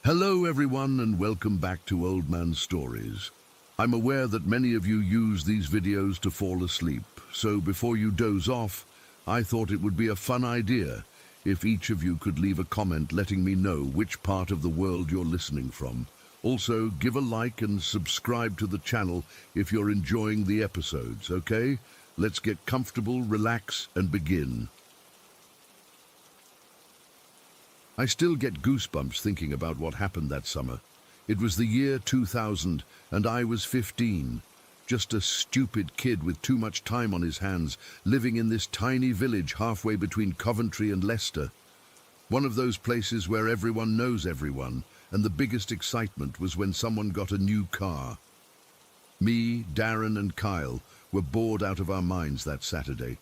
Hello everyone and welcome back to Old Man Stories. I'm aware that many of you use these videos to fall asleep, so before you doze off, I thought it would be a fun idea if each of you could leave a comment letting me know which part of the world you're listening from. Also, give a like and subscribe to the channel if you're enjoying the episodes, okay? Let's get comfortable, relax, and begin. I still get goosebumps thinking about what happened that summer. It was the year 2000, and I was 15. Just a stupid kid with too much time on his hands, living in this tiny village halfway between Coventry and Leicester. One of those places where everyone knows everyone, and the biggest excitement was when someone got a new car. Me, Darren, and Kyle were bored out of our minds that Saturday.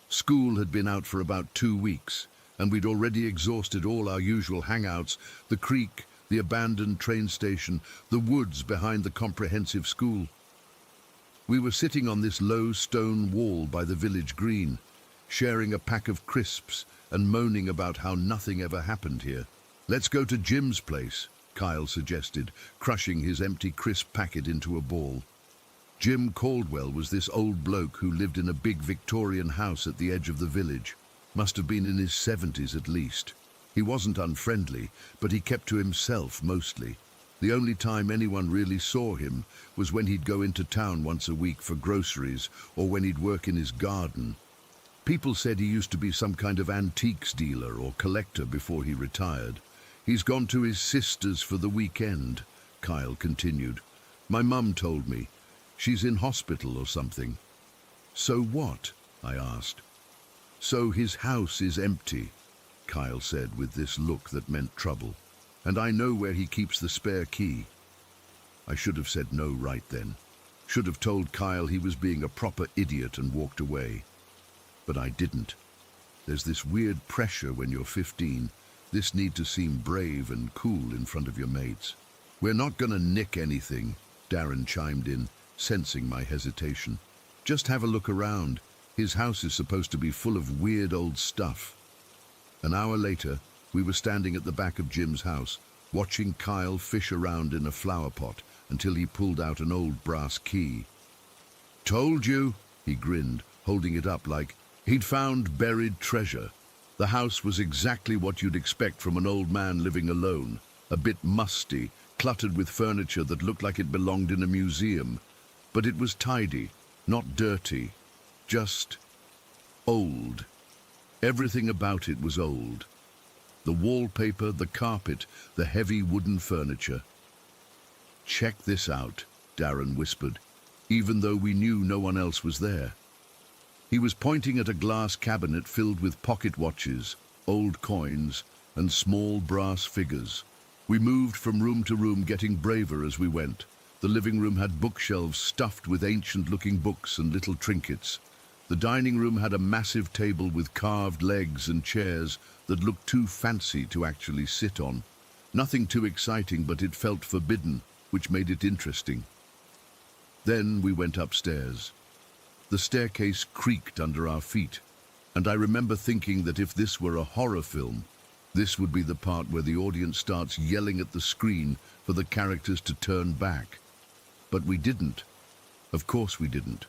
School had been out for about 2 weeks, and we'd already exhausted all our usual hangouts: the creek, the abandoned train station, the woods behind the comprehensive school. We were sitting on this low stone wall by the village green, sharing a pack of crisps and moaning about how nothing ever happened here. "Let's go to Jim's place," Kyle suggested, crushing his empty crisp packet into a ball. Jim Caldwell was this old bloke who lived in a big Victorian house at the edge of the village. Must have been in his 70s at least. He wasn't unfriendly, but he kept to himself mostly. The only time anyone really saw him was when he'd go into town once a week for groceries or when he'd work in his garden. People said he used to be some kind of antiques dealer or collector before he retired. "He's gone to his sister's for the weekend," Kyle continued. "My mum told me. She's in hospital or something." "So what?" I asked. "So his house is empty," Kyle said with this look that meant trouble. "And I know where he keeps the spare key." I should have said no right then. Should have told Kyle he was being a proper idiot and walked away. But I didn't. There's this weird pressure when you're 15, this need to seem brave and cool in front of your mates. "We're not gonna nick anything," Darren chimed in, sensing my hesitation. "Just have a look around. His house is supposed to be full of weird old stuff." An hour later, we were standing at the back of Jim's house, watching Kyle fish around in a flower pot until he pulled out an old brass key. "Told you," he grinned, holding it up like he'd found buried treasure. The house was exactly what you'd expect from an old man living alone, a bit musty, cluttered with furniture that looked like it belonged in a museum. But it was tidy, not dirty. Just old. Everything about it was old. The wallpaper, the carpet, the heavy wooden furniture. "Check this out," Darren whispered, even though we knew no one else was there. He was pointing at a glass cabinet filled with pocket watches, old coins, and small brass figures. We moved from room to room, getting braver as we went. The living room had bookshelves stuffed with ancient-looking books and little trinkets. The dining room had a massive table with carved legs and chairs that looked too fancy to actually sit on. Nothing too exciting, but it felt forbidden, which made it interesting. Then we went upstairs. The staircase creaked under our feet, and I remember thinking that if this were a horror film, this would be the part where the audience starts yelling at the screen for the characters to turn back. But we didn't. Of course we didn't.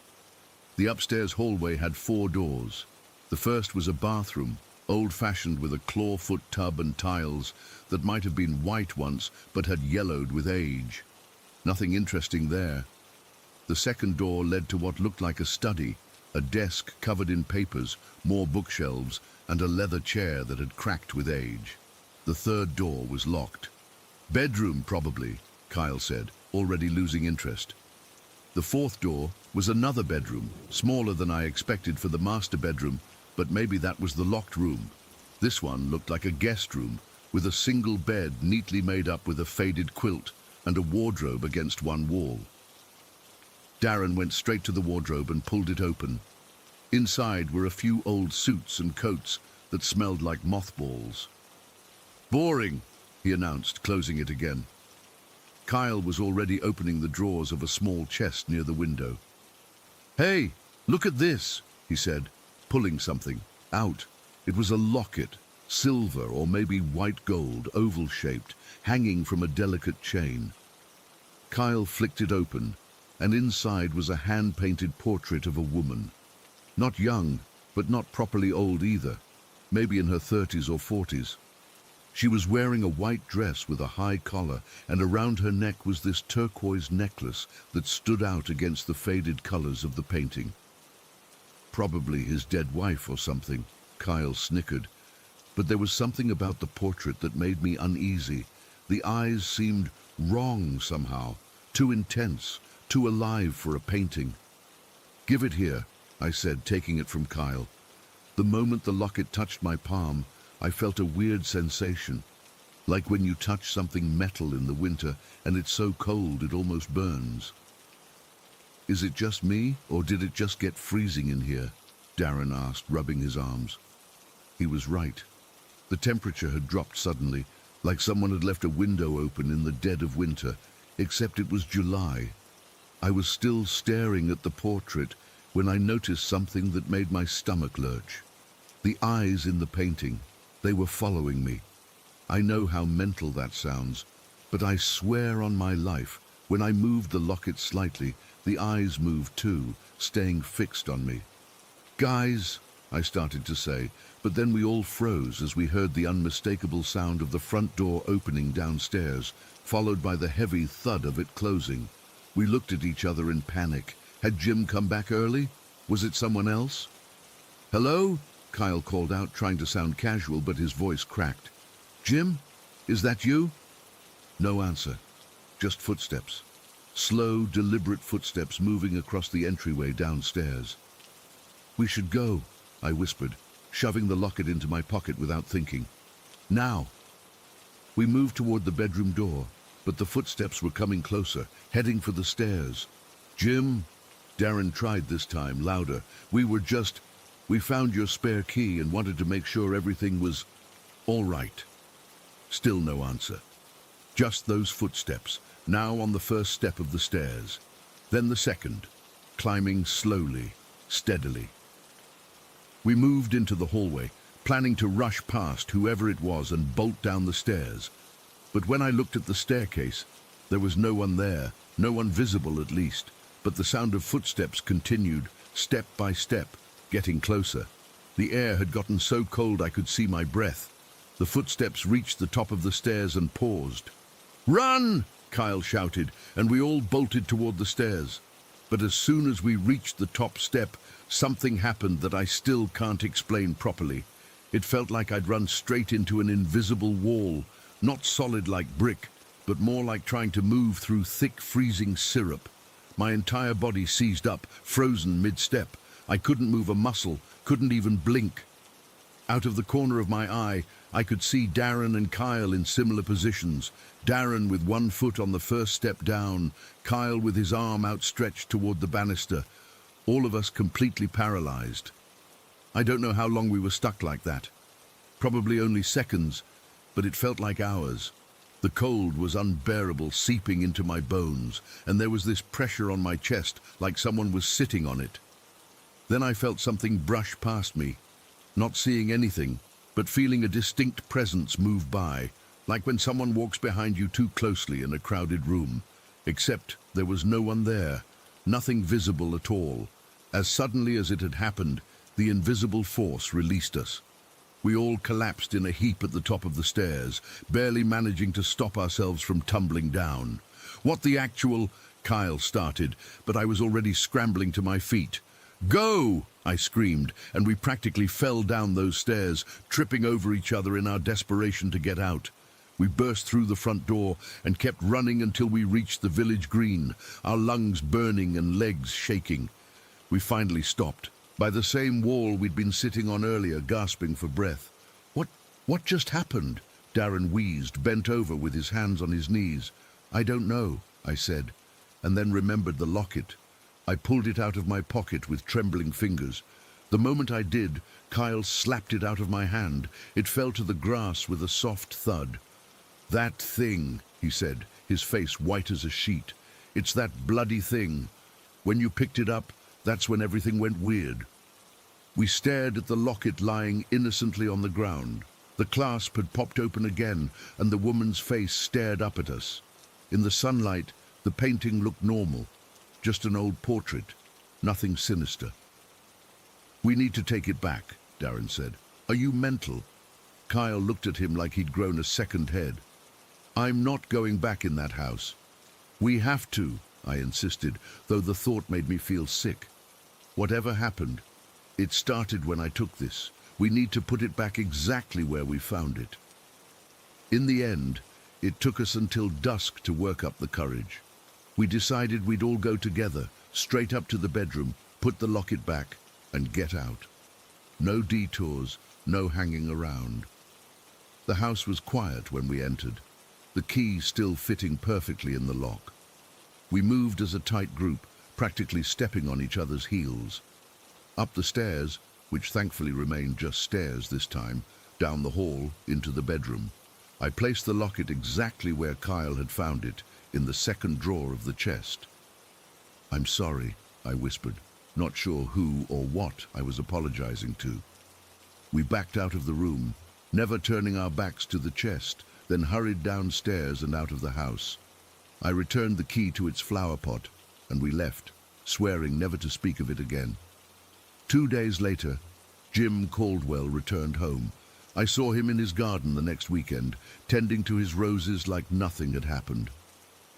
The upstairs hallway had 4 doors. The first was a bathroom, old-fashioned with a clawfoot tub and tiles that might have been white once but had yellowed with age. Nothing interesting there. The second door led to what looked like a study, a desk covered in papers, more bookshelves, and a leather chair that had cracked with age. The third door was locked. "Bedroom, probably," Kyle said, already losing interest. The fourth door was another bedroom, smaller than I expected for the master bedroom, but maybe that was the locked room. This one looked like a guest room, with a single bed neatly made up with a faded quilt and a wardrobe against one wall. Darren went straight to the wardrobe and pulled it open. Inside were a few old suits and coats that smelled like mothballs. "Boring," he announced, closing it again. Kyle was already opening the drawers of a small chest near the window. "Hey, look at this," he said, pulling something out. It was a locket, silver or maybe white gold, oval-shaped, hanging from a delicate chain. Kyle flicked it open, and inside was a hand-painted portrait of a woman. Not young, but not properly old either, maybe in her 30s or 40s. She was wearing a white dress with a high collar, and around her neck was this turquoise necklace that stood out against the faded colors of the painting. Probably his dead wife or something, Kyle snickered. But there was something about the portrait that made me uneasy. The eyes seemed wrong somehow, too intense, too alive for a painting. "Give it here," I said, taking it from Kyle. The moment the locket touched my palm, I felt a weird sensation, like when you touch something metal in the winter and it's so cold it almost burns. "Is it just me, or did it just get freezing in here?" Darren asked, rubbing his arms. He was right. The temperature had dropped suddenly, like someone had left a window open in the dead of winter, except it was July. I was still staring at the portrait when I noticed something that made my stomach lurch. The eyes in the painting, they were following me. I know how mental that sounds, but I swear on my life, when I moved the locket slightly, the eyes moved too, staying fixed on me. "Guys," I started to say, but then we all froze as we heard the unmistakable sound of the front door opening downstairs, followed by the heavy thud of it closing. We looked at each other in panic. Had Jim come back early? Was it someone else? "Hello?" Kyle called out, trying to sound casual, but his voice cracked. "Jim? Is that you?" No answer. Just footsteps. Slow, deliberate footsteps moving across the entryway downstairs. "We should go," I whispered, shoving the locket into my pocket without thinking. "Now." We moved toward the bedroom door, but the footsteps were coming closer, heading for the stairs. "Jim," Darren tried this time, louder. We found your spare key and wanted to make sure everything was all right." Still no answer. Just those footsteps, now on the first step of the stairs. Then the second, climbing slowly, steadily. We moved into the hallway, planning to rush past whoever it was and bolt down the stairs. But when I looked at the staircase, there was no one there, no one visible at least, but the sound of footsteps continued, step by step, getting closer. The air had gotten so cold I could see my breath. The footsteps reached the top of the stairs and paused. "Run!" Kyle shouted, and we all bolted toward the stairs. But as soon as we reached the top step, something happened that I still can't explain properly. It felt like I'd run straight into an invisible wall, not solid like brick, but more like trying to move through thick, freezing syrup. My entire body seized up, frozen mid-step. I couldn't move a muscle, couldn't even blink. Out of the corner of my eye, I could see Darren and Kyle in similar positions. Darren with one foot on the first step down, Kyle with his arm outstretched toward the banister. All of us completely paralyzed. I don't know how long we were stuck like that. Probably only seconds, but it felt like hours. The cold was unbearable, seeping into my bones, and there was this pressure on my chest, like someone was sitting on it. Then I felt something brush past me, not seeing anything, but feeling a distinct presence move by, like when someone walks behind you too closely in a crowded room. Except there was no one there, nothing visible at all. As suddenly as it had happened, the invisible force released us. We all collapsed in a heap at the top of the stairs, barely managing to stop ourselves from tumbling down. "What the actual—" Kyle started, but I was already scrambling to my feet. "Go!" I screamed, and we practically fell down those stairs, tripping over each other in our desperation to get out. We burst through the front door and kept running until we reached the village green, our lungs burning and legs shaking. We finally stopped, by the same wall we'd been sitting on earlier, gasping for breath. What just happened?" Darren wheezed, bent over with his hands on his knees. "I don't know," I said, and then remembered the locket. I pulled it out of my pocket with trembling fingers. The moment I did, Kyle slapped it out of my hand. It fell to the grass with a soft thud. "That thing," he said, his face white as a sheet. "It's that bloody thing. When you picked it up, that's when everything went weird." We stared at the locket lying innocently on the ground. The clasp had popped open again, and the woman's face stared up at us. In the sunlight, the painting looked normal, just an old portrait, nothing sinister. "We need to take it back," Darren said. "Are you mental?" Kyle looked at him like he'd grown a second head. "I'm not going back in that house." "We have to," I insisted, though the thought made me feel sick. "Whatever happened, it started when I took this. We need to put it back exactly where we found it." In the end, it took us until dusk to work up the courage. We decided we'd all go together, straight up to the bedroom, put the locket back, and get out. No detours, no hanging around. The house was quiet when we entered, the key still fitting perfectly in the lock. We moved as a tight group, practically stepping on each other's heels. Up the stairs, which thankfully remained just stairs this time, down the hall, into the bedroom. I placed the locket exactly where Kyle had found it, in the second drawer of the chest. "I'm sorry," I whispered, not sure who or what I was apologizing to. We backed out of the room, never turning our backs to the chest, then hurried downstairs and out of the house. I returned the key to its flower pot, and we left, swearing never to speak of it again. 2 days later, Jim Caldwell returned home. I saw him in his garden the next weekend, tending to his roses like nothing had happened.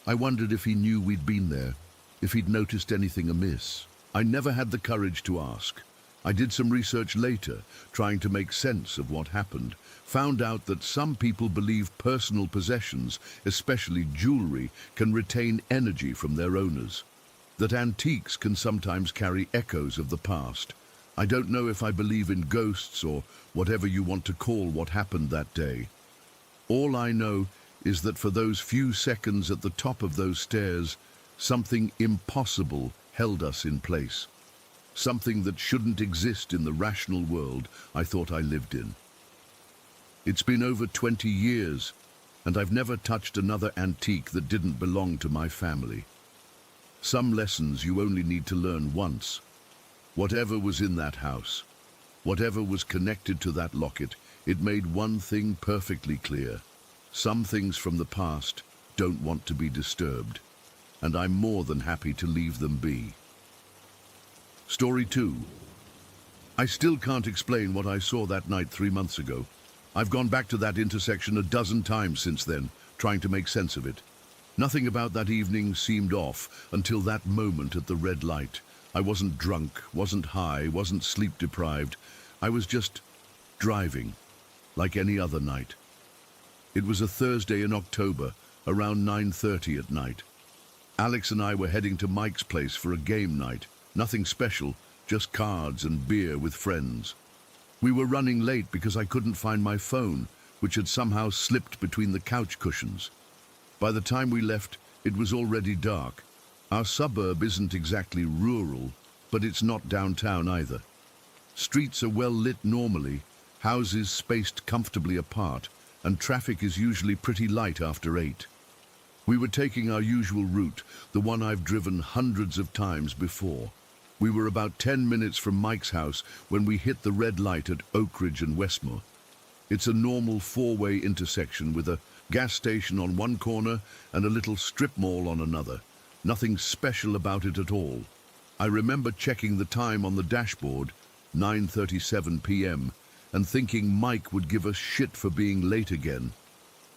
I wondered if he knew we'd been there, if he'd noticed anything amiss. I never had the courage to ask. I did some research later, trying to make sense of what happened. Found out that some people believe personal possessions, especially jewelry, can retain energy from their owners. That antiques can sometimes carry echoes of the past. I don't know if I believe in ghosts or whatever you want to call what happened that day. All I know is that for those few seconds at the top of those stairs, something impossible held us in place. Something that shouldn't exist in the rational world I thought I lived in. It's been over 20 years, and I've never touched another antique that didn't belong to my family. Some lessons you only need to learn once. Whatever was in that house, whatever was connected to that locket, it made one thing perfectly clear. Some things from the past don't want to be disturbed, and I'm more than happy to leave them be. Story 2. I still can't explain what I saw that night 3 months ago. I've gone back to that intersection a dozen times since then, trying to make sense of it. Nothing about that evening seemed off until that moment at the red light. I wasn't drunk, wasn't high, wasn't sleep deprived. I was just driving, like any other night. It was a Thursday in October, around 9:30 at night. Alex and I were heading to Mike's place for a game night. Nothing special, just cards and beer with friends. We were running late because I couldn't find my phone, which had somehow slipped between the couch cushions. By the time we left, it was already dark. Our suburb isn't exactly rural, but it's not downtown either. Streets are well lit normally, houses spaced comfortably apart, and traffic is usually pretty light after 8. We were taking our usual route, the one I've driven hundreds of times before. We were about 10 minutes from Mike's house when we hit the red light at Oak Ridge and Westmore. It's a normal 4-way intersection with a gas station on one corner and a little strip mall on another. Nothing special about it at all. I remember checking the time on the dashboard, 9:37 p.m., and thinking Mike would give us shit for being late again.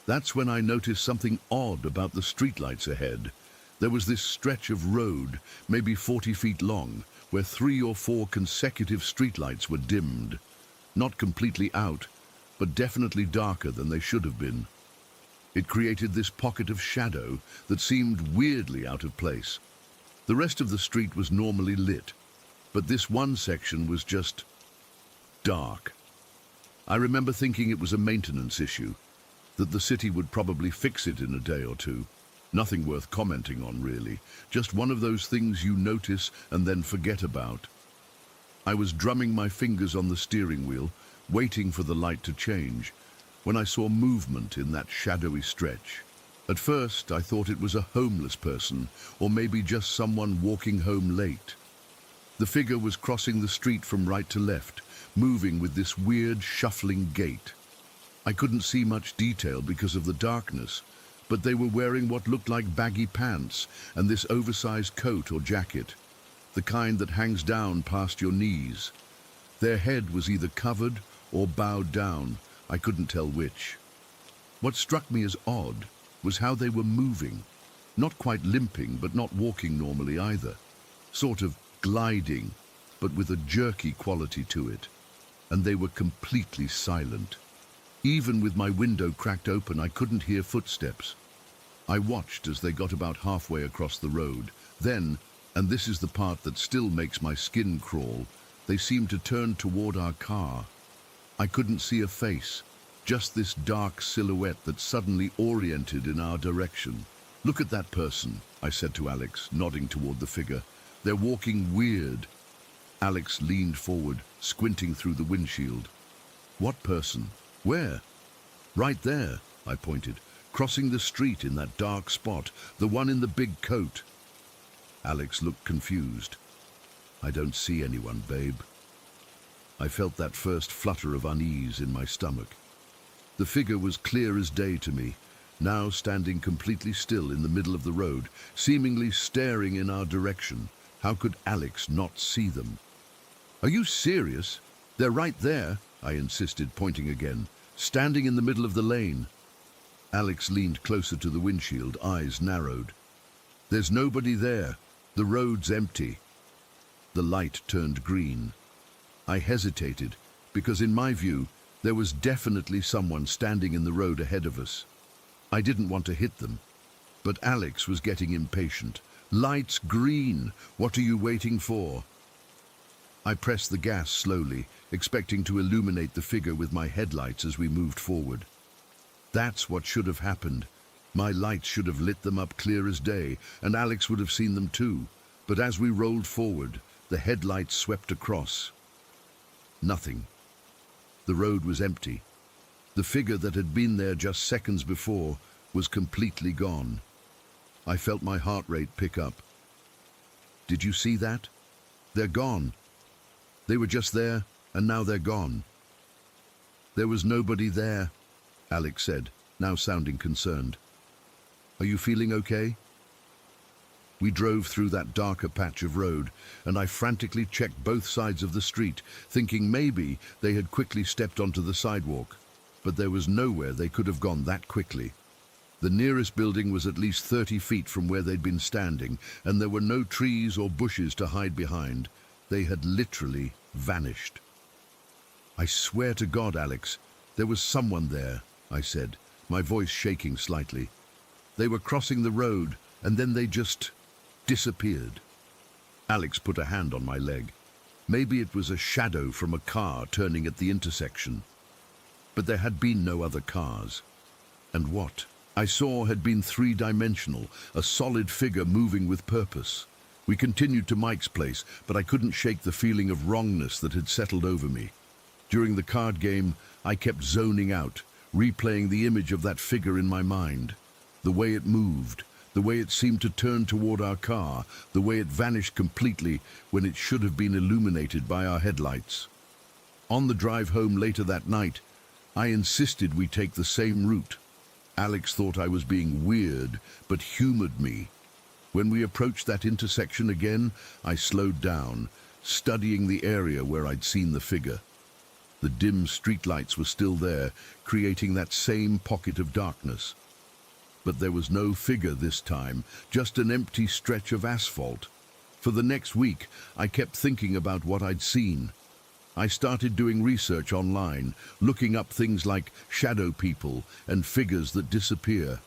That's when I noticed something odd about the streetlights ahead. There was this stretch of road, maybe 40 feet long, where 3 or 4 consecutive streetlights were dimmed. Not completely out, but definitely darker than they should have been. It created this pocket of shadow that seemed weirdly out of place. The rest of the street was normally lit, but this one section was just dark. I remember thinking it was a maintenance issue, that the city would probably fix it in a day or two. Nothing worth commenting on, really. Just one of those things you notice and then forget about. I was drumming my fingers on the steering wheel, waiting for the light to change, when I saw movement in that shadowy stretch. At first, I thought it was a homeless person, or maybe just someone walking home late. The figure was crossing the street from right to left, moving with this weird, shuffling gait. I couldn't see much detail because of the darkness, but they were wearing what looked like baggy pants and this oversized coat or jacket, the kind that hangs down past your knees. Their head was either covered or bowed down. I couldn't tell which. What struck me as odd was how they were moving. Not quite limping, but not walking normally either. Sort of gliding, but with a jerky quality to it. And they were completely silent. Even with my window cracked open, I couldn't hear footsteps. I watched as they got about halfway across the road. Then, and this is the part that still makes my skin crawl, they seemed to turn toward our car. I couldn't see a face, just this dark silhouette that suddenly oriented in our direction. "Look at that person," I said to Alex, nodding toward the figure. "They're walking weird." Alex leaned forward, squinting through the windshield. "What person? Where?" "Right there," I pointed, "crossing the street in that dark spot, the one in the big coat." Alex looked confused. "I don't see anyone, babe." I felt that first flutter of unease in my stomach. The figure was clear as day to me, now standing completely still in the middle of the road, seemingly staring in our direction. How could Alex not see them? "Are you serious? They're right there," I insisted, pointing again, "standing in the middle of the lane." Alex leaned closer to the windshield, eyes narrowed. "There's nobody there. The road's empty." The light turned green. I hesitated, because in my view, there was definitely someone standing in the road ahead of us. I didn't want to hit them, but Alex was getting impatient. "Light's green. What are you waiting for?" I pressed the gas slowly, expecting to illuminate the figure with my headlights as we moved forward. That's what should have happened. My lights should have lit them up clear as day, and Alex would have seen them too. But as we rolled forward, the headlights swept across. Nothing. The road was empty. The figure that had been there just seconds before was completely gone. I felt my heart rate pick up. "Did you see that? They're gone. They were just there, and now they're gone." "There was nobody there," Alex said, now sounding concerned. "Are you feeling okay?" We drove through that darker patch of road, and I frantically checked both sides of the street, thinking maybe they had quickly stepped onto the sidewalk. But there was nowhere they could have gone that quickly. The nearest building was at least 30 feet from where they'd been standing, and there were no trees or bushes to hide behind. They had literally vanished. "I swear to God, Alex, there was someone there," I said, my voice shaking slightly. "They were crossing the road, and then they just disappeared." Alex put a hand on my leg. Maybe it was a shadow from a car turning at the intersection. But there had been no other cars. And what I saw had been three-dimensional, a solid figure moving with purpose. We continued to Mike's place, but I couldn't shake the feeling of wrongness that had settled over me. During the card game, I kept zoning out, replaying the image of that figure in my mind. The way it moved, the way it seemed to turn toward our car, the way it vanished completely when it should have been illuminated by our headlights. On the drive home later that night, I insisted we take the same route. Alex thought I was being weird, but humored me. When we approached that intersection again, I slowed down, studying the area where I'd seen the figure. The dim streetlights were still there, creating that same pocket of darkness. But there was no figure this time, just an empty stretch of asphalt. For the next week, I kept thinking about what I'd seen. I started doing research online, looking up things like shadow people and figures that disappear.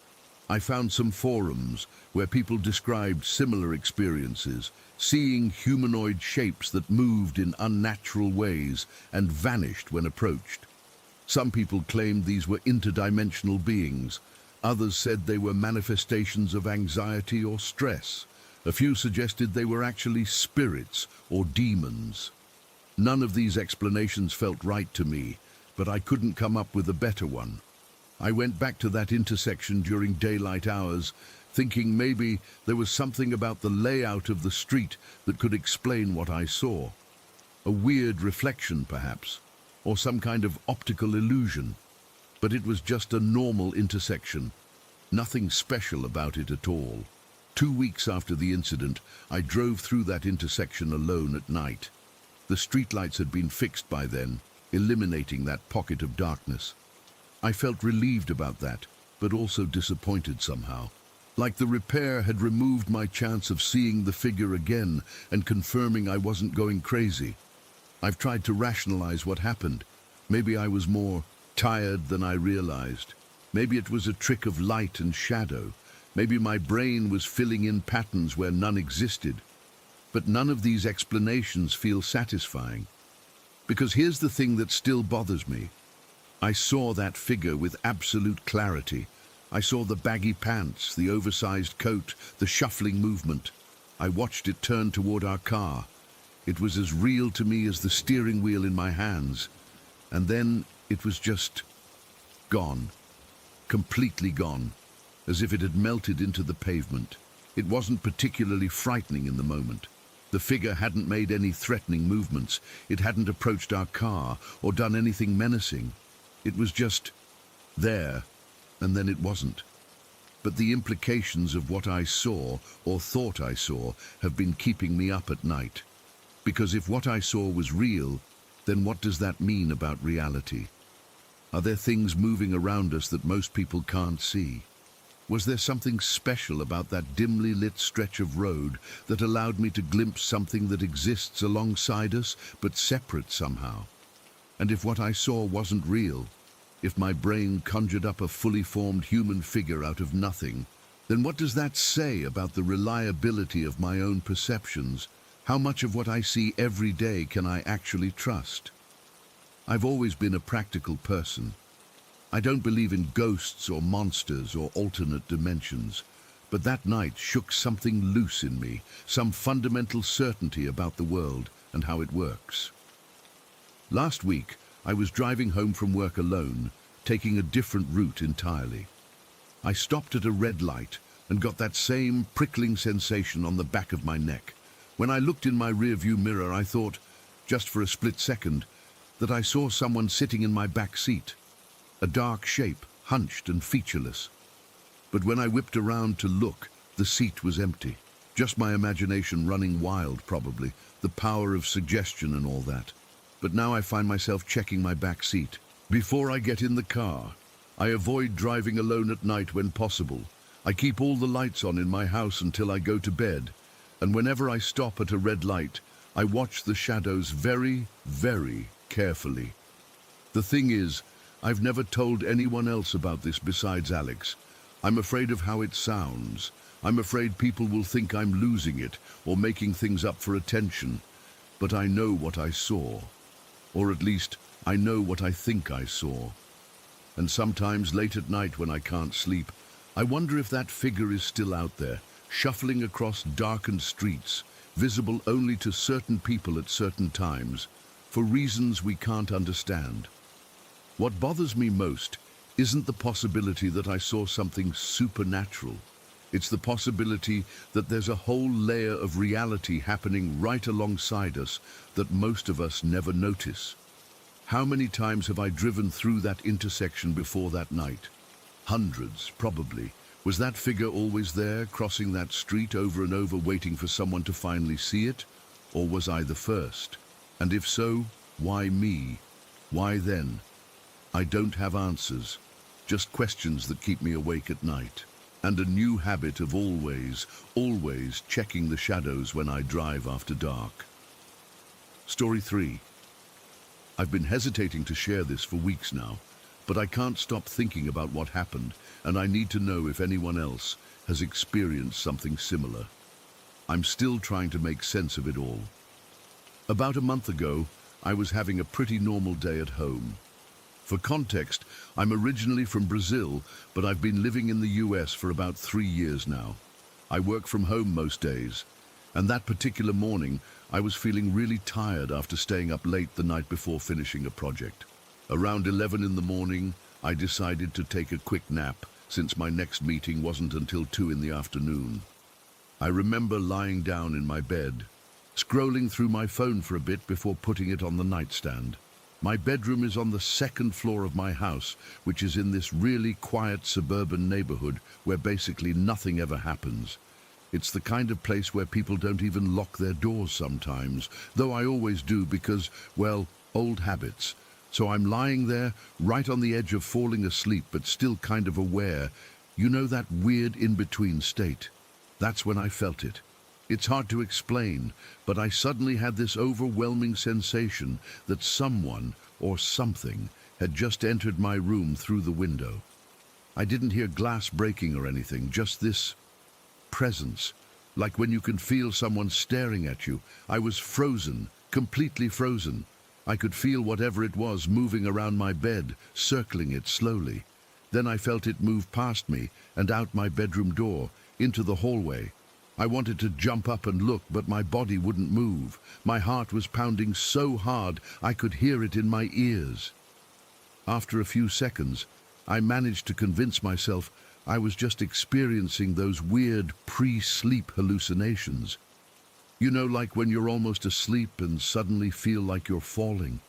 I found some forums where people described similar experiences, seeing humanoid shapes that moved in unnatural ways and vanished when approached. Some people claimed these were interdimensional beings. Others said they were manifestations of anxiety or stress. A few suggested they were actually spirits or demons. None of these explanations felt right to me, but I couldn't come up with a better one. I went back to that intersection during daylight hours, thinking maybe there was something about the layout of the street that could explain what I saw. A weird reflection, perhaps, or some kind of optical illusion. But it was just a normal intersection. Nothing special about it at all. 2 weeks after the incident, I drove through that intersection alone at night. The streetlights had been fixed by then, eliminating that pocket of darkness. I felt relieved about that, but also disappointed somehow. Like the repair had removed my chance of seeing the figure again and confirming I wasn't going crazy. I've tried to rationalize what happened. Maybe I was more tired than I realized. Maybe it was a trick of light and shadow. Maybe my brain was filling in patterns where none existed. But none of these explanations feel satisfying. Because here's the thing that still bothers me. I saw that figure with absolute clarity. I saw the baggy pants, the oversized coat, the shuffling movement. I watched it turn toward our car. It was as real to me as the steering wheel in my hands. And then it was just gone. Completely gone. As if it had melted into the pavement. It wasn't particularly frightening in the moment. The figure hadn't made any threatening movements. It hadn't approached our car or done anything menacing. It was just there, and then it wasn't. But the implications of what I saw, or thought I saw, have been keeping me up at night. Because if what I saw was real, then what does that mean about reality? Are there things moving around us that most people can't see? Was there something special about that dimly lit stretch of road that allowed me to glimpse something that exists alongside us, but separate somehow? And if what I saw wasn't real, if my brain conjured up a fully formed human figure out of nothing, then what does that say about the reliability of my own perceptions? How much of what I see every day can I actually trust? I've always been a practical person. I don't believe in ghosts or monsters or alternate dimensions, but that night shook something loose in me, some fundamental certainty about the world and how it works. Last week, I was driving home from work alone, taking a different route entirely. I stopped at a red light and got that same prickling sensation on the back of my neck. When I looked in my rearview mirror, I thought, just for a split second, that I saw someone sitting in my back seat. A dark shape, hunched and featureless. But when I whipped around to look, the seat was empty. Just my imagination running wild, probably, the power of suggestion and all that. But now I find myself checking my back seat. Before I get in the car, I avoid driving alone at night when possible. I keep all the lights on in my house until I go to bed. And whenever I stop at a red light, I watch the shadows very, very carefully. The thing is, I've never told anyone else about this besides Alex. I'm afraid of how it sounds. I'm afraid people will think I'm losing it or making things up for attention. But I know what I saw. Or at least, I know what I think I saw. And sometimes late at night when I can't sleep, I wonder if that figure is still out there, shuffling across darkened streets, visible only to certain people at certain times, for reasons we can't understand. What bothers me most isn't the possibility that I saw something supernatural. It's the possibility that there's a whole layer of reality happening right alongside us that most of us never notice. How many times have I driven through that intersection before that night? Hundreds, probably. Was that figure always there, crossing that street over and over, waiting for someone to finally see it? Or was I the first? And if so, why me? Why then? I don't have answers, just questions that keep me awake at night. And a new habit of always checking the shadows when I drive after dark. Story 3. I've been hesitating to share this for weeks now, but I can't stop thinking about what happened, and I need to know if anyone else has experienced something similar. I'm still trying to make sense of it all. About a month ago, I was having a pretty normal day at home. For context, I'm originally from Brazil, but I've been living in the US for about 3 years now. I work from home most days, and that particular morning, I was feeling really tired after staying up late the night before finishing a project. Around 11 in the morning, I decided to take a quick nap, since my next meeting wasn't until 2 in the afternoon. I remember lying down in my bed, scrolling through my phone for a bit before putting it on the nightstand. My bedroom is on the second floor of my house, which is in this really quiet suburban neighborhood where basically nothing ever happens. It's the kind of place where people don't even lock their doors sometimes, though I always do because, well, old habits. So I'm lying there, right on the edge of falling asleep, but still kind of aware. You know that weird in-between state? That's when I felt it. It's hard to explain, but I suddenly had this overwhelming sensation that someone or something had just entered my room through the window. I didn't hear glass breaking or anything, just this presence, like when you can feel someone staring at you. I was frozen, completely frozen. I could feel whatever it was moving around my bed, circling it slowly. Then I felt it move past me and out my bedroom door, into the hallway. I wanted to jump up and look, but my body wouldn't move. My heart was pounding so hard I could hear it in my ears. After a few seconds, I managed to convince myself I was just experiencing those weird pre-sleep hallucinations. You know, like when you're almost asleep and suddenly feel like you're falling.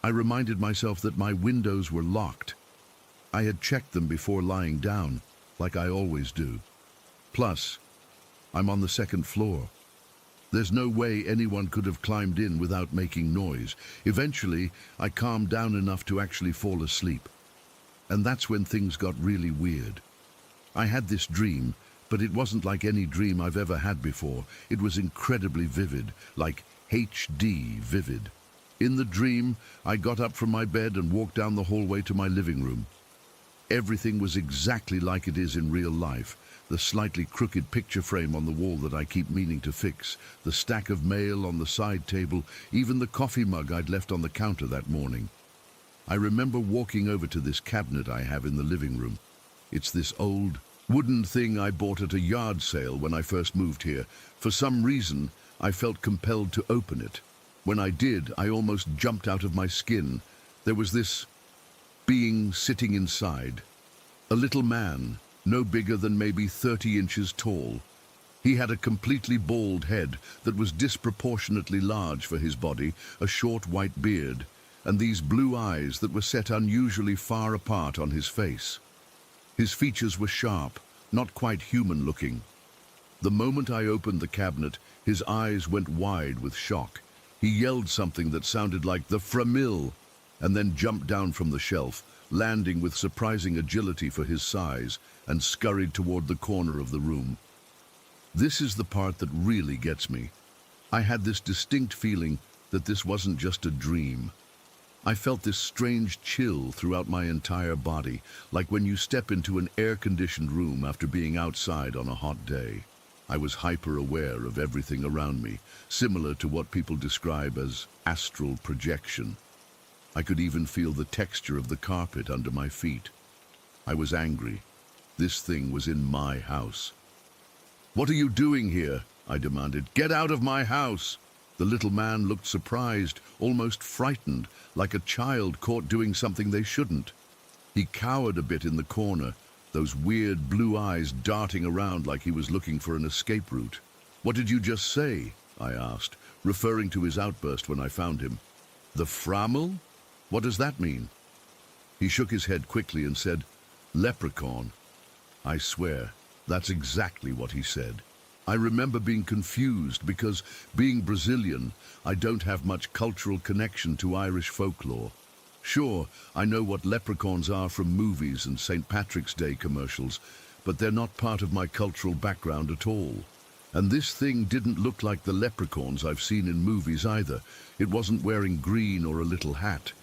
I reminded myself that my windows were locked. I had checked them before lying down, like I always do. Plus, I'm on the second floor. There's no way anyone could have climbed in without making noise. Eventually, I calmed down enough to actually fall asleep. And that's when things got really weird. I had this dream, but it wasn't like any dream I've ever had before. It was incredibly vivid, like HD vivid. In the dream, I got up from my bed and walked down the hallway to my living room. Everything was exactly like it is in real life. The slightly crooked picture frame on the wall that I keep meaning to fix, the stack of mail on the side table, even the coffee mug I'd left on the counter that morning. I remember walking over to this cabinet I have in the living room. It's this old wooden thing I bought at a yard sale when I first moved here. For some reason, I felt compelled to open it. When I did, I almost jumped out of my skin. There was this being sitting inside. A little man, no bigger than maybe 30 inches tall. He had a completely bald head that was disproportionately large for his body, a short white beard, and these blue eyes that were set unusually far apart on his face. His features were sharp, not quite human-looking. The moment I opened the cabinet, his eyes went wide with shock. He yelled something that sounded like the Framil, and then jumped down from the shelf, landing with surprising agility for his size, and scurried toward the corner of the room. This is the part that really gets me. I had this distinct feeling that this wasn't just a dream. I felt this strange chill throughout my entire body, like when you step into an air-conditioned room after being outside on a hot day. I was hyper-aware of everything around me, similar to what people describe as astral projection. I could even feel the texture of the carpet under my feet. I was angry. This thing was in my house. "What are you doing here?" I demanded. "Get out of my house!" The little man looked surprised, almost frightened, like a child caught doing something they shouldn't. He cowered a bit in the corner, those weird blue eyes darting around like he was looking for an escape route. "What did you just say?" I asked, referring to his outburst when I found him. "The Framel? What does that mean?" He shook his head quickly and said, "Leprechaun." I swear, that's exactly what he said. I remember being confused because, being Brazilian, I don't have much cultural connection to Irish folklore. Sure, I know what leprechauns are from movies and St. Patrick's Day commercials, but they're not part of my cultural background at all. And this thing didn't look like the leprechauns I've seen in movies either. It wasn't wearing green or a little hat.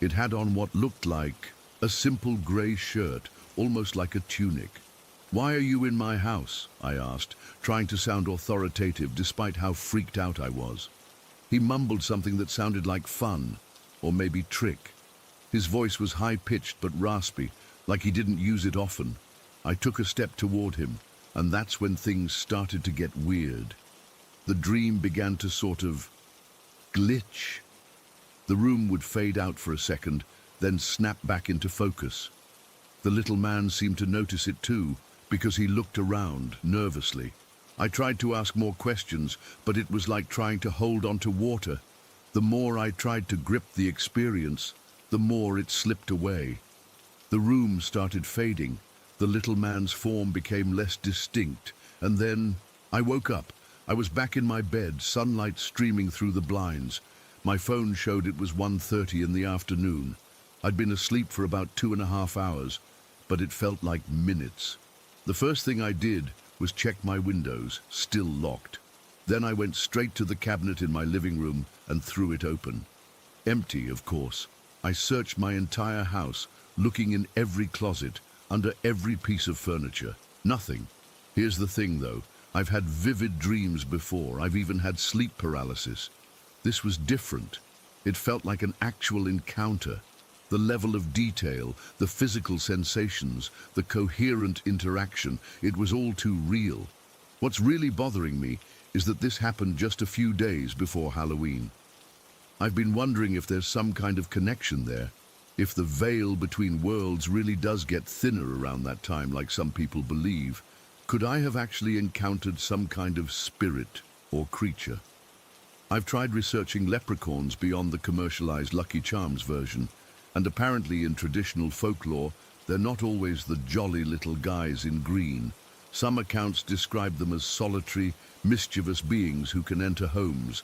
It had on what looked like a simple grey shirt, almost like a tunic. "Why are you in my house?" I asked, trying to sound authoritative despite how freaked out I was. He mumbled something that sounded like fun, or maybe trick. His voice was high-pitched but raspy, like he didn't use it often. I took a step toward him, and that's when things started to get weird. The dream began to sort of glitch. The room would fade out for a second, then snap back into focus. The little man seemed to notice it too, because he looked around nervously. I tried to ask more questions, but it was like trying to hold on to water. The more I tried to grip the experience, the more it slipped away. The room started fading, the little man's form became less distinct, and then I woke up. I was back in my bed, sunlight streaming through the blinds. My phone showed it was 1:30 in the afternoon. I'd been asleep for about 2.5 hours, but it felt like minutes. The first thing I did was check my windows, still locked. Then I went straight to the cabinet in my living room and threw it open. Empty, of course. I searched my entire house, looking in every closet, under every piece of furniture. Nothing. Here's the thing, though. I've had vivid dreams before. I've even had sleep paralysis. This was different. It felt like an actual encounter. The level of detail, the physical sensations, the coherent interaction, it was all too real. What's really bothering me is that this happened just a few days before Halloween. I've been wondering if there's some kind of connection there, if the veil between worlds really does get thinner around that time like some people believe. Could I have actually encountered some kind of spirit or creature? I've tried researching leprechauns beyond the commercialized Lucky Charms version, and apparently in traditional folklore, they're not always the jolly little guys in green. Some accounts describe them as solitary, mischievous beings who can enter homes.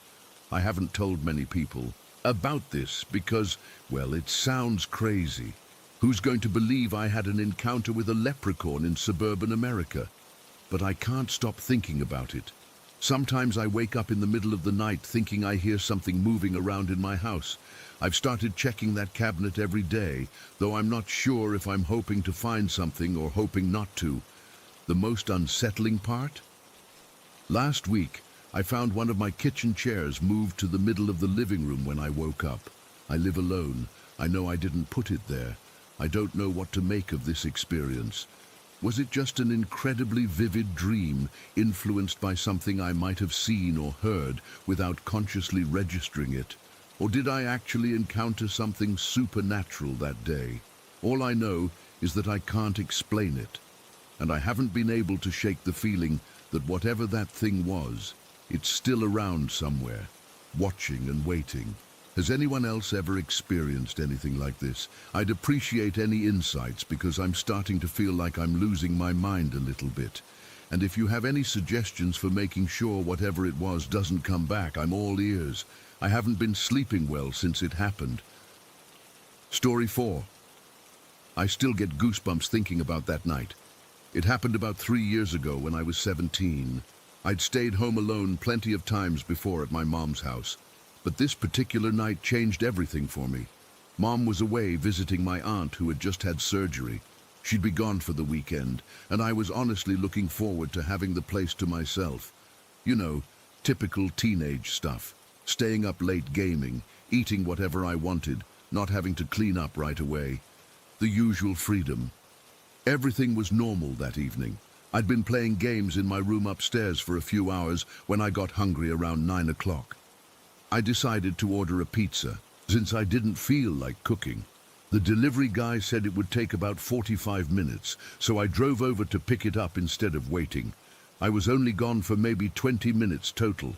I haven't told many people about this because, well, it sounds crazy. Who's going to believe I had an encounter with a leprechaun in suburban America? But I can't stop thinking about it. Sometimes I wake up in the middle of the night thinking I hear something moving around in my house. I've started checking that cabinet every day, though I'm not sure if I'm hoping to find something or hoping not to. The most unsettling part? Last week, I found one of my kitchen chairs moved to the middle of the living room when I woke up. I live alone. I know I didn't put it there. I don't know what to make of this experience. Was it just an incredibly vivid dream, influenced by something I might have seen or heard without consciously registering it? Or did I actually encounter something supernatural that day? All I know is that I can't explain it. And I haven't been able to shake the feeling that whatever that thing was, it's still around somewhere, watching and waiting. Has anyone else ever experienced anything like this? I'd appreciate any insights because I'm starting to feel like I'm losing my mind a little bit. And if you have any suggestions for making sure whatever it was doesn't come back, I'm all ears. I haven't been sleeping well since it happened. Story 4. I still get goosebumps thinking about that night. It happened about 3 years ago when I was 17. I'd stayed home alone plenty of times before at my mom's house. But this particular night changed everything for me. Mom was away visiting my aunt who had just had surgery. She'd be gone for the weekend, and I was honestly looking forward to having the place to myself. You know, typical teenage stuff. Staying up late gaming, eating whatever I wanted, not having to clean up right away. The usual freedom. Everything was normal that evening. I'd been playing games in my room upstairs for a few hours when I got hungry around 9 o'clock. I decided to order a pizza, since I didn't feel like cooking. The delivery guy said it would take about 45 minutes, so I drove over to pick it up instead of waiting. I was only gone for maybe 20 minutes total.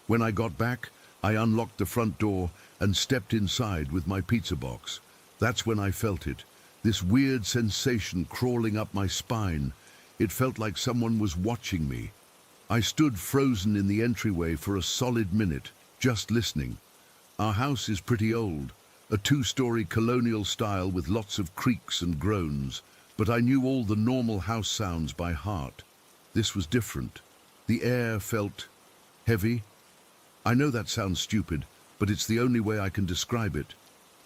When I got back, I unlocked the front door and stepped inside with my pizza box. That's when I felt it, this weird sensation crawling up my spine. It felt like someone was watching me. I stood frozen in the entryway for a solid minute, just listening. Our house is pretty old, a 2-story colonial style with lots of creaks and groans, but I knew all the normal house sounds by heart. This was different. The air felt heavy. I know that sounds stupid, but it's the only way I can describe it.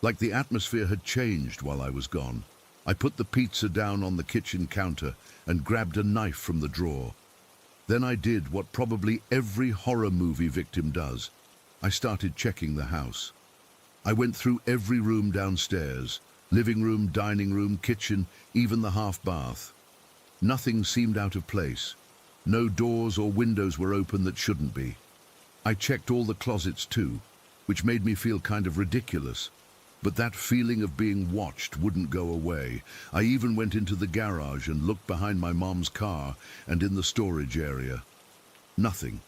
Like the atmosphere had changed while I was gone. I put the pizza down on the kitchen counter and grabbed a knife from the drawer. Then I did what probably every horror movie victim does. I started checking the house. I went through every room downstairs, living room, dining room, kitchen, even the half bath. Nothing seemed out of place. No doors or windows were open that shouldn't be. I checked all the closets too, which made me feel kind of ridiculous. But that feeling of being watched wouldn't go away. I even went into the garage and looked behind my mom's car and in the storage area. Nothing.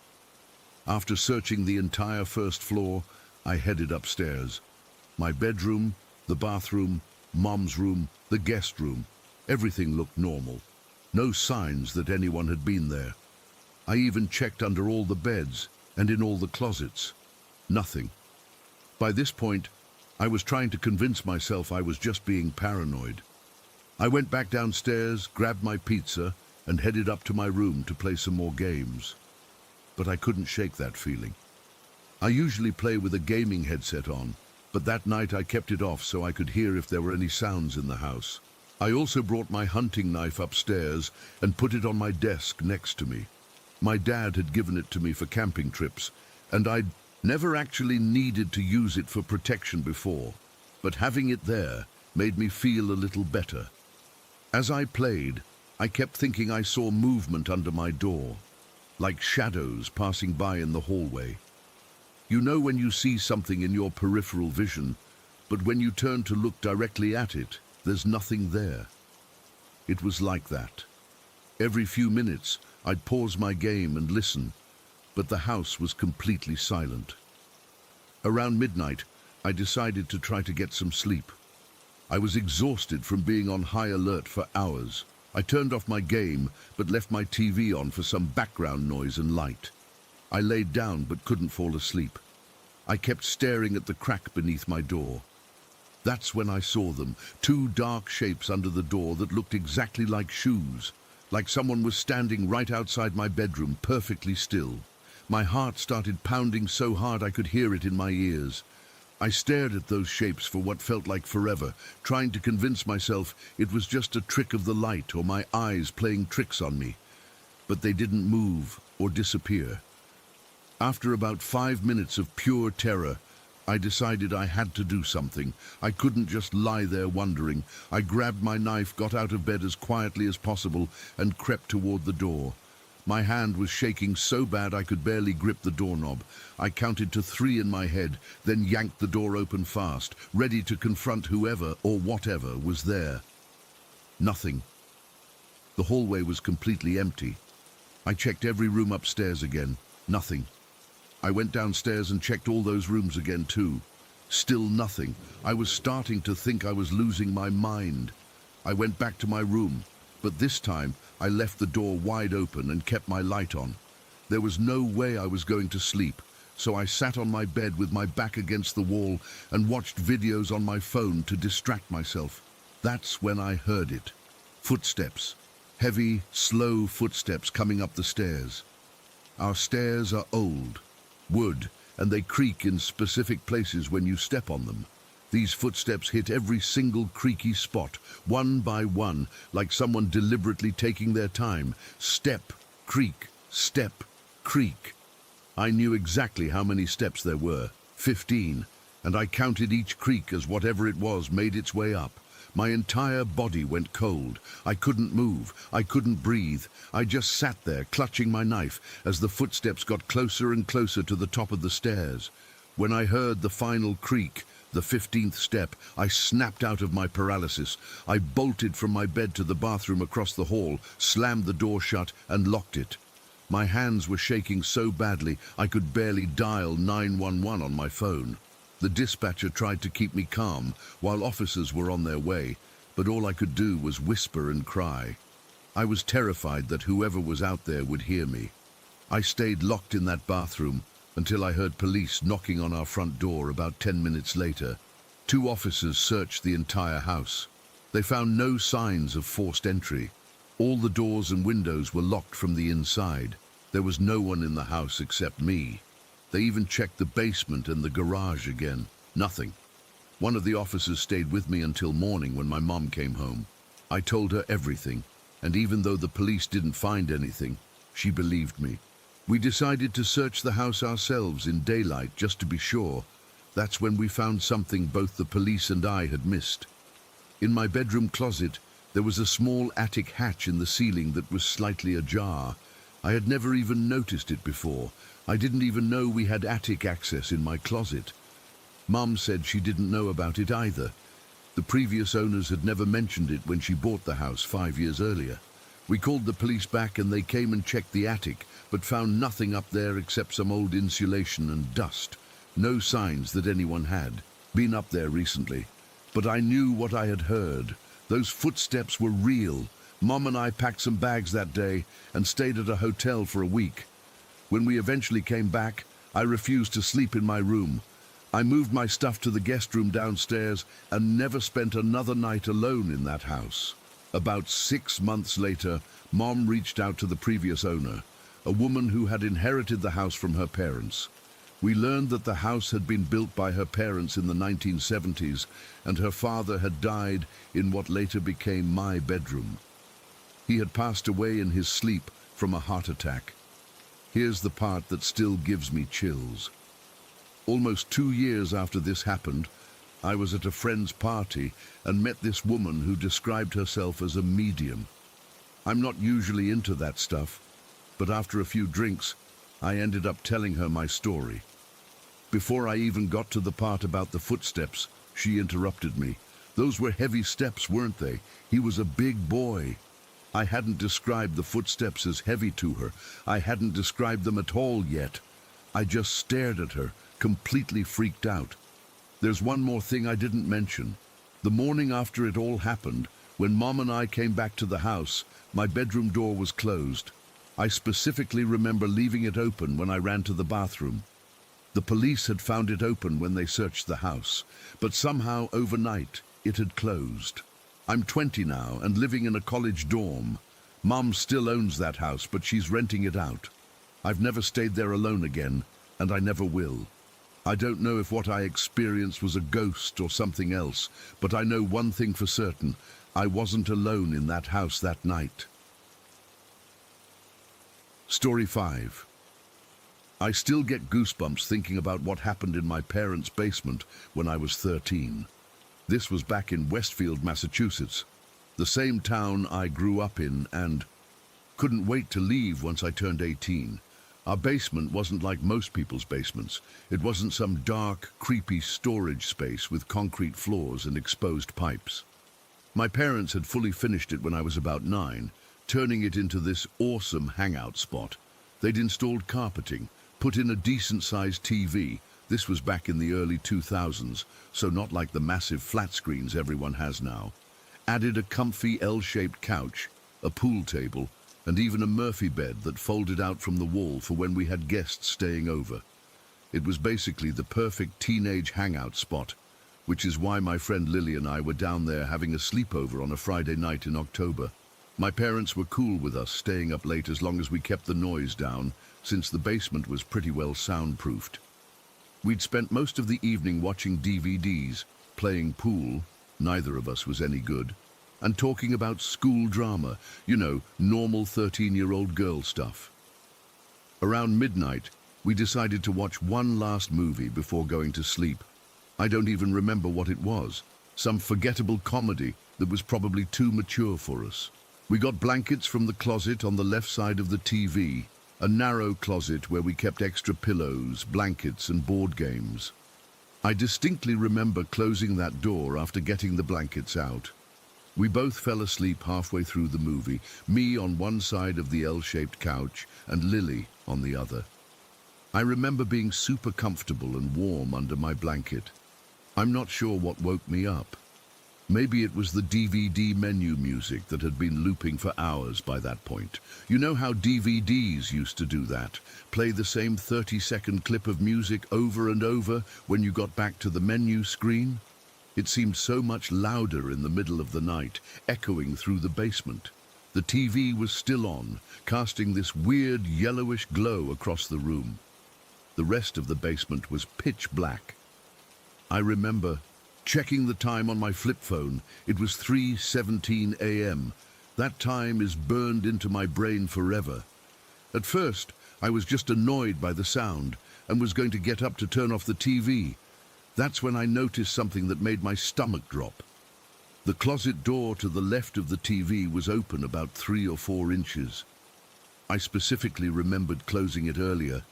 After searching the entire first floor, I headed upstairs. My bedroom, the bathroom, Mom's room, the guest room, everything looked normal. No signs that anyone had been there. I even checked under all the beds and in all the closets. Nothing. By this point, I was trying to convince myself I was just being paranoid. I went back downstairs, grabbed my pizza, and headed up to my room to play some more games. But I couldn't shake that feeling. I usually play with a gaming headset on, but that night I kept it off so I could hear if there were any sounds in the house. I also brought my hunting knife upstairs and put it on my desk next to me. My dad had given it to me for camping trips, and I'd never actually needed to use it for protection before, but having it there made me feel a little better. As I played, I kept thinking I saw movement under my door, like shadows passing by in the hallway. You know when you see something in your peripheral vision, but when you turn to look directly at it, there's nothing there. It was like that. Every few minutes, I'd pause my game and listen, but the house was completely silent. Around midnight, I decided to try to get some sleep. I was exhausted from being on high alert for hours. I turned off my game, but left my TV on for some background noise and light. I laid down but couldn't fall asleep. I kept staring at the crack beneath my door. That's when I saw them, two dark shapes under the door that looked exactly like shoes, like someone was standing right outside my bedroom, perfectly still. My heart started pounding so hard I could hear it in my ears. I stared at those shapes for what felt like forever, trying to convince myself it was just a trick of the light or my eyes playing tricks on me. But they didn't move or disappear. After about 5 minutes of pure terror, I decided I had to do something. I couldn't just lie there wondering. I grabbed my knife, got out of bed as quietly as possible, and crept toward the door. My hand was shaking so bad I could barely grip the doorknob. I counted to 3 in my head, then yanked the door open fast, ready to confront whoever or whatever was there. Nothing. The hallway was completely empty. I checked every room upstairs again. Nothing. I went downstairs and checked all those rooms again too. Still nothing. I was starting to think I was losing my mind. I went back to my room, but this time I left the door wide open and kept my light on. There was no way I was going to sleep, so I sat on my bed with my back against the wall and watched videos on my phone to distract myself. That's when I heard it. Footsteps. Heavy, slow footsteps coming up the stairs. Our stairs are old, wood, and they creak in specific places when you step on them. These footsteps hit every single creaky spot, one by one, like someone deliberately taking their time. Step, creak, step, creak. I knew exactly how many steps there were, 15, and I counted each creak as whatever it was made its way up. My entire body went cold. I couldn't move. I couldn't breathe. I just sat there, clutching my knife, as the footsteps got closer and closer to the top of the stairs. When I heard the final creak, the 15th step, I snapped out of my paralysis. I bolted from my bed to the bathroom across the hall, slammed the door shut, and locked it. My hands were shaking so badly I could barely dial 911 on my phone. The dispatcher tried to keep me calm while officers were on their way, but all I could do was whisper and cry. I was terrified that whoever was out there would hear me. I stayed locked in that bathroom until I heard police knocking on our front door about 10 minutes later. 2 officers searched the entire house. They found no signs of forced entry. All the doors and windows were locked from the inside. There was no one in the house except me. They even checked the basement and the garage again. Nothing. One of the officers stayed with me until morning when my mom came home. I told her everything, and even though the police didn't find anything, she believed me. We decided to search the house ourselves in daylight just to be sure. That's when we found something both the police and I had missed. In my bedroom closet, there was a small attic hatch in the ceiling that was slightly ajar. I had never even noticed it before. I didn't even know we had attic access in my closet. Mom said she didn't know about it either. The previous owners had never mentioned it when she bought the house 5 years earlier. We called the police back and they came and checked the attic, but found nothing up there except some old insulation and dust. No signs that anyone had been up there recently. But I knew what I had heard. Those footsteps were real. Mom and I packed some bags that day and stayed at a hotel for a week. When we eventually came back, I refused to sleep in my room. I moved my stuff to the guest room downstairs and never spent another night alone in that house. About 6 months later, Mom reached out to the previous owner, a woman who had inherited the house from her parents. We learned that the house had been built by her parents in the 1970s, and her father had died in what later became my bedroom. He had passed away in his sleep from a heart attack. Here's the part that still gives me chills. Almost 2 years after this happened, I was at a friend's party and met this woman who described herself as a medium. I'm not usually into that stuff, but after a few drinks, I ended up telling her my story. Before I even got to the part about the footsteps, she interrupted me. Those were heavy steps, weren't they? He was a big boy. I hadn't described the footsteps as heavy to her. I hadn't described them at all yet. I just stared at her, completely freaked out. There's one more thing I didn't mention. The morning after it all happened, when Mom and I came back to the house, my bedroom door was closed. I specifically remember leaving it open when I ran to the bathroom. The police had found it open when they searched the house, but somehow overnight it had closed. I'm 20 now and living in a college dorm. Mom still owns that house, but she's renting it out. I've never stayed there alone again, and I never will. I don't know if what I experienced was a ghost or something else, but I know one thing for certain. I wasn't alone in that house that night. Story 5. I still get goosebumps thinking about what happened in my parents' basement when I was 13. This was back in Westfield, Massachusetts, the same town I grew up in, and couldn't wait to leave once I turned 18. Our basement wasn't like most people's basements. It wasn't some dark, creepy storage space with concrete floors and exposed pipes. My parents had fully finished it when I was about 9, turning it into this awesome hangout spot. They'd installed carpeting, put in a decent-sized TV. This was back in the early 2000s, so not like the massive flat screens everyone has now. Added a comfy L-shaped couch, a pool table, and even a Murphy bed that folded out from the wall for when we had guests staying over. It was basically the perfect teenage hangout spot, which is why my friend Lily and I were down there having a sleepover on a Friday night in October. My parents were cool with us staying up late as long as we kept the noise down, since the basement was pretty well soundproofed. We'd spent most of the evening watching DVDs, playing pool, neither of us was any good, and talking about school drama, you know, normal 13-year-old girl stuff. Around midnight, we decided to watch one last movie before going to sleep. I don't even remember what it was, some forgettable comedy that was probably too mature for us. We got blankets from the closet on the left side of the TV, a narrow closet where we kept extra pillows, blankets, and board games. I distinctly remember closing that door after getting the blankets out. We both fell asleep halfway through the movie, me on one side of the L-shaped couch and Lily on the other. I remember being super comfortable and warm under my blanket. I'm not sure what woke me up. Maybe it was the DVD menu music that had been looping for hours by that point. You know how DVDs used to do that? Play the same 30-second clip of music over and over when you got back to the menu screen? It seemed so much louder in the middle of the night, echoing through the basement. The TV was still on, casting this weird yellowish glow across the room. The rest of the basement was pitch black. I remember checking the time on my flip phone. It was 3:17 a.m. That time is burned into my brain forever. At first, I was just annoyed by the sound and was going to get up to turn off the TV. That's when I noticed something that made my stomach drop. The closet door to the left of the TV was open about 3 or 4 inches. I specifically remembered closing it earlier,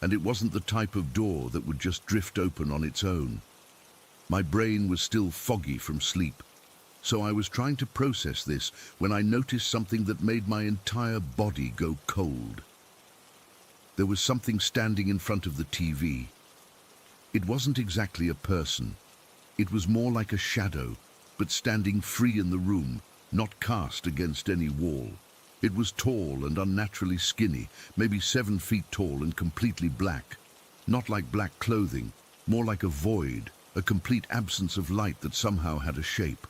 and it wasn't the type of door that would just drift open on its own. My brain was still foggy from sleep, so I was trying to process this when I noticed something that made my entire body go cold. There was something standing in front of the TV. It wasn't exactly a person. It was more like a shadow, but standing free in the room, not cast against any wall. It was tall and unnaturally skinny, maybe 7 feet tall and completely black. Not like black clothing, more like a void, a complete absence of light that somehow had a shape.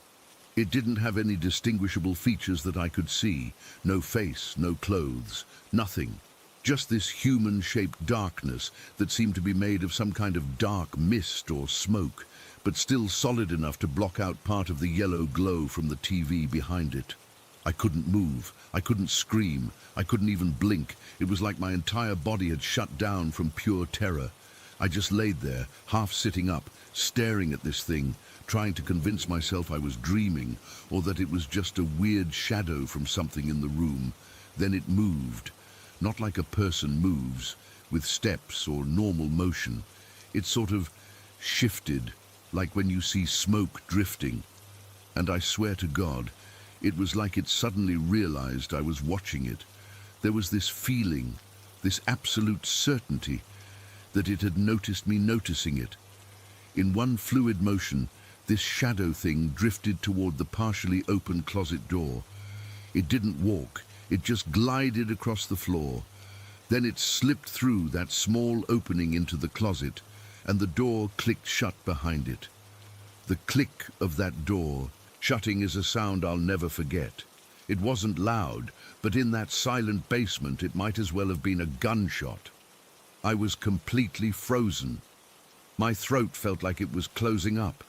It didn't have any distinguishable features that I could see. No face, no clothes, nothing. Just this human-shaped darkness that seemed to be made of some kind of dark mist or smoke, but still solid enough to block out part of the yellow glow from the TV behind it. I couldn't move, I couldn't scream, I couldn't even blink. It was like my entire body had shut down from pure terror. I just laid there, half sitting up, staring at this thing, trying to convince myself I was dreaming, or that it was just a weird shadow from something in the room. Then it moved, not like a person moves, with steps or normal motion. It sort of shifted, like when you see smoke drifting. And I swear to God, it was like it suddenly realized I was watching it. There was this feeling, this absolute certainty, that it had noticed me noticing it. In one fluid motion, this shadow thing drifted toward the partially open closet door. It didn't walk, it just glided across the floor. Then it slipped through that small opening into the closet, and the door clicked shut behind it. The click of that door shutting is a sound I'll never forget. It wasn't loud, but in that silent basement it might as well have been a gunshot. I was completely frozen. My throat felt like it was closing up.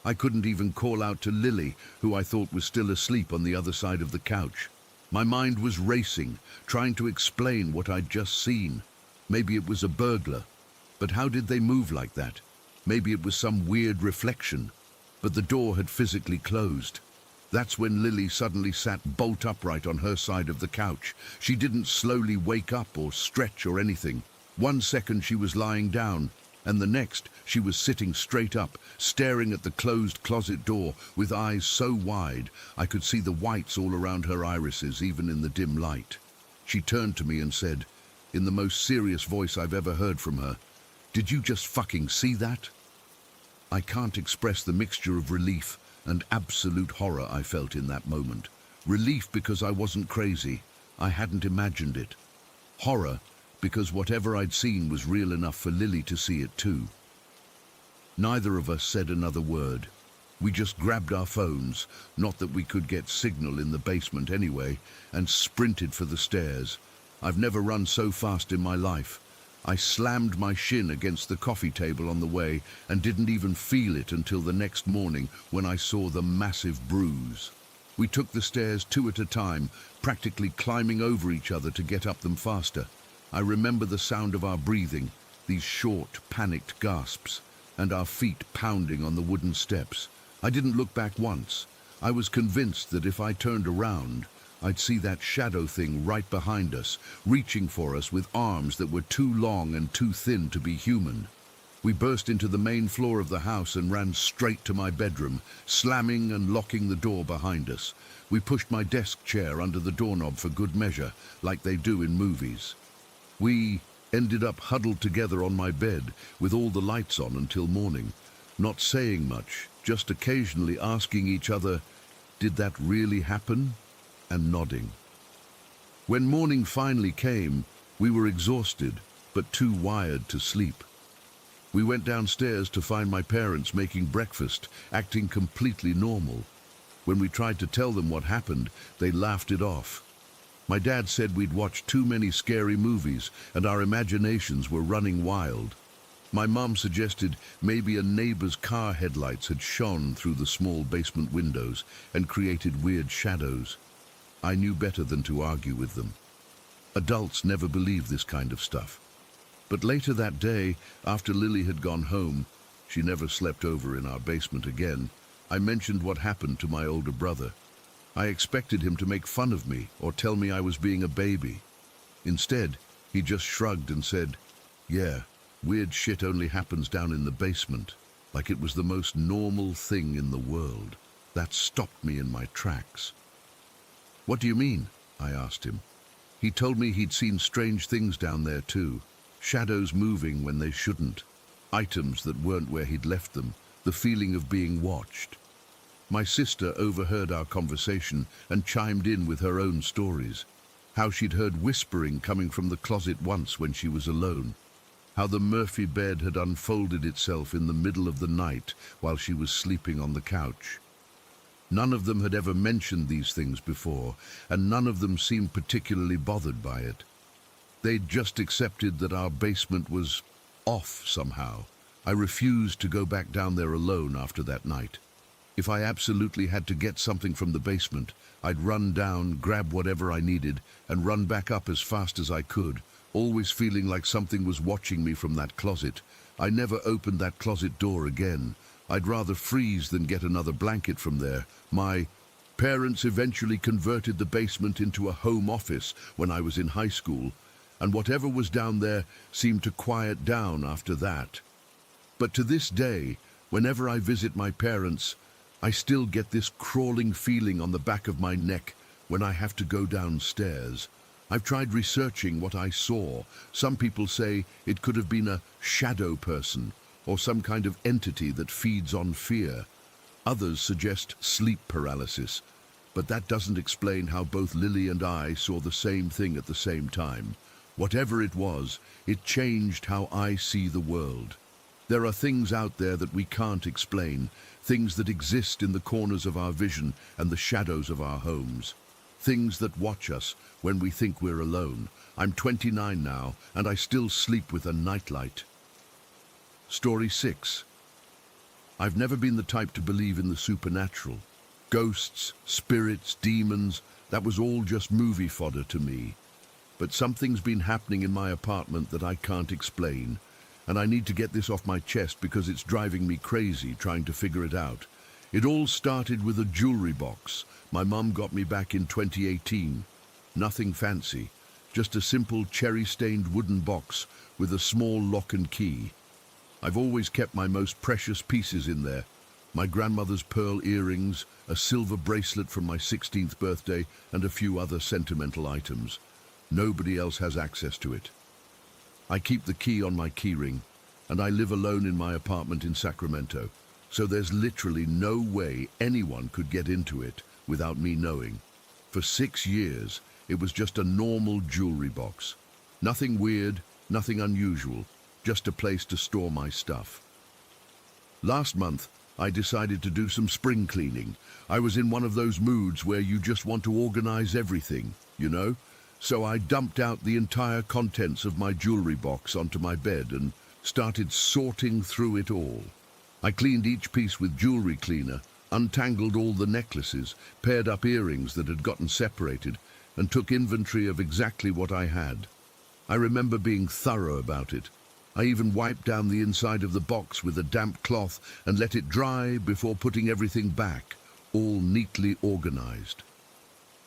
I couldn't even call out to Lily, who I thought was still asleep on the other side of the couch. My mind was racing, trying to explain what I'd just seen. Maybe it was a burglar. But how did they move like that? Maybe it was some weird reflection. But the door had physically closed. That's when Lily suddenly sat bolt upright on her side of the couch. She didn't slowly wake up or stretch or anything. 1 second she was lying down, and the next she was sitting straight up, staring at the closed closet door with eyes so wide I could see the whites all around her irises, even in the dim light. She turned to me and said, in the most serious voice I've ever heard from her, "Did you just fucking see that?" I can't express the mixture of relief and absolute horror I felt in that moment. Relief because I wasn't crazy. I hadn't imagined it. Horror because whatever I'd seen was real enough for Lily to see it too. Neither of us said another word. We just grabbed our phones, not that we could get signal in the basement anyway, and sprinted for the stairs. I've never run so fast in my life. I slammed my shin against the coffee table on the way and didn't even feel it until the next morning when I saw the massive bruise. We took the stairs 2 at a time, practically climbing over each other to get up them faster. I remember the sound of our breathing, these short, panicked gasps, and our feet pounding on the wooden steps. I didn't look back once. I was convinced that if I turned around, I'd see that shadow thing right behind us, reaching for us with arms that were too long and too thin to be human. We burst into the main floor of the house and ran straight to my bedroom, slamming and locking the door behind us. We pushed my desk chair under the doorknob for good measure, like they do in movies. We ended up huddled together on my bed with all the lights on until morning, not saying much, just occasionally asking each other, "Did that really happen?" and nodding. When morning finally came, we were exhausted, but too wired to sleep. We went downstairs to find my parents making breakfast, acting completely normal. When we tried to tell them what happened, they laughed it off. My dad said we'd watched too many scary movies and our imaginations were running wild. My mom suggested maybe a neighbor's car headlights had shone through the small basement windows and created weird shadows. I knew better than to argue with them. Adults never believe this kind of stuff. But later that day, after Lily had gone home, she never slept over in our basement again, I mentioned what happened to my older brother. I expected him to make fun of me or tell me I was being a baby. Instead, he just shrugged and said, "Yeah, weird shit only happens down in the basement," like it was the most normal thing in the world. That stopped me in my tracks. "What do you mean?" I asked him. He told me he'd seen strange things down there too, shadows moving when they shouldn't. items that weren't where he'd left them, the feeling of being watched. My sister overheard our conversation and chimed in with her own stories. How she'd heard whispering coming from the closet once when she was alone. How the Murphy bed had unfolded itself in the middle of the night while she was sleeping on the couch. None of them had ever mentioned these things before, and none of them seemed particularly bothered by it. They'd just accepted that our basement was off somehow. I refused to go back down there alone after that night. If I absolutely had to get something from the basement, I'd run down, grab whatever I needed, and run back up as fast as I could, always feeling like something was watching me from that closet. I never opened that closet door again. I'd rather freeze than get another blanket from there. My parents eventually converted the basement into a home office when I was in high school, and whatever was down there seemed to quiet down after that. But to this day, whenever I visit my parents, I still get this crawling feeling on the back of my neck when I have to go downstairs. I've tried researching what I saw. Some people say it could have been a shadow person or some kind of entity that feeds on fear. Others suggest sleep paralysis, but that doesn't explain how both Lily and I saw the same thing at the same time. Whatever it was, it changed how I see the world. There are things out there that we can't explain, things that exist in the corners of our vision and the shadows of our homes. Things that watch us when we think we're alone. I'm 29 now, and I still sleep with a nightlight. Story 6. I've never been the type to believe in the supernatural. Ghosts, spirits, demons, that was all just movie fodder to me. But something's been happening in my apartment that I can't explain, and I need to get this off my chest because it's driving me crazy trying to figure it out. It all started with a jewelry box my mum got me back in 2018. Nothing fancy, just a simple cherry-stained wooden box with a small lock and key. I've always kept my most precious pieces in there. My grandmother's pearl earrings, a silver bracelet from my 16th birthday, and a few other sentimental items. Nobody else has access to it. I keep the key on my keyring, and I live alone in my apartment in Sacramento, so there's literally no way anyone could get into it without me knowing. For 6 years, it was just a normal jewelry box. Nothing weird, nothing unusual, just a place to store my stuff. Last month, I decided to do some spring cleaning. I was in one of those moods where you just want to organize everything, you know? So I dumped out the entire contents of my jewelry box onto my bed and started sorting through it all. I cleaned each piece with jewelry cleaner, untangled all the necklaces, paired up earrings that had gotten separated, and took inventory of exactly what I had. I remember being thorough about it. I even wiped down the inside of the box with a damp cloth and let it dry before putting everything back, all neatly organized.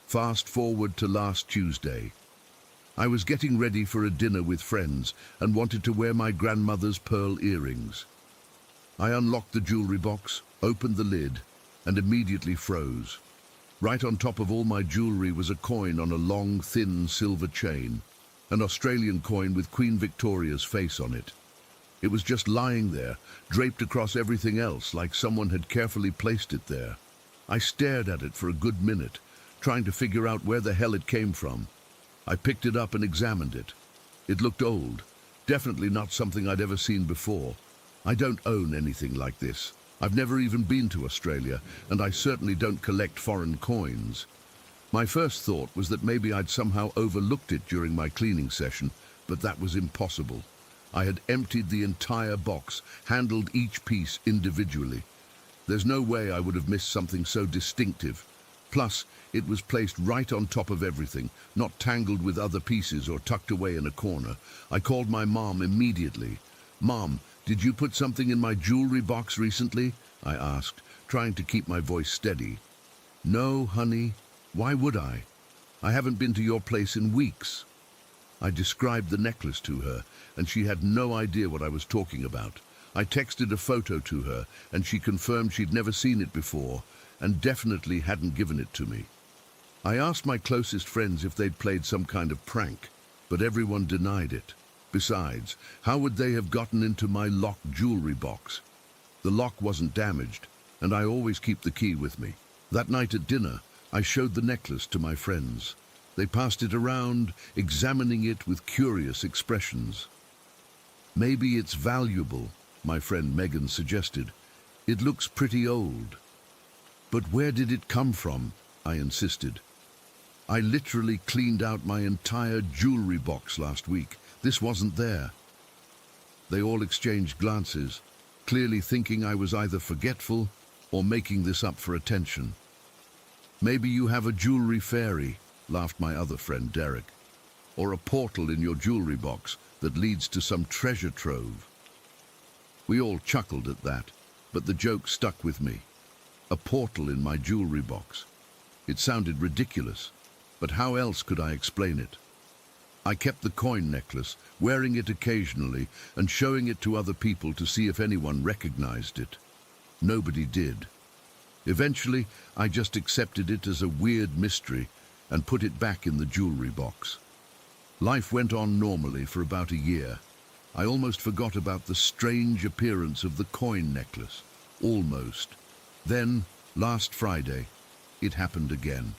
Fast forward to last Tuesday. I was getting ready for a dinner with friends and wanted to wear my grandmother's pearl earrings. I unlocked the jewelry box, opened the lid, and immediately froze. Right on top of all my jewelry was a coin on a long, thin silver chain, an Australian coin with Queen Victoria's face on it. It was just lying there, draped across everything else, like someone had carefully placed it there. I stared at it for a good minute, trying to figure out where the hell it came from. I picked it up and examined it. It looked old, definitely not something I'd ever seen before. I don't own anything like this. I've never even been to Australia, and I certainly don't collect foreign coins. My first thought was that maybe I'd somehow overlooked it during my cleaning session, but that was impossible. I had emptied the entire box, handled each piece individually. There's no way I would have missed something so distinctive. Plus, it was placed right on top of everything, not tangled with other pieces or tucked away in a corner. I called my mom immediately. "Mom, did you put something in my jewelry box recently?" I asked, trying to keep my voice steady. "No, honey. Why would I? I haven't been to your place in weeks." I described the necklace to her, and she had no idea what I was talking about. I texted a photo to her, and she confirmed she'd never seen it before, and definitely hadn't given it to me. I asked my closest friends if they'd played some kind of prank, but everyone denied it. Besides, how would they have gotten into my locked jewelry box? The lock wasn't damaged, and I always keep the key with me. That night at dinner, I showed the necklace to my friends. They passed it around, examining it with curious expressions. Maybe it's valuable, my friend Megan suggested. It looks pretty old. But where did it come from? I insisted. I literally cleaned out my entire jewelry box last week. This wasn't there. They all exchanged glances, clearly thinking I was either forgetful or making this up for attention. Maybe you have a jewelry fairy, laughed my other friend Derek, or a portal in your jewelry box that leads to some treasure trove. We all chuckled at that, but the joke stuck with me. A portal in my jewelry box. It sounded ridiculous, but how else could I explain it? I kept the coin necklace, wearing it occasionally and showing it to other people to see if anyone recognized it. Nobody did. Eventually, I just accepted it as a weird mystery and put it back in the jewelry box. Life went on normally for about a year. I almost forgot about the strange appearance of the coin necklace. Almost. Then, last Friday, it happened again.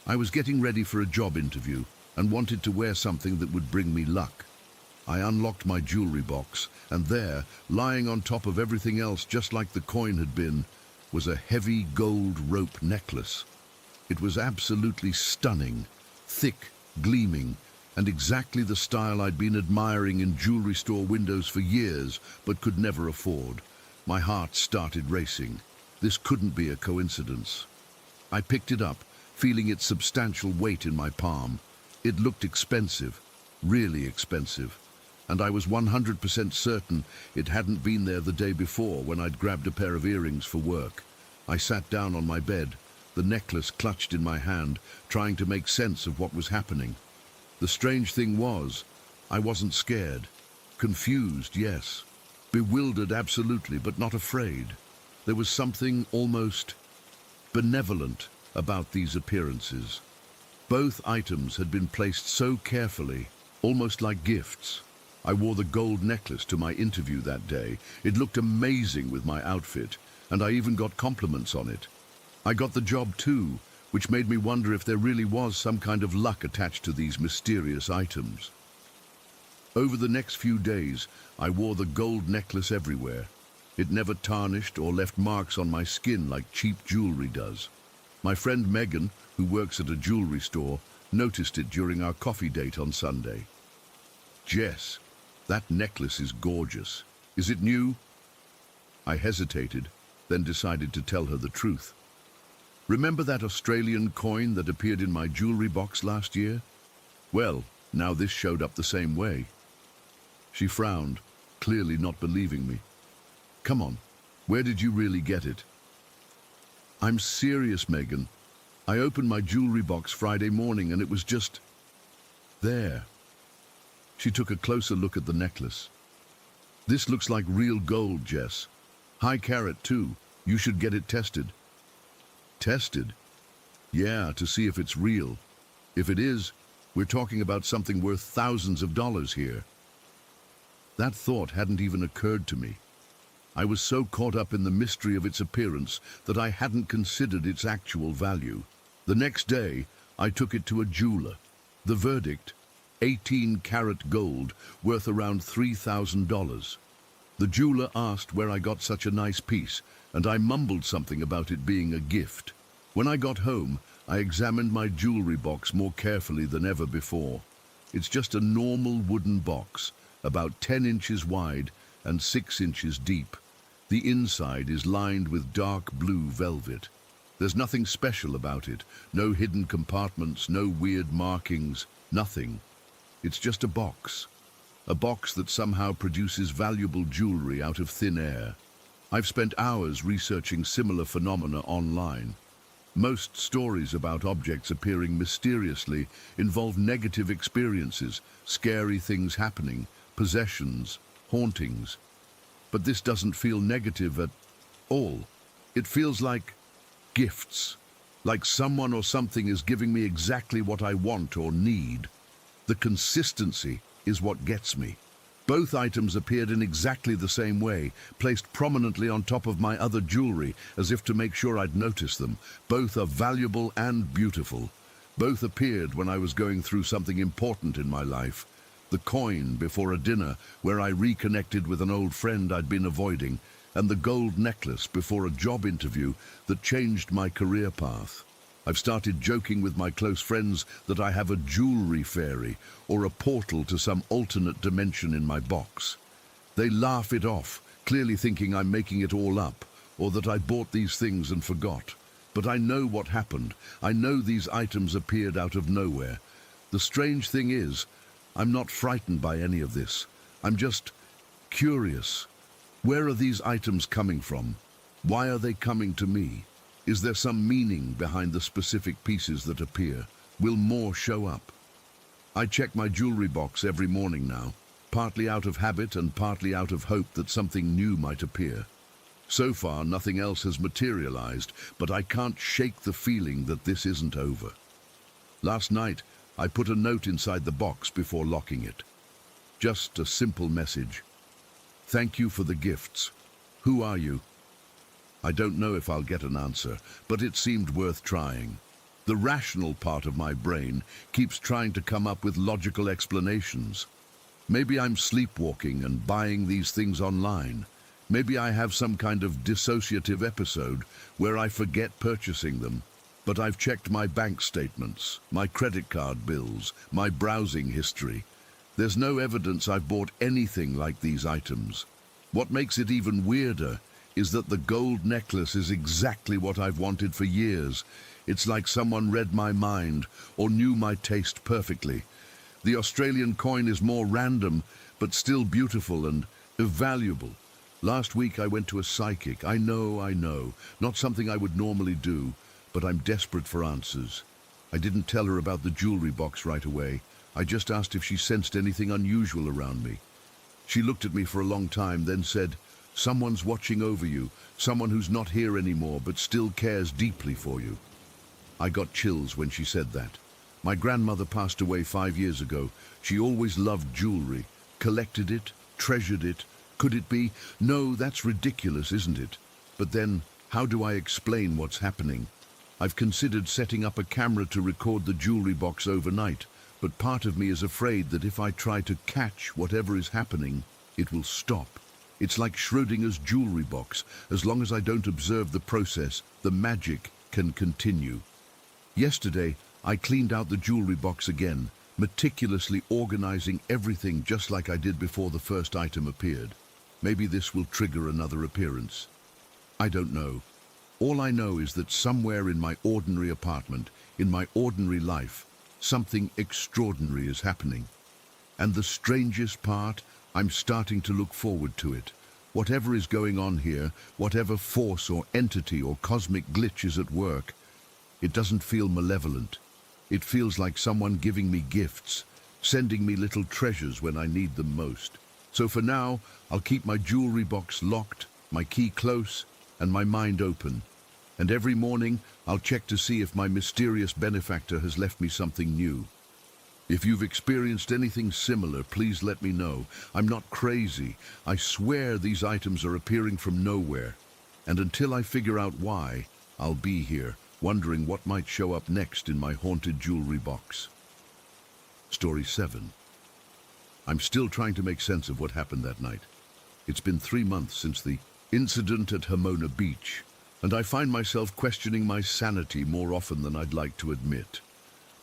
I was getting ready for a job interview and wanted to wear something that would bring me luck. I unlocked my jewelry box, and there, lying on top of everything else just like the coin had been, was a heavy gold rope necklace. It was absolutely stunning, thick, gleaming, and exactly the style I'd been admiring in jewelry store windows for years, but could never afford. My heart started racing. This couldn't be a coincidence. I picked it up, feeling its substantial weight in my palm. It looked expensive, really expensive, and I was 100% certain it hadn't been there the day before when I'd grabbed a pair of earrings for work. I sat down on my bed, the necklace clutched in my hand, trying to make sense of what was happening. The strange thing was, I wasn't scared. Confused, yes. Bewildered, absolutely, but not afraid. There was something almost benevolent about these appearances. Both items had been placed so carefully, almost like gifts. I wore the gold necklace to my interview that day. It looked amazing with my outfit, and I even got compliments on it. I got the job too, which made me wonder if there really was some kind of luck attached to these mysterious items. Over the next few days, I wore the gold necklace everywhere. It never tarnished or left marks on my skin like cheap jewelry does. My friend Megan, who works at a jewelry store, noticed it during our coffee date on Sunday. "Jess, that necklace is gorgeous. Is it new?" I hesitated, then decided to tell her the truth. "Remember that Australian coin that appeared in my jewelry box last year? Well, now this showed up the same way." She frowned, clearly not believing me. "Come on, where did you really get it?" "I'm serious, Megan. I opened my jewelry box Friday morning and it was just there." She took a closer look at the necklace. "This looks like real gold, Jess. High carat too. You should get it tested." "Tested?" "Yeah, to see if it's real. If it is, we're talking about something worth thousands of dollars here." That thought hadn't even occurred to me. I was so caught up in the mystery of its appearance that I hadn't considered its actual value. The next day, I took it to a jeweler. The verdict: 18-carat gold, worth around $3,000. The jeweler asked where I got such a nice piece, and I mumbled something about it being a gift. When I got home, I examined my jewelry box more carefully than ever before. It's just a normal wooden box, about 10 inches wide and 6 inches deep. The inside is lined with dark blue velvet. There's nothing special about it, no hidden compartments, no weird markings, nothing. It's just a box that somehow produces valuable jewelry out of thin air. I've spent hours researching similar phenomena online. Most stories about objects appearing mysteriously involve negative experiences, scary things happening, possessions, hauntings. But this doesn't feel negative at all. It feels like gifts, like someone or something is giving me exactly what I want or need. The consistency, is what gets me. Both items appeared in exactly the same way, placed prominently on top of my other jewelry, as if to make sure I'd notice them. Both are valuable and beautiful. Both appeared when I was going through something important in my life. The coin before a dinner where I reconnected with an old friend I'd been avoiding, and the gold necklace before a job interview that changed my career path. I've started joking with my close friends that I have a jewelry fairy or a portal to some alternate dimension in my box. They laugh it off, clearly thinking I'm making it all up, or that I bought these things and forgot. But I know what happened. I know these items appeared out of nowhere. The strange thing is, I'm not frightened by any of this. I'm just curious. Where are these items coming from? Why are they coming to me? Is there some meaning behind the specific pieces that appear? Will more show up? I check my jewelry box every morning now, partly out of habit and partly out of hope that something new might appear. So far, nothing else has materialized, but I can't shake the feeling that this isn't over. Last night, I put a note inside the box before locking it. Just a simple message. Thank you for the gifts. Who are you? I don't know if I'll get an answer, but it seemed worth trying. The rational part of my brain keeps trying to come up with logical explanations. Maybe I'm sleepwalking and buying these things online. Maybe I have some kind of dissociative episode where I forget purchasing them. But I've checked my bank statements, my credit card bills, my browsing history. There's no evidence I've bought anything like these items. What makes it even weirder is that the gold necklace is exactly what I've wanted for years. It's like someone read my mind or knew my taste perfectly. The Australian coin is more random, but still beautiful and valuable. Last week I went to a psychic. I know, not something I would normally do, but I'm desperate for answers. I didn't tell her about the jewelry box right away. I just asked if she sensed anything unusual around me. She looked at me for a long time, then said, "Someone's watching over you, someone who's not here anymore but still cares deeply for you." I got chills when she said that. My grandmother passed away 5 years ago. She always loved jewelry, collected it, treasured it. Could it be? No, that's ridiculous, isn't it? But then, how do I explain what's happening? I've considered setting up a camera to record the jewelry box overnight, but part of me is afraid that if I try to catch whatever is happening, it will stop. It's like Schrödinger's jewelry box. As long as I don't observe the process, the magic can continue. Yesterday, I cleaned out the jewelry box again, meticulously organizing everything just like I did before the first item appeared. Maybe this will trigger another appearance. I don't know. All I know is that somewhere in my ordinary apartment, in my ordinary life, something extraordinary is happening. And the strangest part, I'm starting to look forward to it. Whatever is going on here, whatever force or entity or cosmic glitch is at work, it doesn't feel malevolent. It feels like someone giving me gifts, sending me little treasures when I need them most. So for now, I'll keep my jewelry box locked, my key close, and my mind open. And every morning, I'll check to see if my mysterious benefactor has left me something new. If you've experienced anything similar, please let me know. I'm not crazy. I swear these items are appearing from nowhere. And until I figure out why, I'll be here, wondering what might show up next in my haunted jewelry box. Story 7. I'm still trying to make sense of what happened that night. It's been 3 months since the incident at Pomona Beach, and I find myself questioning my sanity more often than I'd like to admit.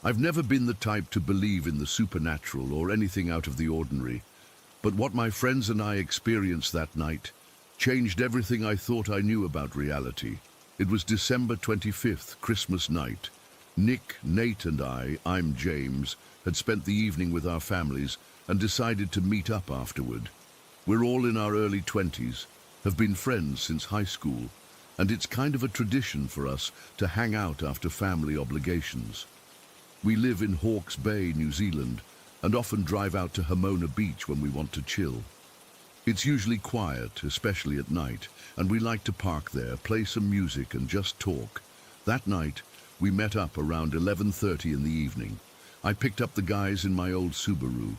I've never been the type to believe in the supernatural or anything out of the ordinary, but what my friends and I experienced that night changed everything I thought I knew about reality. It was December 25th, Christmas night. Nick, Nate and I'm James, had spent the evening with our families and decided to meet up afterward. We're all in our early 20s, have been friends since high school, and it's kind of a tradition for us to hang out after family obligations. We live in Hawke's Bay, New Zealand, and often drive out to Pomona Beach when we want to chill. It's usually quiet, especially at night, and we like to park there, play some music and just talk. That night, we met up around 11:30 in the evening. I picked up the guys in my old Subaru.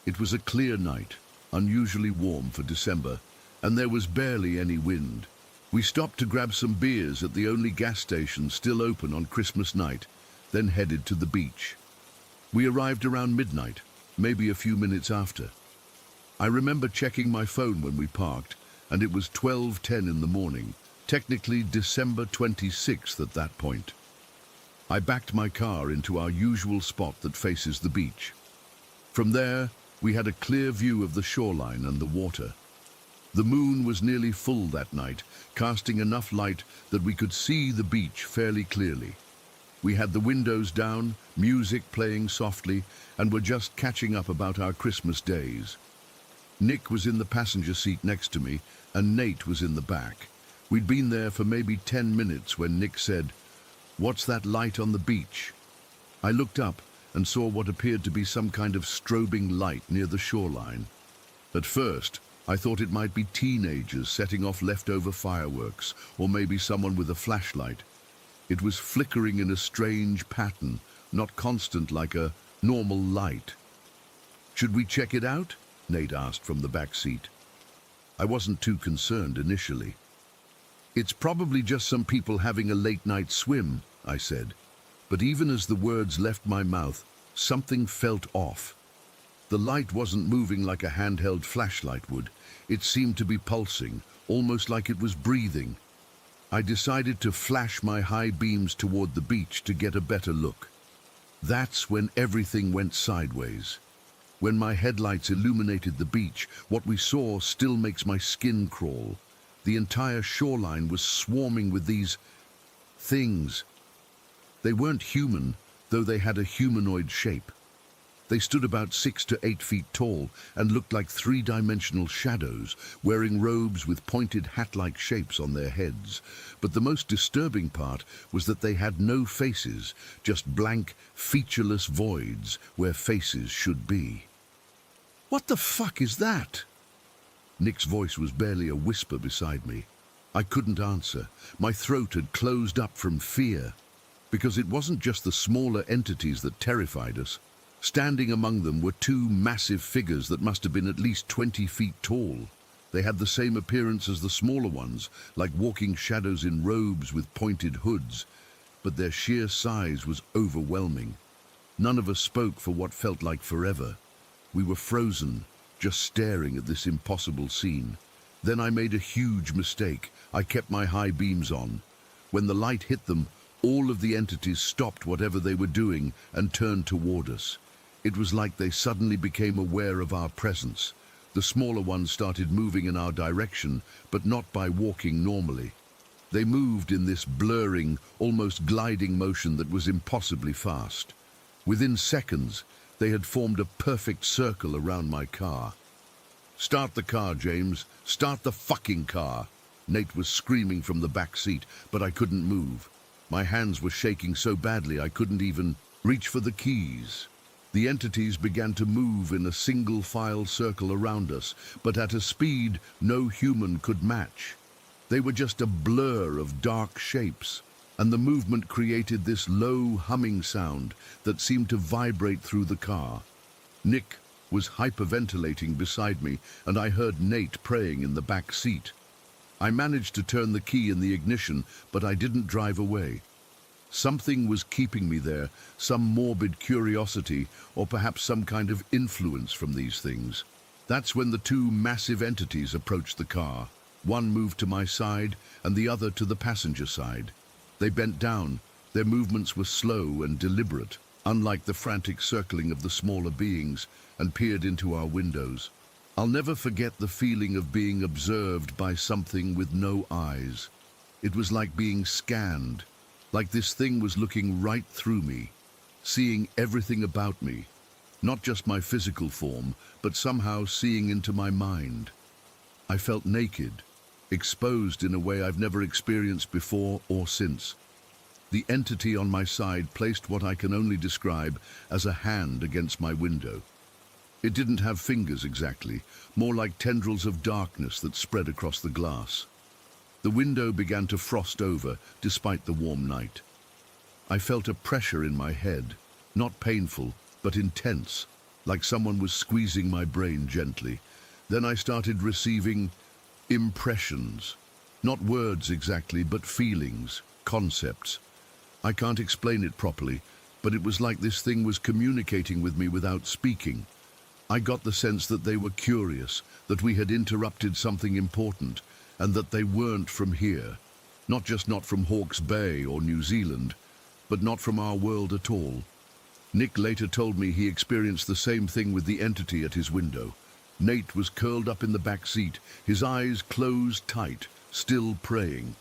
It was a clear night, unusually warm for December, and there was barely any wind. We stopped to grab some beers at the only gas station still open on Christmas night, then headed to the beach. We arrived around midnight, maybe a few minutes after. I remember checking my phone when we parked, and it was 12:10 in the morning, technically December 26th at that point. I backed my car into our usual spot that faces the beach. From there, we had a clear view of the shoreline and the water. The moon was nearly full that night, casting enough light that we could see the beach fairly clearly. We had the windows down, music playing softly, and were just catching up about our Christmas days. Nick was in the passenger seat next to me, and Nate was in the back. We'd been there for maybe 10 minutes when Nick said, "What's that light on the beach?" I looked up and saw what appeared to be some kind of strobing light near the shoreline. At first, I thought it might be teenagers setting off leftover fireworks, or maybe someone with a flashlight. It was flickering in a strange pattern, not constant like a normal light. "Should we check it out?" Nate asked from the back seat. I wasn't too concerned initially. "It's probably just some people having a late-night swim," I said. But even as the words left my mouth, something felt off. The light wasn't moving like a handheld flashlight would. It seemed to be pulsing, almost like it was breathing. I decided to flash my high beams toward the beach to get a better look. That's when everything went sideways. When my headlights illuminated the beach, what we saw still makes my skin crawl. The entire shoreline was swarming with these things. They weren't human, though they had a humanoid shape. They stood about 6 to 8 feet tall and looked like three-dimensional shadows, wearing robes with pointed hat-like shapes on their heads. But the most disturbing part was that they had no faces, just blank, featureless voids where faces should be. "What the fuck is that?" Nick's voice was barely a whisper beside me. I couldn't answer. My throat had closed up from fear. Because it wasn't just the smaller entities that terrified us. Standing among them were two massive figures that must have been at least 20 feet tall. They had the same appearance as the smaller ones, like walking shadows in robes with pointed hoods, but their sheer size was overwhelming. None of us spoke for what felt like forever. We were frozen, just staring at this impossible scene. Then I made a huge mistake. I kept my high beams on. When the light hit them, all of the entities stopped whatever they were doing and turned toward us. It was like they suddenly became aware of our presence. The smaller ones started moving in our direction, but not by walking normally. They moved in this blurring, almost gliding motion that was impossibly fast. Within seconds, they had formed a perfect circle around my car. "Start the car, James. Start the fucking car." Nate was screaming from the back seat, but I couldn't move. My hands were shaking so badly I couldn't even reach for the keys. The entities began to move in a single-file circle around us, but at a speed no human could match. They were just a blur of dark shapes, and the movement created this low humming sound that seemed to vibrate through the car. Nick was hyperventilating beside me, and I heard Nate praying in the back seat. I managed to turn the key in the ignition, but I didn't drive away. Something was keeping me there, some morbid curiosity, or perhaps some kind of influence from these things. That's when the two massive entities approached the car. One moved to my side, and the other to the passenger side. They bent down. Their movements were slow and deliberate, unlike the frantic circling of the smaller beings, and peered into our windows. I'll never forget the feeling of being observed by something with no eyes. It was like being scanned, like this thing was looking right through me, seeing everything about me, not just my physical form, but somehow seeing into my mind. I felt naked, exposed in a way I've never experienced before or since. The entity on my side placed what I can only describe as a hand against my window. It didn't have fingers exactly, more like tendrils of darkness that spread across the glass. The window began to frost over, despite the warm night. I felt a pressure in my head, not painful, but intense. like someone was squeezing my brain gently. Then I started receiving impressions. Not words exactly, but feelings, concepts. I can't explain it properly, but it was like this thing was communicating with me without speaking. I got the sense that they were curious, that we had interrupted something important, and that they weren't from here. Not just not from Hawke's Bay or New Zealand, but not from our world at all. Nick later told me he experienced the same thing with the entity at his window. Nate was curled up in the back seat, his eyes closed tight, still praying.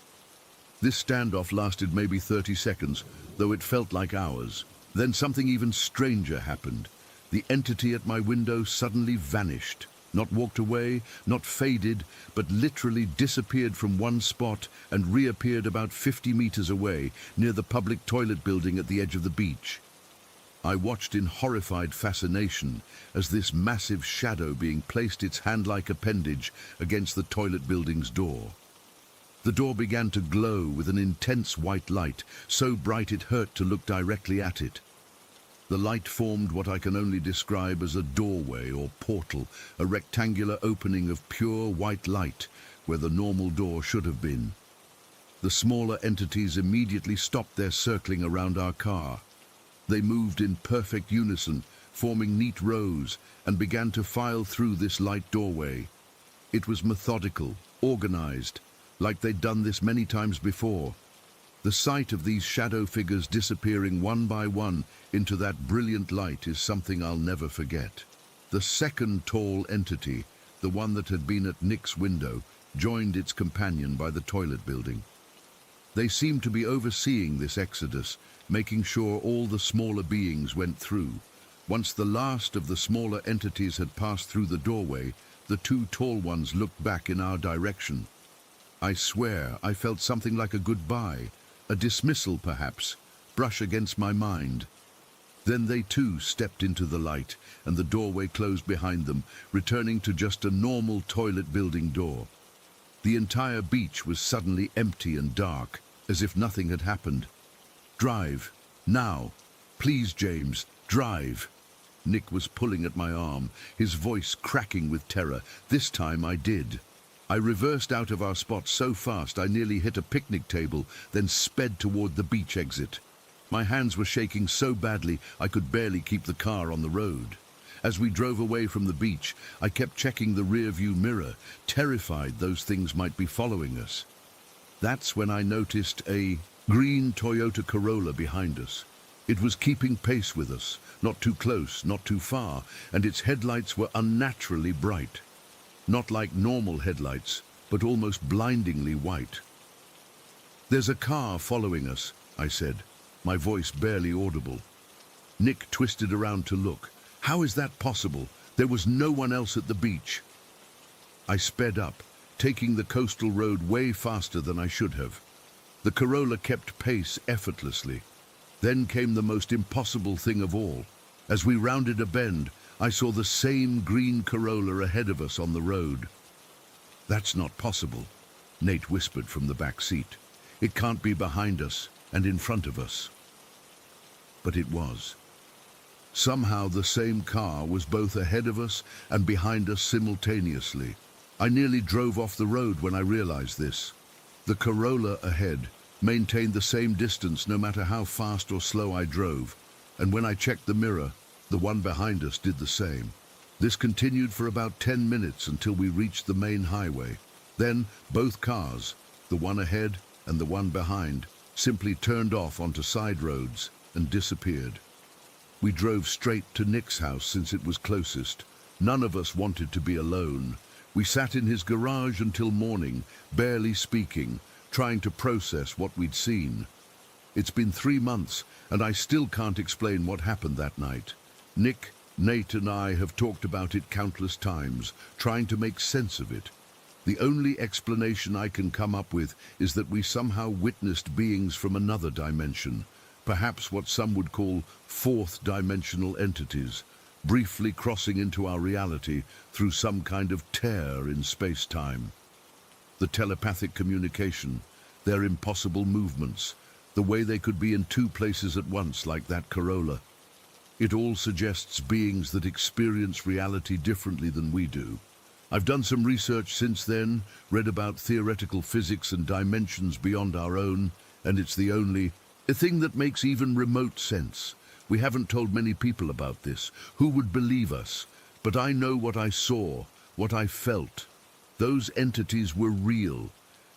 This standoff lasted maybe 30 seconds, though it felt like hours. Then something even stranger happened. The entity at my window suddenly vanished. Not walked away, not faded, but literally disappeared from one spot and reappeared about 50 meters away, near the public toilet building at the edge of the beach. I watched in horrified fascination as this massive shadow being placed its hand-like appendage against the toilet building's door. The door began to glow with an intense white light, so bright it hurt to look directly at it. The light formed what I can only describe as a doorway or portal, a rectangular opening of pure white light where the normal door should have been. The smaller entities immediately stopped their circling around our car. They moved in perfect unison, forming neat rows, and began to file through this light doorway. It was methodical, organized, like they'd done this many times before. The sight of these shadow figures disappearing one by one into that brilliant light is something I'll never forget. The second tall entity, the one that had been at Nick's window, joined its companion by the toilet building. They seemed to be overseeing this exodus, making sure all the smaller beings went through. Once the last of the smaller entities had passed through the doorway, the two tall ones looked back in our direction. I swear I felt something like a goodbye, a dismissal perhaps, brush against my mind. Then they too stepped into the light, and the doorway closed behind them, returning to just a normal toilet building door. The entire beach was suddenly empty and dark, as if nothing had happened. "Drive, now. Please, James, drive." Nick was pulling at my arm, his voice cracking with terror. This time I did. I reversed out of our spot so fast I nearly hit a picnic table, then sped toward the beach exit. My hands were shaking so badly I could barely keep the car on the road. As we drove away from the beach, I kept checking the rear-view mirror, terrified those things might be following us. That's when I noticed a green Toyota Corolla behind us. It was keeping pace with us, not too close, not too far, and its headlights were unnaturally bright. Not like normal headlights, but almost blindingly white. "There's a car following us," I said, my voice barely audible. Nick twisted around to look. "How is that possible? There was no one else at the beach." I sped up, taking the coastal road way faster than I should have. The Corolla kept pace effortlessly. Then came the most impossible thing of all. As we rounded a bend, I saw the same green Corolla ahead of us on the road. "That's not possible," Nate whispered from the back seat. "It can't be behind us and in front of us." But it was. Somehow the same car was both ahead of us and behind us simultaneously. I nearly drove off the road when I realized this. The Corolla ahead maintained the same distance no matter how fast or slow I drove, and when I checked the mirror, the one behind us did the same. This continued for about 10 minutes until we reached the main highway. Then both cars, the one ahead and the one behind, simply turned off onto side roads and disappeared. We drove straight to Nick's house since it was closest. None of us wanted to be alone. We sat in his garage until morning, barely speaking, trying to process what we'd seen. It's been 3 months, and I still can't explain what happened that night. Nick, Nate, and I have talked about it countless times, trying to make sense of it. The only explanation I can come up with is that we somehow witnessed beings from another dimension, perhaps what some would call fourth-dimensional entities, briefly crossing into our reality through some kind of tear in space-time. The telepathic communication, their impossible movements, the way they could be in 2 places at once like that Corolla. It all suggests beings that experience reality differently than we do. I've done some research since then, read about theoretical physics and dimensions beyond our own, and it's the only thing that makes even remote sense. We haven't told many people about this. Who would believe us? But I know what I saw, what I felt. Those entities were real,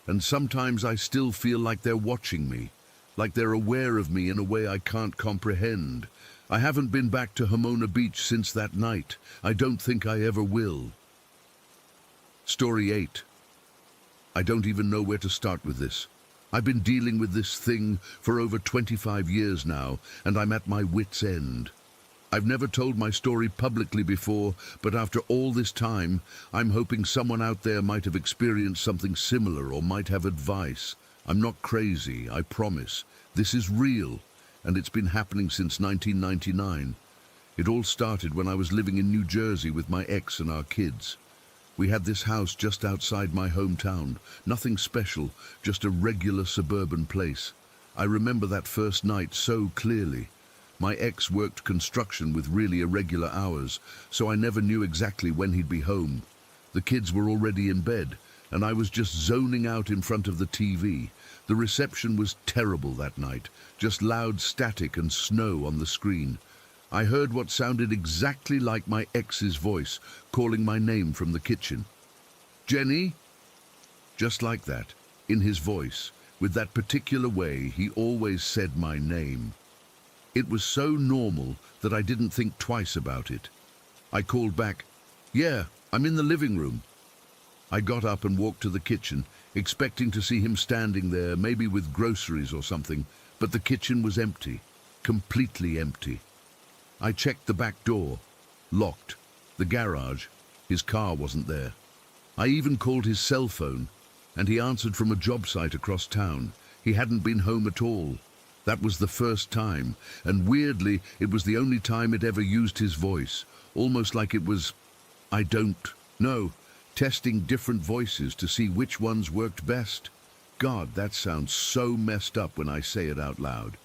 and sometimes I still feel like they're watching me, like they're aware of me in a way I can't comprehend. I haven't been back to Pomona Beach since that night. I don't think I ever will. Story 8. I don't even know where to start with this. I've been dealing with this thing for over 25 years now, and I'm at my wit's end. I've never told my story publicly before, but after all this time, I'm hoping someone out there might have experienced something similar or might have advice. I'm not crazy, I promise. This is real, and it's been happening since 1999. It all started when I was living in New Jersey with my ex and our kids. We had this house just outside my hometown. Nothing special, just a regular suburban place. I remember that first night so clearly. My ex worked construction with really irregular hours, so I never knew exactly when he'd be home. The kids were already in bed, and I was just zoning out in front of the TV. The reception was terrible that night, just loud static and snow on the screen. I heard what sounded exactly like my ex's voice, calling my name from the kitchen. "Jenny?" Just like that, in his voice, with that particular way he always said my name. It was so normal that I didn't think twice about it. I called back, "Yeah, I'm in the living room." I got up and walked to the kitchen, expecting to see him standing there, maybe with groceries or something, but the kitchen was empty, completely empty. I checked the back door, locked. The garage, his car wasn't there. I even called his cell phone, and he answered from a job site across town. He hadn't been home at all. That was the first time, and weirdly, it was the only time it ever used his voice, almost like it was, I don't know, testing different voices to see which ones worked best. God, that sounds so messed up when I say it out loud.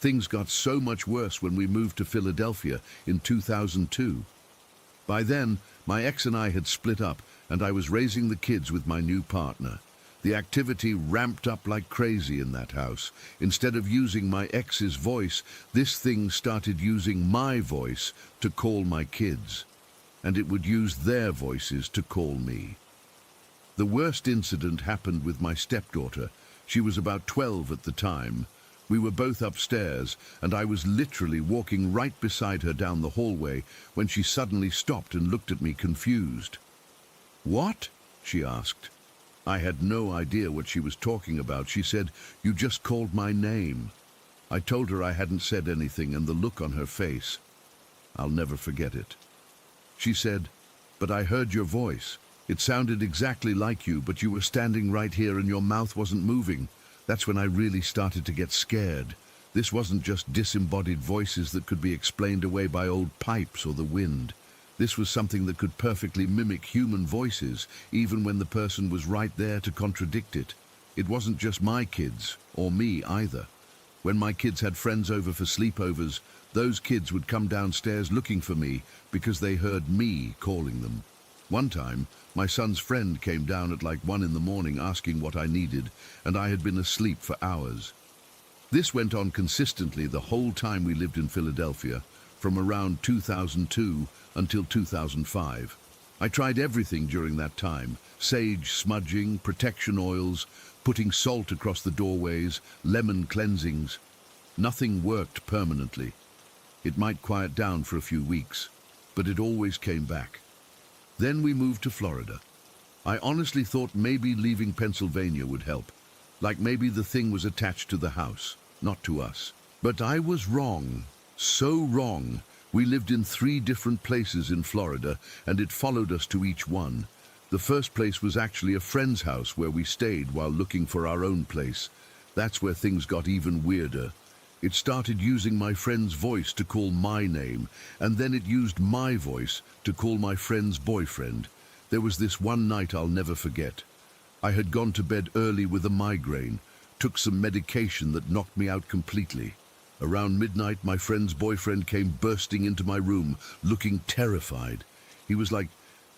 Things got so much worse when we moved to Philadelphia in 2002. By then, my ex and I had split up, and I was raising the kids with my new partner. The activity ramped up like crazy in that house. Instead of using my ex's voice, this thing started using my voice to call my kids, and it would use their voices to call me. The worst incident happened with my stepdaughter. She was about 12 at the time. We were both upstairs, and I was literally walking right beside her down the hallway when she suddenly stopped and looked at me confused. "What?" she asked. I had no idea what she was talking about. She said, "You just called my name." I told her I hadn't said anything, and the look on her face, I'll never forget it. She said, "But I heard your voice. It sounded exactly like you, but you were standing right here and your mouth wasn't moving." That's when I really started to get scared. This wasn't just disembodied voices that could be explained away by old pipes or the wind. This was something that could perfectly mimic human voices, even when the person was right there to contradict it. It wasn't just my kids, or me either. When my kids had friends over for sleepovers, those kids would come downstairs looking for me because they heard me calling them. One time, my son's friend came down at like 1 in the morning asking what I needed, and I had been asleep for hours. This went on consistently the whole time we lived in Philadelphia, from around 2002 until 2005. I tried everything during that time: sage smudging, protection oils, putting salt across the doorways, lemon cleansings. Nothing worked permanently. It might quiet down for a few weeks, but it always came back. Then we moved to Florida. I honestly thought maybe leaving Pennsylvania would help, like maybe the thing was attached to the house, not to us. But I was wrong, so wrong. We lived in 3 different places in Florida, and it followed us to each one. The first place was actually a friend's house where we stayed while looking for our own place. That's where things got even weirder. It started using my friend's voice to call my name, and then it used my voice to call my friend's boyfriend. There was this one night I'll never forget. I had gone to bed early with a migraine, took some medication that knocked me out completely. Around midnight, my friend's boyfriend came bursting into my room, looking terrified. He was like,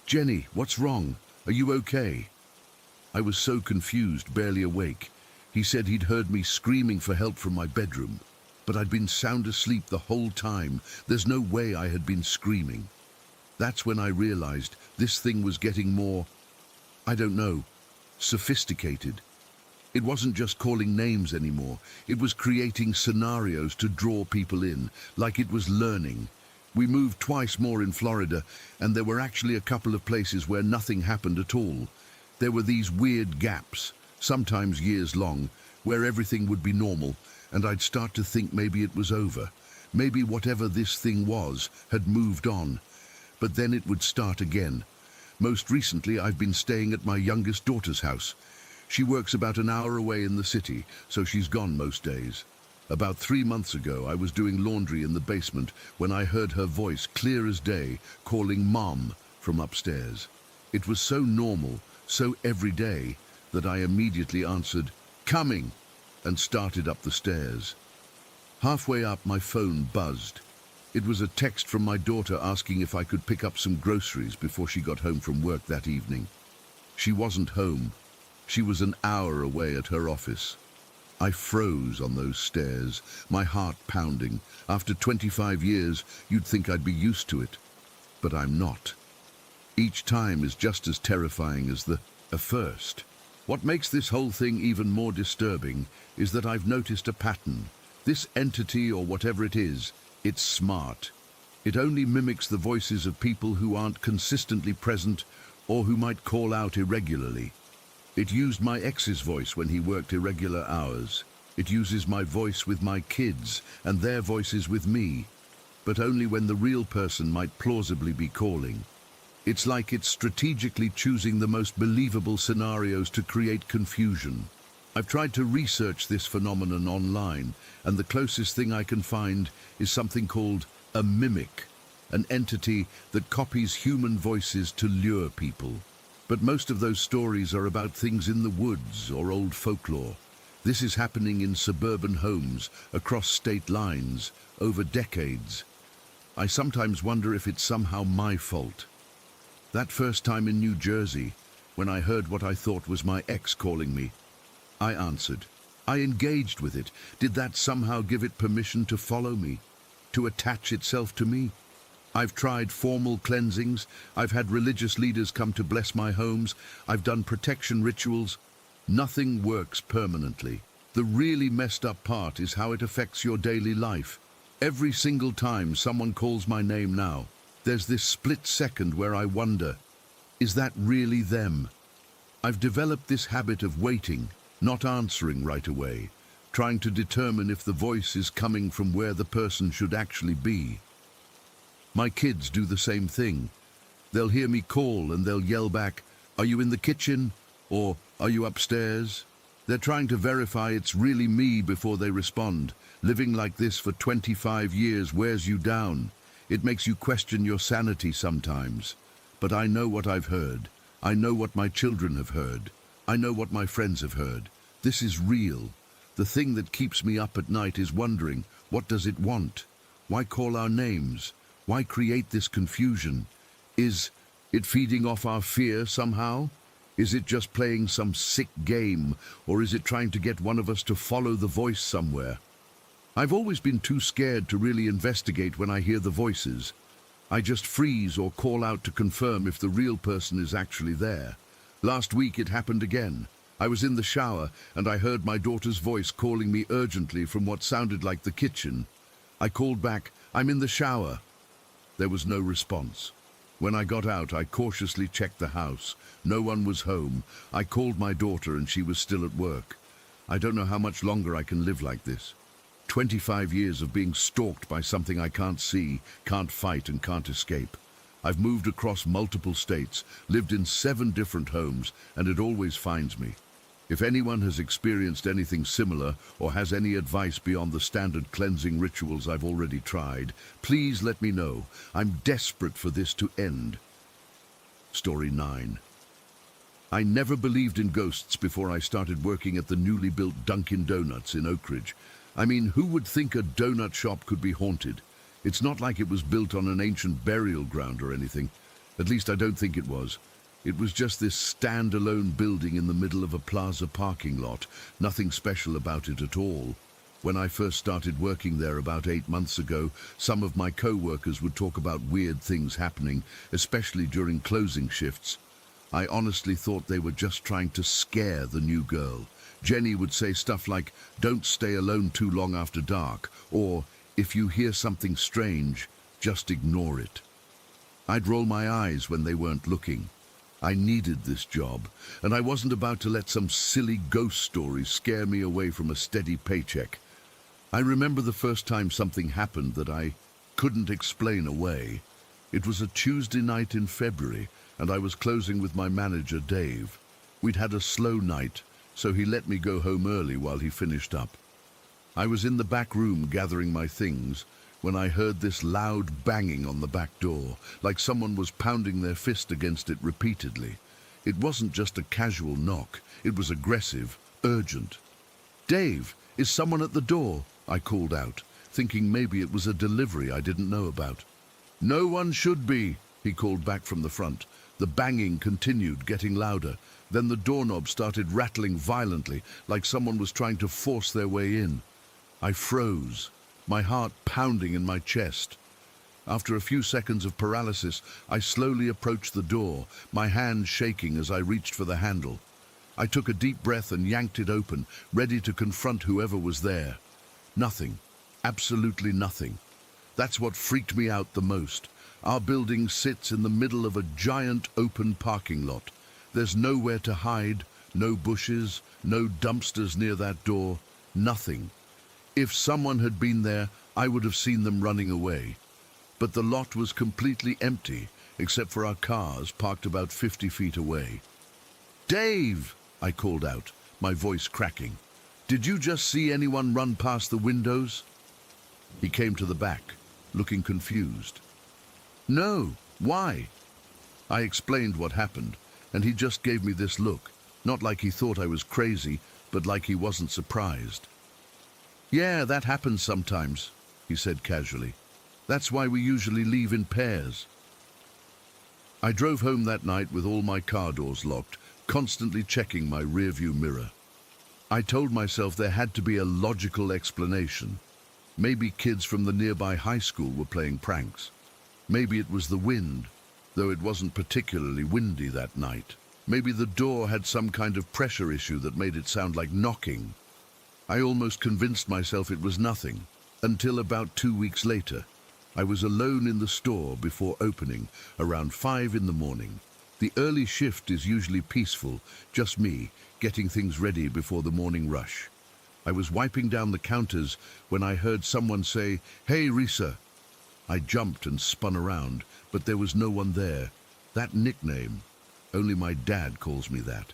"Jenny, what's wrong? Are you okay?" I was so confused, barely awake. He said he'd heard me screaming for help from my bedroom, but I'd been sound asleep the whole time. There's no way I had been screaming. That's when I realized this thing was getting more, I don't know, sophisticated. It wasn't just calling names anymore. It was creating scenarios to draw people in, like it was learning. We moved twice more in Florida, and there were actually a couple of places where nothing happened at all. There were these weird gaps, sometimes years long, where everything would be normal, and I'd start to think maybe it was over. Maybe whatever this thing was had moved on. But then it would start again. Most recently, I've been staying at my youngest daughter's house. She works about an hour away in the city, so she's gone most days. About 3 months ago, I was doing laundry in the basement when I heard her voice clear as day, calling Mom from upstairs. It was so normal, so everyday, that I immediately answered, "Coming," and started up the stairs. Halfway up, my phone buzzed. It was a text from my daughter asking if I could pick up some groceries before she got home from work that evening. She wasn't home. She was an hour away at her office. I froze on those stairs, my heart pounding. After 25 years, you'd think I'd be used to it. But I'm not. Each time is just as terrifying as the first. What makes this whole thing even more disturbing is that I've noticed a pattern. This entity, or whatever it is, it's smart. It only mimics the voices of people who aren't consistently present or who might call out irregularly. It used my ex's voice when he worked irregular hours. It uses my voice with my kids and their voices with me, but only when the real person might plausibly be calling. It's like it's strategically choosing the most believable scenarios to create confusion. I've tried to research this phenomenon online, and the closest thing I can find is something called a mimic, an entity that copies human voices to lure people. But most of those stories are about things in the woods or old folklore. This is happening in suburban homes, across state lines, over decades. I sometimes wonder if it's somehow my fault. That first time in New Jersey, when I heard what I thought was my ex calling me, I answered. I engaged with it. Did that somehow give it permission to follow me, to attach itself to me? I've tried formal cleansings. I've had religious leaders come to bless my homes. I've done protection rituals. Nothing works permanently. The really messed up part is how it affects your daily life. Every single time someone calls my name now, there's this split second where I wonder, is that really them? I've developed this habit of waiting, not answering right away, trying to determine if the voice is coming from where the person should actually be. My kids do the same thing. They'll hear me call and they'll yell back, "Are you in the kitchen?" or "Are you upstairs?" They're trying to verify it's really me before they respond. Living like this for 25 years wears you down. It makes you question your sanity sometimes. But I know what I've heard. I know what my children have heard. I know what my friends have heard. This is real. The thing that keeps me up at night is wondering, what does it want? Why call our names? Why create this confusion? Is it feeding off our fear somehow? Is it just playing some sick game, or is it trying to get one of us to follow the voice somewhere? I've always been too scared to really investigate when I hear the voices. I just freeze or call out to confirm if the real person is actually there. Last week it happened again. I was in the shower and I heard my daughter's voice calling me urgently from what sounded like the kitchen. I called back, "I'm in the shower." There was no response. When I got out, I cautiously checked the house. No one was home. I called my daughter and she was still at work. I don't know how much longer I can live like this. 25 years of being stalked by something I can't see, can't fight, and can't escape. I've moved across multiple states, lived in 7 different homes, and it always finds me. If anyone has experienced anything similar or has any advice beyond the standard cleansing rituals I've already tried, please let me know. I'm desperate for this to end. Story 9. I never believed in ghosts before I started working at the newly built Dunkin' Donuts in Oak Ridge. I mean, who would think a donut shop could be haunted? It's not like it was built on an ancient burial ground or anything. At least I don't think it was. It was just this standalone building in the middle of a plaza parking lot. Nothing special about it at all. When I first started working there about 8 months ago, some of my co-workers would talk about weird things happening, especially during closing shifts. I honestly thought they were just trying to scare the new girl. Jenny would say stuff like, "Don't stay alone too long after dark," or, "If you hear something strange, just ignore it." I'd roll my eyes when they weren't looking. I needed this job, and I wasn't about to let some silly ghost story scare me away from a steady paycheck. I remember the first time something happened that I couldn't explain away. It was a Tuesday night in February, and I was closing with my manager, Dave. We'd had a slow night, so he let me go home early while he finished up. I was in the back room gathering my things when I heard this loud banging on the back door, like someone was pounding their fist against it repeatedly. It wasn't just a casual knock, it was aggressive, urgent. "Dave, is someone at the door?" I called out, thinking maybe it was a delivery I didn't know about. "No one should be," he called back from the front. The banging continued, getting louder. Then the doorknob started rattling violently, like someone was trying to force their way in. I froze, my heart pounding in my chest. After a few seconds of paralysis, I slowly approached the door, my hands shaking as I reached for the handle. I took a deep breath and yanked it open, ready to confront whoever was there. Nothing. Absolutely nothing. That's what freaked me out the most. Our building sits in the middle of a giant open parking lot. There's nowhere to hide, no bushes, no dumpsters near that door, nothing. If someone had been there, I would have seen them running away. But the lot was completely empty, except for our cars parked about 50 feet away. "Dave!" I called out, my voice cracking. "Did you just see anyone run past the windows?" He came to the back, looking confused. "No, why?" I explained what happened, and he just gave me this look, not like he thought I was crazy, but like he wasn't surprised. "Yeah, that happens sometimes," he said casually. "That's why we usually leave in pairs." I drove home that night with all my car doors locked, constantly checking my rearview mirror. I told myself there had to be a logical explanation. Maybe kids from the nearby high school were playing pranks. Maybe it was the wind, though it wasn't particularly windy that night. Maybe the door had some kind of pressure issue that made it sound like knocking. I almost convinced myself it was nothing, until about 2 weeks later. I was alone in the store before opening, around 5 in the morning. The early shift is usually peaceful, just me, getting things ready before the morning rush. I was wiping down the counters when I heard someone say, "Hey, Risa." I jumped and spun around, but there was no one there. That nickname, only my dad calls me that.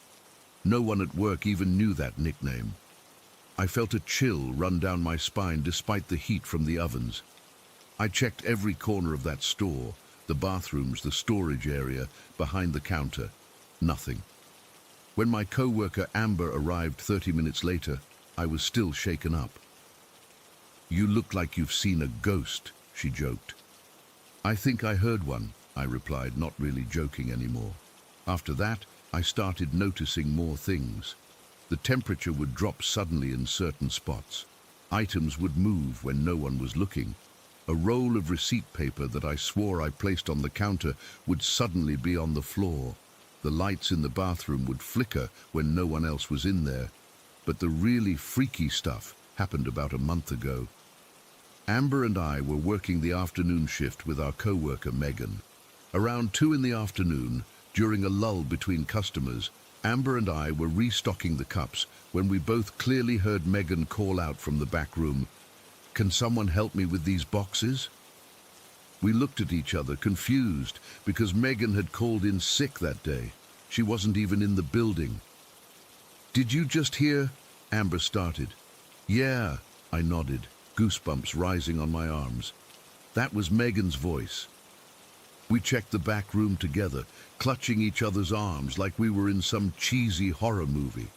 No one at work even knew that nickname. I felt a chill run down my spine despite the heat from the ovens. I checked every corner of that store, the bathrooms, the storage area, behind the counter. Nothing. When my co-worker Amber arrived 30 minutes later, I was still shaken up. "You look like you've seen a ghost," she joked. "I think I heard one," I replied, not really joking anymore. After that, I started noticing more things. The temperature would drop suddenly in certain spots. Items would move when no one was looking. A roll of receipt paper that I swore I placed on the counter would suddenly be on the floor. The lights in the bathroom would flicker when no one else was in there. But the really freaky stuff happened about a month ago. Amber and I were working the afternoon shift with our co-worker Megan. Around 2 in the afternoon, during a lull between customers, Amber and I were restocking the cups when we both clearly heard Megan call out from the back room, "Can someone help me with these boxes?" We looked at each other, confused, because Megan had called in sick that day. She wasn't even in the building. "Did you just hear?" Amber started. "Yeah," I nodded, goosebumps rising on my arms. That was Megan's voice. We checked the back room together, clutching each other's arms like we were in some cheesy horror movie.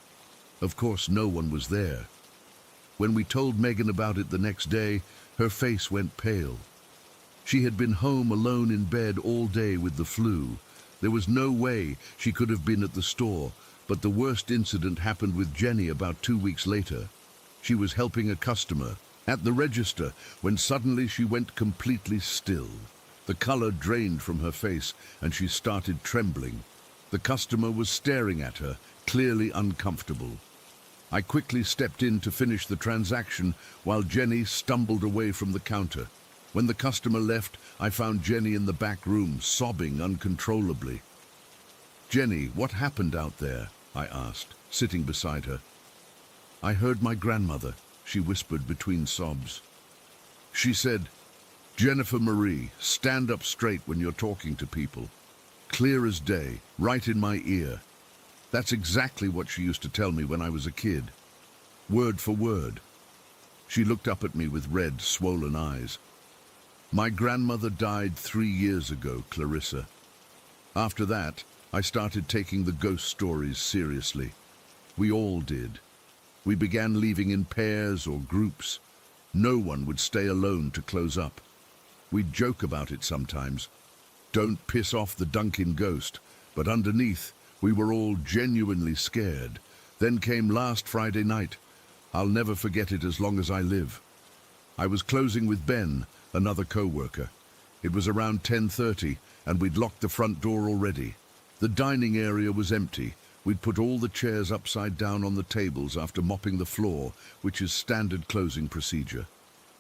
Of course, no one was there. When we told Megan about it the next day, her face went pale. She had been home alone in bed all day with the flu. There was no way she could have been at the store, but the worst incident happened with Jenny about 2 weeks later. She was helping a customer at the register when suddenly she went completely still. The color drained from her face and she started trembling. The customer was staring at her, clearly uncomfortable. I quickly stepped in to finish the transaction while Jenny stumbled away from the counter. When the customer left, I found Jenny in the back room, sobbing uncontrollably. "Jenny, what happened out there?" I asked, sitting beside her. "I heard my grandmother," she whispered between sobs. She said, "Jennifer Marie, stand up straight when you're talking to people." Clear as day, right in my ear. That's exactly what she used to tell me when I was a kid. Word for word. She looked up at me with red, swollen eyes. "My grandmother died 3 years ago, Clarissa. After that, I started taking the ghost stories seriously. We all did. We began leaving in pairs or groups. No one would stay alone to close up. We'd joke about it sometimes. Don't piss off the Duncan ghost, but underneath, we were all genuinely scared. Then came last Friday night. I'll never forget it as long as I live. I was closing with Ben, another co-worker. It was around 10:30, and we'd locked the front door already. The dining area was empty. We'd put all the chairs upside down on the tables after mopping the floor, which is standard closing procedure.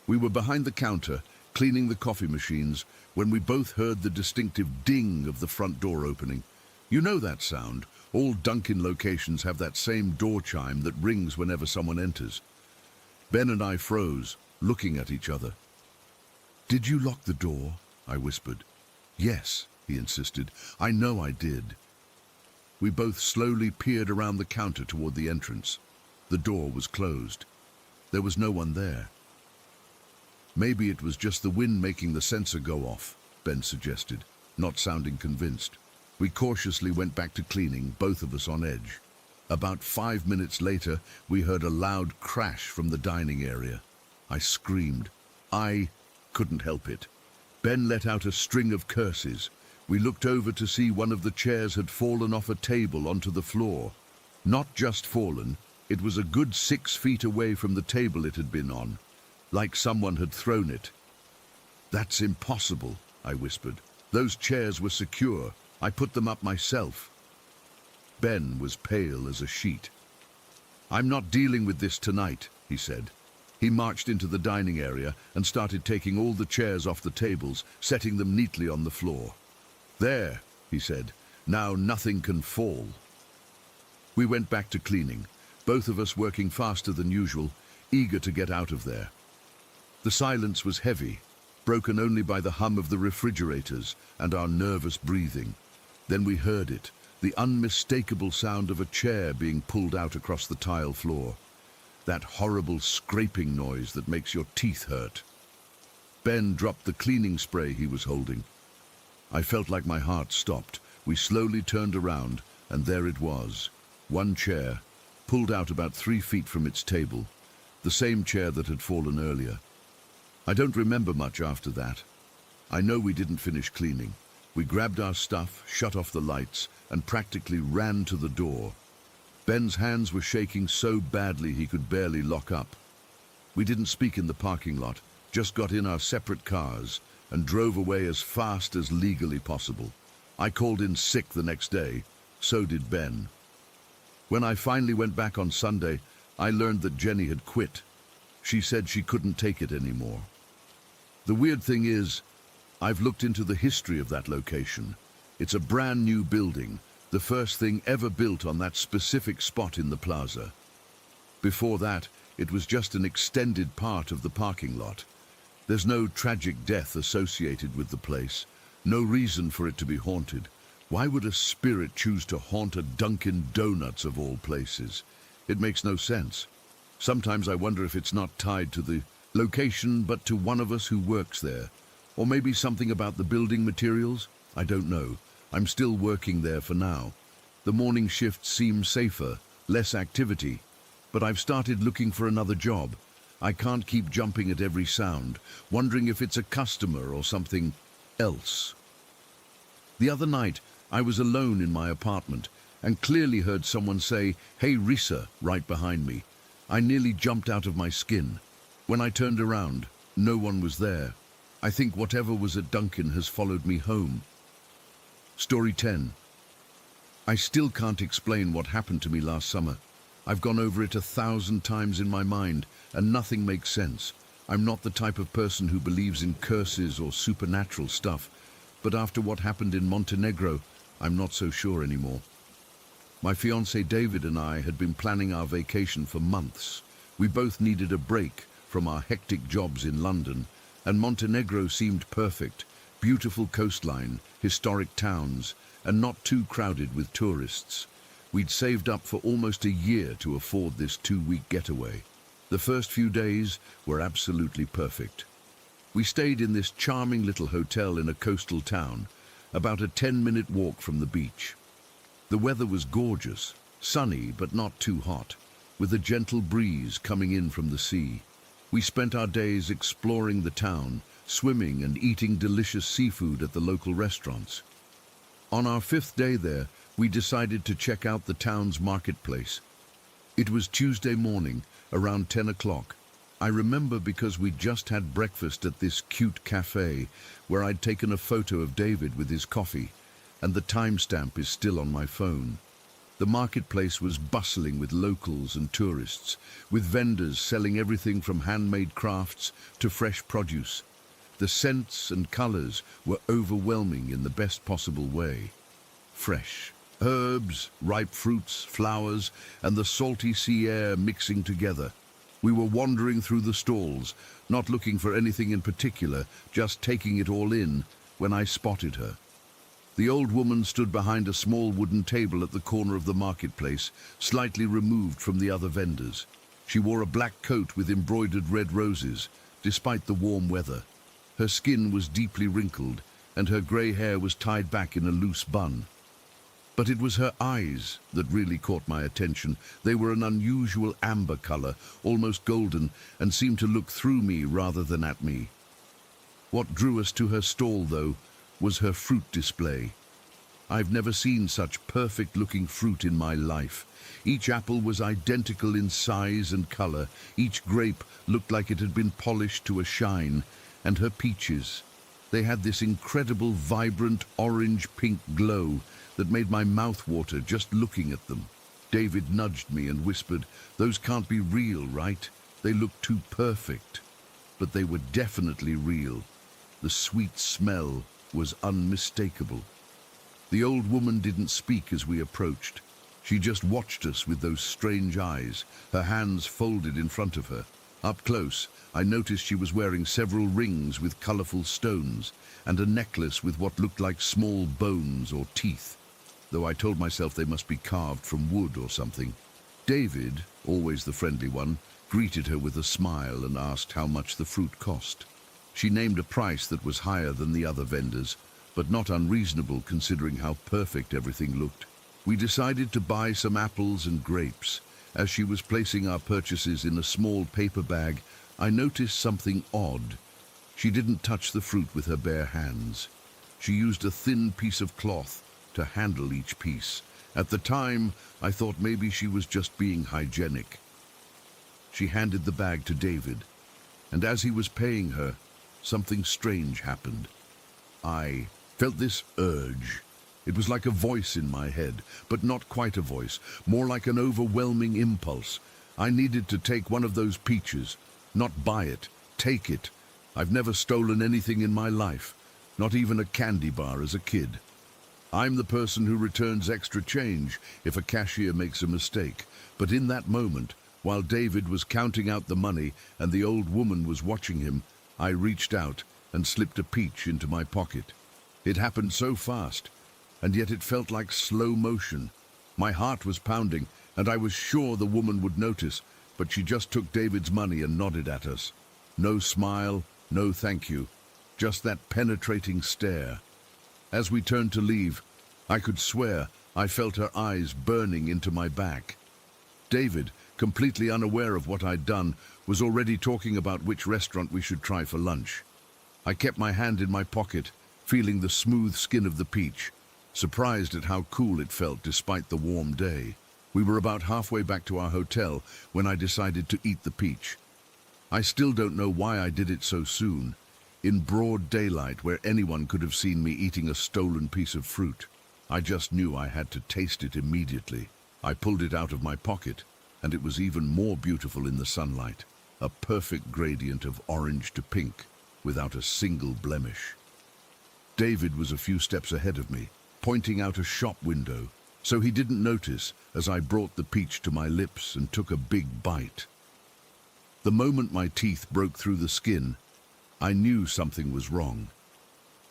We were behind the counter, cleaning the coffee machines, when we both heard the distinctive ding of the front door opening. You know that sound. All Dunkin' locations have that same door chime that rings whenever someone enters. Ben and I froze, looking at each other. "Did you lock the door?" I whispered. "Yes," he insisted. "I know I did." We both slowly peered around the counter toward the entrance. The door was closed. There was no one there. "Maybe it was just the wind making the sensor go off," Ben suggested, not sounding convinced. We cautiously went back to cleaning, both of us on edge. About 5 minutes later, we heard a loud crash from the dining area. I screamed. I couldn't help it. Ben let out a string of curses. We looked over to see one of the chairs had fallen off a table onto the floor. Not just fallen, it was a good 6 feet away from the table it had been on, like someone had thrown it. "That's impossible," I whispered. "Those chairs were secure. I put them up myself." Ben was pale as a sheet. "I'm not dealing with this tonight," he said. He marched into the dining area and started taking all the chairs off the tables, setting them neatly on the floor. "There," he said. "Now nothing can fall." We went back to cleaning, both of us working faster than usual, eager to get out of there. The silence was heavy, broken only by the hum of the refrigerators and our nervous breathing. Then we heard it, the unmistakable sound of a chair being pulled out across the tile floor. That horrible scraping noise that makes your teeth hurt. Ben dropped the cleaning spray he was holding. I felt like my heart stopped. We slowly turned around, and there it was. One chair, pulled out about 3 feet from its table. The same chair that had fallen earlier. I don't remember much after that. I know we didn't finish cleaning. We grabbed our stuff, shut off the lights, and practically ran to the door. Ben's hands were shaking so badly he could barely lock up. We didn't speak in the parking lot, just got in our separate cars and drove away as fast as legally possible. I called in sick the next day. So did Ben. When I finally went back on Sunday, I learned that Jenny had quit. She said she couldn't take it anymore. The weird thing is, I've looked into the history of that location. It's a brand new building, the first thing ever built on that specific spot in the plaza. Before that, it was just an extended part of the parking lot. There's no tragic death associated with the place, no reason for it to be haunted. Why would a spirit choose to haunt a Dunkin' Donuts of all places? It makes no sense. Sometimes I wonder if it's not tied to the location, but to one of us who works there. Or maybe something about the building materials? I don't know. I'm still working there for now. The morning shift seems safer, less activity. But I've started looking for another job. I can't keep jumping at every sound, wondering if it's a customer or something else. The other night, I was alone in my apartment and clearly heard someone say, "Hey, Risa," right behind me. I nearly jumped out of my skin. When I turned around, no one was there. I think whatever was at Duncan has followed me home. Story 10. I still can't explain what happened to me last summer. I've gone over it 1,000 times in my mind, and nothing makes sense. I'm not the type of person who believes in curses or supernatural stuff, but after what happened in Montenegro, I'm not so sure anymore. My fiancé David and I had been planning our vacation for months. We both needed a break from our hectic jobs in London, and Montenegro seemed perfect. Beautiful coastline, historic towns, and not too crowded with tourists. We'd saved up for almost a year to afford this 2-week getaway. The first few days were absolutely perfect. We stayed in this charming little hotel in a coastal town, about a 10-minute walk from the beach. The weather was gorgeous, sunny but not too hot, with a gentle breeze coming in from the sea. We spent our days exploring the town, swimming and eating delicious seafood at the local restaurants. On our 5th day there, we decided to check out the town's marketplace. It was Tuesday morning, around 10 o'clock. I remember because we'd just had breakfast at this cute cafe where I'd taken a photo of David with his coffee, and the timestamp is still on my phone. The marketplace was bustling with locals and tourists, with vendors selling everything from handmade crafts to fresh produce. The scents and colors were overwhelming in the best possible way. Fresh herbs, ripe fruits, flowers, and the salty sea air mixing together. We were wandering through the stalls, not looking for anything in particular, just taking it all in, when I spotted her. The old woman stood behind a small wooden table at the corner of the marketplace, slightly removed from the other vendors. She wore a black coat with embroidered red roses, despite the warm weather. Her skin was deeply wrinkled, and her grey hair was tied back in a loose bun. But it was her eyes that really caught my attention. They were an unusual amber color, almost golden, and seemed to look through me rather than at me. What drew us to her stall, though, was her fruit display. I've never seen such perfect-looking fruit in my life. Each apple was identical in size and color. Each grape looked like it had been polished to a shine. And her peaches, they had this incredible, vibrant, orange-pink glow that made my mouth water just looking at them. David nudged me and whispered, "Those can't be real, right? They look too perfect." But they were definitely real. The sweet smell was unmistakable. The old woman didn't speak as we approached. She just watched us with those strange eyes, her hands folded in front of her. Up close, I noticed she was wearing several rings with colorful stones and a necklace with what looked like small bones or teeth, though I told myself they must be carved from wood or something. David, always the friendly one, greeted her with a smile and asked how much the fruit cost. She named a price that was higher than the other vendors, but not unreasonable considering how perfect everything looked. We decided to buy some apples and grapes. As she was placing our purchases in a small paper bag, I noticed something odd. She didn't touch the fruit with her bare hands. She used a thin piece of cloth to handle each piece. At the time, I thought maybe she was just being hygienic. She handed the bag to David, and as he was paying her, something strange happened. I felt this urge. It was like a voice in my head, but not quite a voice, more like an overwhelming impulse. I needed to take one of those peaches, not buy it, take it. I've never stolen anything in my life, not even a candy bar as a kid. I'm the person who returns extra change if a cashier makes a mistake. But in that moment, while David was counting out the money and the old woman was watching him, I reached out and slipped a peach into my pocket. It happened so fast, and yet it felt like slow motion. My heart was pounding, and I was sure the woman would notice, but she just took David's money and nodded at us. No smile, no thank you, just that penetrating stare. As we turned to leave, I could swear I felt her eyes burning into my back. David, completely unaware of what I'd done, was already talking about which restaurant we should try for lunch. I kept my hand in my pocket, feeling the smooth skin of the peach, surprised at how cool it felt despite the warm day. We were about halfway back to our hotel when I decided to eat the peach. I still don't know why I did it so soon, in broad daylight where anyone could have seen me eating a stolen piece of fruit. I just knew I had to taste it immediately. I pulled it out of my pocket, and it was even more beautiful in the sunlight, a perfect gradient of orange to pink, without a single blemish. David was a few steps ahead of me, pointing out a shop window, so he didn't notice as I brought the peach to my lips and took a big bite. The moment my teeth broke through the skin, I knew something was wrong.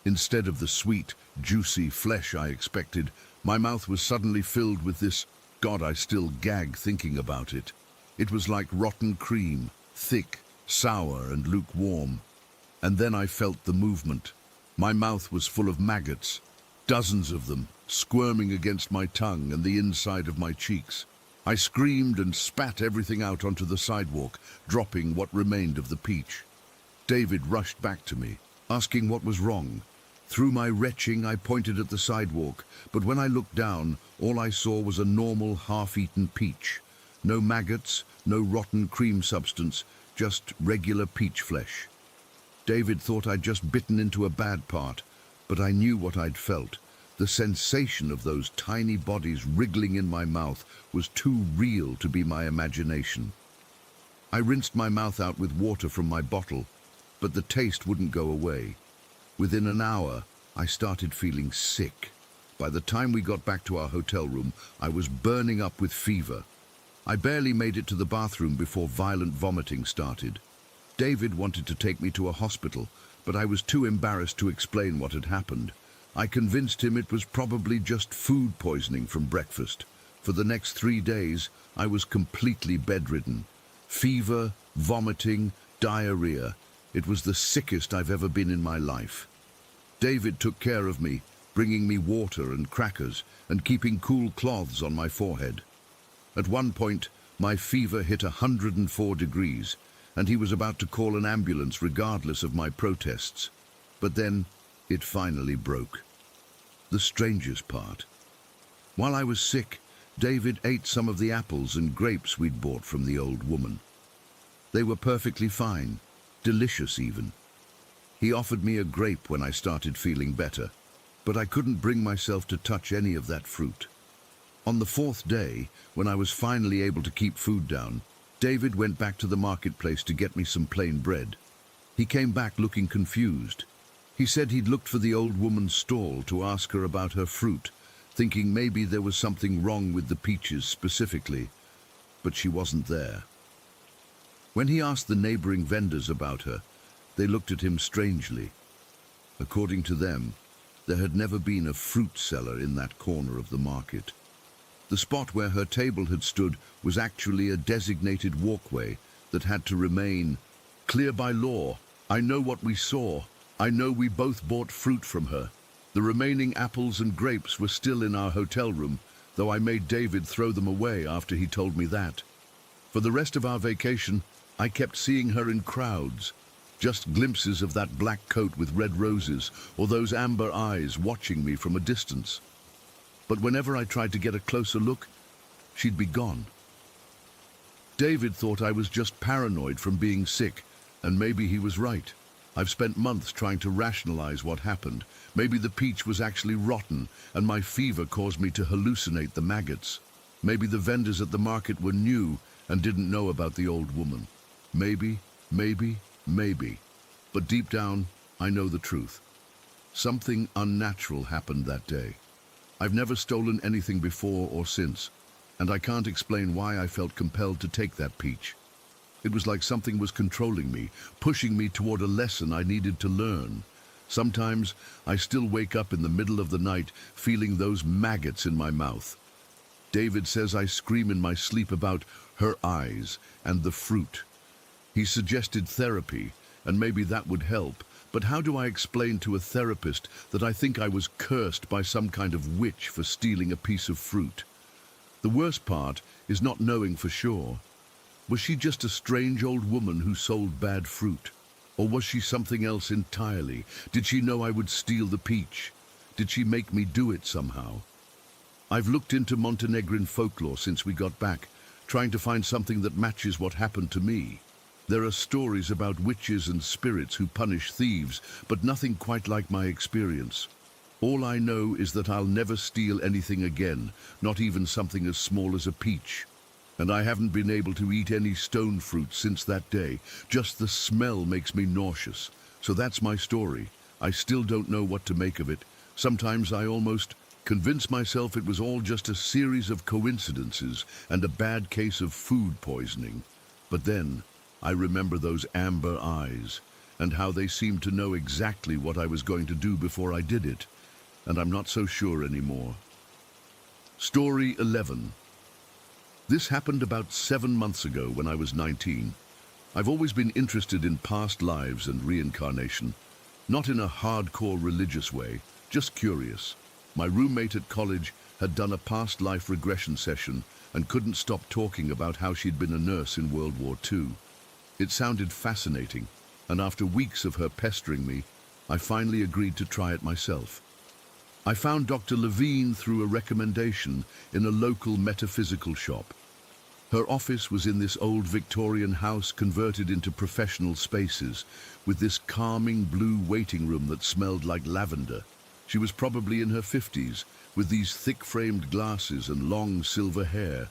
Instead of the sweet, juicy flesh I expected, my mouth was suddenly filled with this, God, I still gag thinking about it. It was like rotten cream, thick, sour and lukewarm. And then I felt the movement. My mouth was full of maggots, dozens of them, squirming against my tongue and the inside of my cheeks. I screamed and spat everything out onto the sidewalk, dropping what remained of the peach. David rushed back to me, asking what was wrong. Through my retching, I pointed at the sidewalk, but when I looked down, all I saw was a normal, half-eaten peach. No maggots, no rotten cream substance, just regular peach flesh. David thought I'd just bitten into a bad part, but I knew what I'd felt. The sensation of those tiny bodies wriggling in my mouth was too real to be my imagination. I rinsed my mouth out with water from my bottle, but the taste wouldn't go away. Within an hour, I started feeling sick. By the time we got back to our hotel room, I was burning up with fever. I barely made it to the bathroom before violent vomiting started. David wanted to take me to a hospital, but I was too embarrassed to explain what had happened. I convinced him it was probably just food poisoning from breakfast. For the next 3 days, I was completely bedridden. Fever, vomiting, diarrhea. It was the sickest I've ever been in my life. David took care of me, bringing me water and crackers and keeping cool cloths on my forehead. At one point, my fever hit 104 degrees, and he was about to call an ambulance regardless of my protests. But then, it finally broke. The strangest part. While I was sick, David ate some of the apples and grapes we'd bought from the old woman. They were perfectly fine, delicious even. He offered me a grape when I started feeling better, but I couldn't bring myself to touch any of that fruit. On the 4th day, when I was finally able to keep food down, David went back to the marketplace to get me some plain bread. He came back looking confused. He said he'd looked for the old woman's stall to ask her about her fruit, thinking maybe there was something wrong with the peaches specifically, but she wasn't there. When he asked the neighboring vendors about her, they looked at him strangely. According to them, there had never been a fruit seller in that corner of the market. The spot where her table had stood was actually a designated walkway that had to remain clear by law. I know what we saw. I know we both bought fruit from her. The remaining apples and grapes were still in our hotel room, though I made David throw them away after he told me that. For the rest of our vacation, I kept seeing her in crowds, just glimpses of that black coat with red roses or those amber eyes watching me from a distance. But whenever I tried to get a closer look, she'd be gone. David thought I was just paranoid from being sick, and maybe he was right. I've spent months trying to rationalize what happened. Maybe the peach was actually rotten, and my fever caused me to hallucinate the maggots. Maybe the vendors at the market were new and didn't know about the old woman. Maybe. But deep down, I know the truth. Something unnatural happened that day. I've never stolen anything before or since, and I can't explain why I felt compelled to take that peach. It was like something was controlling me, pushing me toward a lesson I needed to learn. Sometimes I still wake up in the middle of the night feeling those maggots in my mouth. David says I scream in my sleep about her eyes and the fruit. He suggested therapy, and maybe that would help, but how do I explain to a therapist that I think I was cursed by some kind of witch for stealing a piece of fruit? The worst part is not knowing for sure. Was she just a strange old woman who sold bad fruit? Or was she something else entirely? Did she know I would steal the peach? Did she make me do it somehow? I've looked into Montenegrin folklore since we got back, trying to find something that matches what happened to me. There are stories about witches and spirits who punish thieves, but nothing quite like my experience. All I know is that I'll never steal anything again, not even something as small as a peach. And I haven't been able to eat any stone fruit since that day. Just the smell makes me nauseous. So that's my story. I still don't know what to make of it. Sometimes I almost convince myself it was all just a series of coincidences and a bad case of food poisoning. But then I remember those amber eyes and how they seemed to know exactly what I was going to do before I did it. And I'm not so sure anymore. Story 11. This happened about 7 months ago when I was 19. I've always been interested in past lives and reincarnation, not in a hardcore religious way, just curious. My roommate at college had done a past life regression session and couldn't stop talking about how she'd been a nurse in World War II. It sounded fascinating, and after weeks of her pestering me, I finally agreed to try it myself. I found Dr. Levine through a recommendation in a local metaphysical shop. Her office was in this old Victorian house converted into professional spaces, with this calming blue waiting room that smelled like lavender. She was probably in her 50s, with these thick-framed glasses and long silver hair.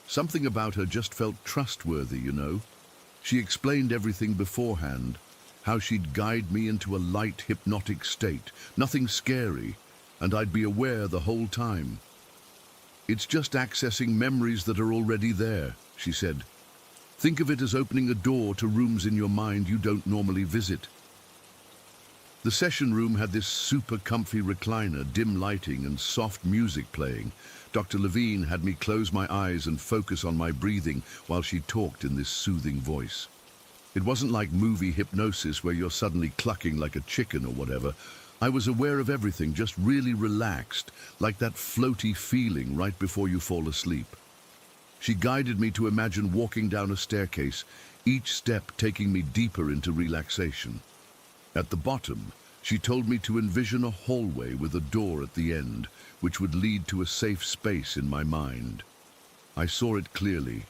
Something about her just felt trustworthy, you know. She explained everything beforehand, how she'd guide me into a light, hypnotic state, nothing scary, and I'd be aware the whole time. It's just accessing memories that are already there, she said. Think of it as opening a door to rooms in your mind you don't normally visit. The session room had this super comfy recliner, dim lighting and soft music playing. Dr. Levine had me close my eyes and focus on my breathing while she talked in this soothing voice. It wasn't like movie hypnosis where you're suddenly clucking like a chicken or whatever. I was aware of everything, just really relaxed, like that floaty feeling right before you fall asleep. She guided me to imagine walking down a staircase, each step taking me deeper into relaxation. At the bottom, she told me to envision a hallway with a door at the end, which would lead to a safe space in my mind. I saw it clearly,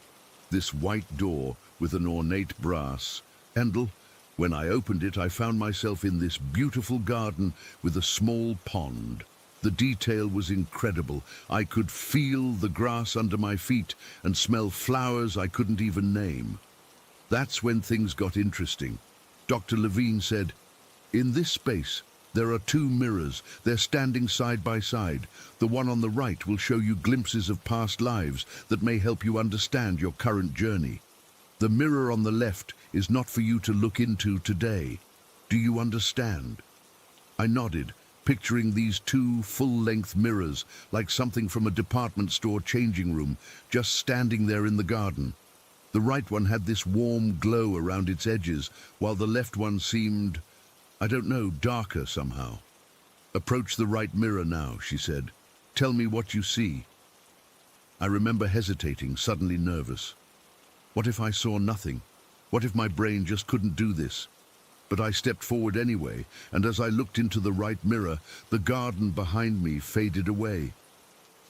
this white door with an ornate brass handle. When I opened it, I found myself in this beautiful garden with a small pond. The detail was incredible. I could feel the grass under my feet and smell flowers I couldn't even name. That's when things got interesting. Dr. Levine said, "In this space, there are 2 mirrors. They're standing side by side. The one on the right will show you glimpses of past lives that may help you understand your current journey. The mirror on the left is not for you to look into today. Do you understand?" I nodded, picturing these 2 full-length mirrors, like something from a department store changing room, just standing there in the garden. The right one had this warm glow around its edges, while the left one seemed, I don't know, darker somehow. "Approach the right mirror now," she said. "Tell me what you see." I remember hesitating, suddenly nervous. What if I saw nothing? What if my brain just couldn't do this? But I stepped forward anyway, and as I looked into the right mirror, the garden behind me faded away.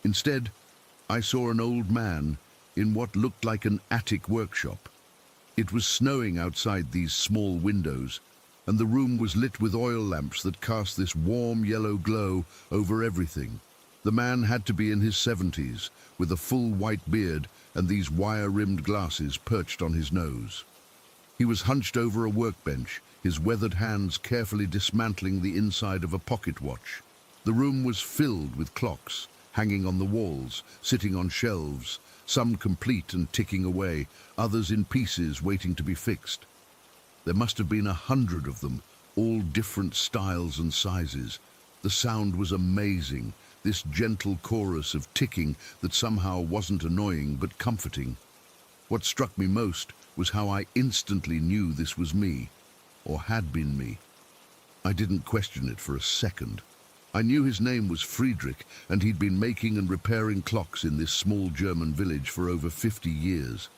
Instead, I saw an old man in what looked like an attic workshop. It was snowing outside these small windows, and the room was lit with oil lamps that cast this warm yellow glow over everything. The man had to be in his 70s, with a full white beard and these wire-rimmed glasses perched on his nose. He was hunched over a workbench, his weathered hands carefully dismantling the inside of a pocket watch. The room was filled with clocks, hanging on the walls, sitting on shelves, some complete and ticking away, others in pieces waiting to be fixed. There must have been 100 of them, all different styles and sizes. The sound was amazing, this gentle chorus of ticking that somehow wasn't annoying but comforting. What struck me most was how I instantly knew this was me, or had been me. I didn't question it for a second. I knew his name was Friedrich, and he'd been making and repairing clocks in this small German village for over 50 years.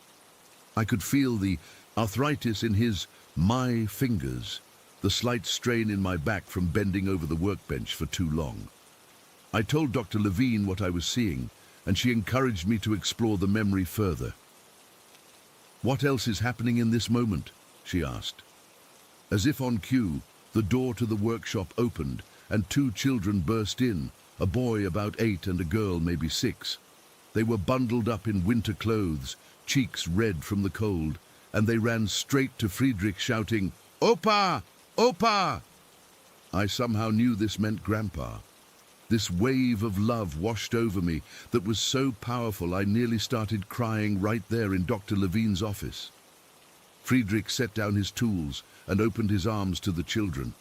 I could feel the arthritis in my fingers, the slight strain in my back from bending over the workbench for too long. I told Dr. Levine what I was seeing, and she encouraged me to explore the memory further. "What else is happening in this moment?" she asked. As if on cue, the door to the workshop opened, and two children burst in, a boy about 8 and a girl maybe 6. They were bundled up in winter clothes, cheeks red from the cold, and they ran straight to Friedrich shouting, "Opa! Opa!" I somehow knew this meant Grandpa. This wave of love washed over me that was so powerful I nearly started crying right there in Dr. Levine's office. Friedrich set down his tools and opened his arms to the children.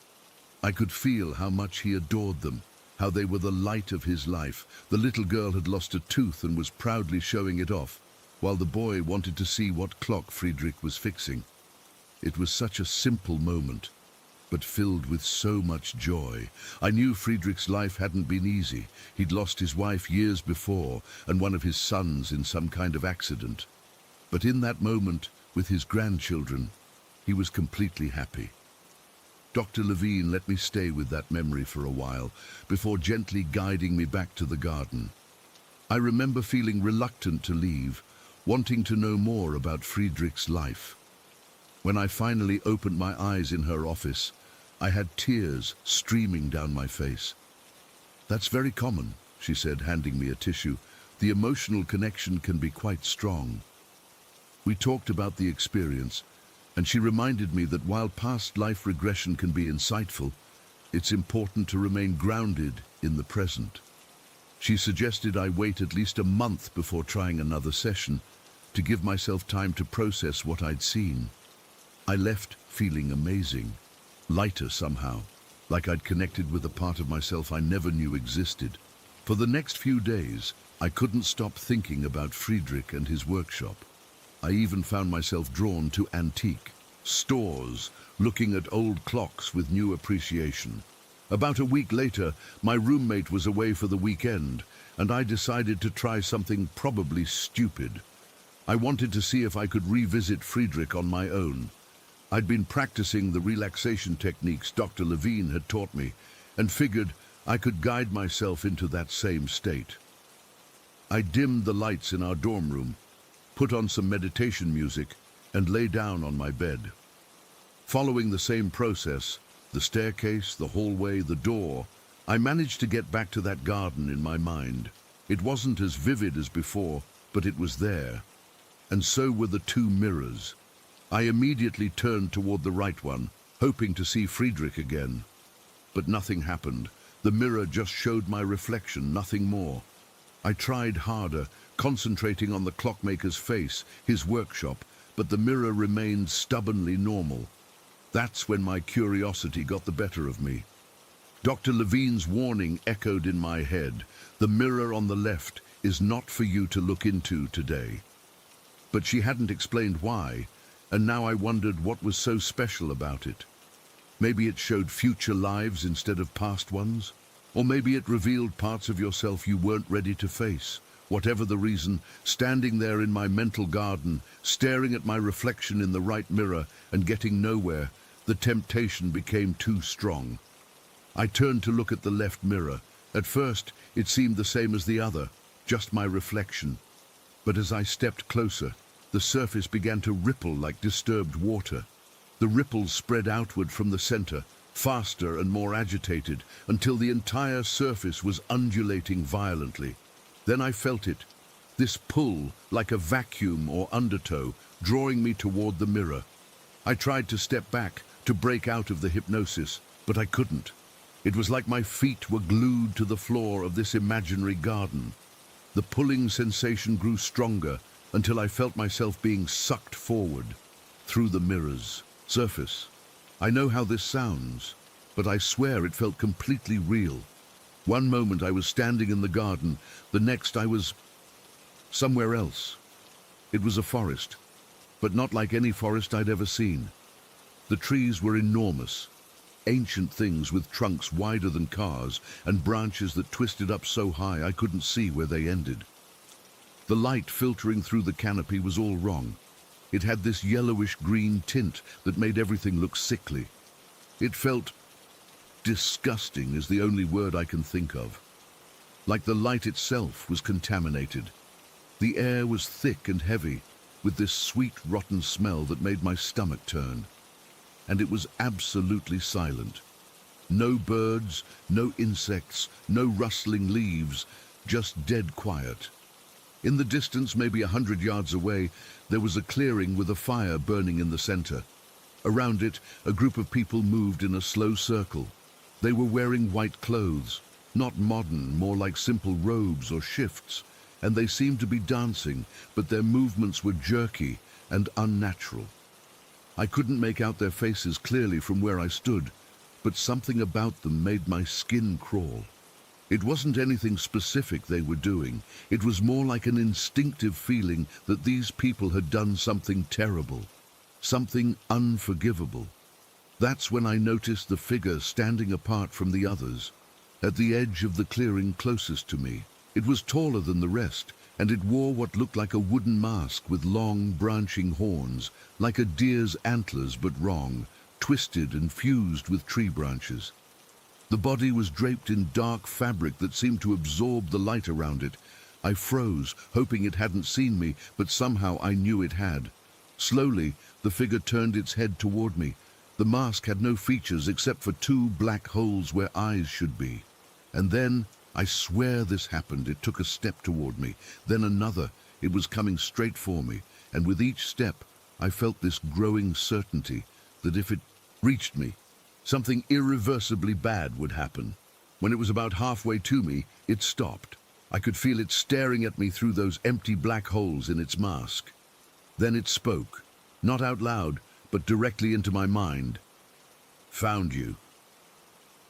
I could feel how much he adored them, how they were the light of his life. The little girl had lost a tooth and was proudly showing it off, while the boy wanted to see what clock Friedrich was fixing. It was such a simple moment, but filled with so much joy. I knew Friedrich's life hadn't been easy. He'd lost his wife years before and one of his sons in some kind of accident. But in that moment, with his grandchildren, he was completely happy. Dr. Levine let me stay with that memory for a while, before gently guiding me back to the garden. I remember feeling reluctant to leave, wanting to know more about Friedrich's life. When I finally opened my eyes in her office, I had tears streaming down my face. "That's very common," she said, handing me a tissue. "The emotional connection can be quite strong." We talked about the experience, and she reminded me that while past life regression can be insightful, it's important to remain grounded in the present. She suggested I wait at least a month before trying another session, to give myself time to process what I'd seen. I left feeling amazing, lighter somehow, like I'd connected with a part of myself I never knew existed. For the next few days, I couldn't stop thinking about Friedrich and his workshop. I even found myself drawn to antique stores, looking at old clocks with new appreciation. About a week later, my roommate was away for the weekend, and I decided to try something probably stupid. I wanted to see if I could revisit Friedrich on my own. I'd been practicing the relaxation techniques Dr. Levine had taught me, and figured I could guide myself into that same state. I dimmed the lights in our dorm room, put on some meditation music, and lay down on my bed. Following the same process, the staircase, the hallway, the door, I managed to get back to that garden in my mind. It wasn't as vivid as before, but it was there. And so were the two mirrors. I immediately turned toward the right one, hoping to see Friedrich again. But nothing happened. The mirror just showed my reflection, nothing more. I tried harder, concentrating on the clockmaker's face, his workshop, but the mirror remained stubbornly normal. That's when my curiosity got the better of me. Dr. Levine's warning echoed in my head. The mirror on the left is not for you to look into today. But she hadn't explained why, and now I wondered what was so special about it. Maybe it showed future lives instead of past ones? Or maybe it revealed parts of yourself you weren't ready to face. Whatever the reason, standing there in my mental garden, staring at my reflection in the right mirror and getting nowhere, the temptation became too strong. I turned to look at the left mirror. At first, it seemed the same as the other, just my reflection. But as I stepped closer, the surface began to ripple like disturbed water. The ripples spread outward from the center, faster and more agitated, until the entire surface was undulating violently. Then I felt it, this pull, like a vacuum or undertow, drawing me toward the mirror. I tried to step back, to break out of the hypnosis, but I couldn't. It was like my feet were glued to the floor of this imaginary garden. The pulling sensation grew stronger, until I felt myself being sucked forward, through the mirror's surface. I know how this sounds, but I swear it felt completely real. One moment I was standing in the garden, the next I was somewhere else. It was a forest, but not like any forest I'd ever seen. The trees were enormous, ancient things with trunks wider than cars and branches that twisted up so high I couldn't see where they ended. The light filtering through the canopy was all wrong. It had this yellowish-green tint that made everything look sickly. It felt disgusting is the only word I can think of. Like the light itself was contaminated. The air was thick and heavy, with this sweet, rotten smell that made my stomach turn. And it was absolutely silent. No birds, no insects, no rustling leaves, just dead quiet. In the distance, maybe 100 yards away, there was a clearing with a fire burning in the center. Around it, a group of people moved in a slow circle. They were wearing white clothes, not modern, more like simple robes or shifts, and they seemed to be dancing, but their movements were jerky and unnatural. I couldn't make out their faces clearly from where I stood, but something about them made my skin crawl. It wasn't anything specific they were doing. It was more like an instinctive feeling that these people had done something terrible, something unforgivable. That's when I noticed the figure standing apart from the others, at the edge of the clearing closest to me. It was taller than the rest, and it wore what looked like a wooden mask with long, branching horns, like a deer's antlers but wrong, twisted and fused with tree branches. The body was draped in dark fabric that seemed to absorb the light around it. I froze, hoping it hadn't seen me, but somehow I knew it had. Slowly, the figure turned its head toward me. The mask had no features except for two black holes where eyes should be. And then, I swear this happened, it took a step toward me, then another. It was coming straight for me, and with each step, I felt this growing certainty that if it reached me, something irreversibly bad would happen. When it was about halfway to me, it stopped. I could feel it staring at me through those empty black holes in its mask. Then it spoke, not out loud, but directly into my mind. "Found you."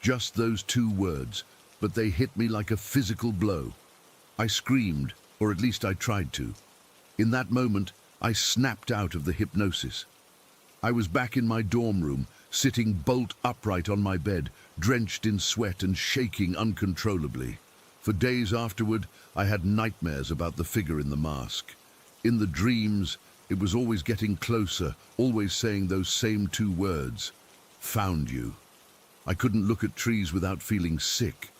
Just those two words, but they hit me like a physical blow. I screamed, or at least I tried to. In that moment, I snapped out of the hypnosis. I was back in my dorm room, sitting bolt upright on my bed, drenched in sweat and shaking uncontrollably. For days afterward, I had nightmares about the figure in the mask. In the dreams, it was always getting closer, always saying those same two words, "Found you." I couldn't look at trees without feeling sick.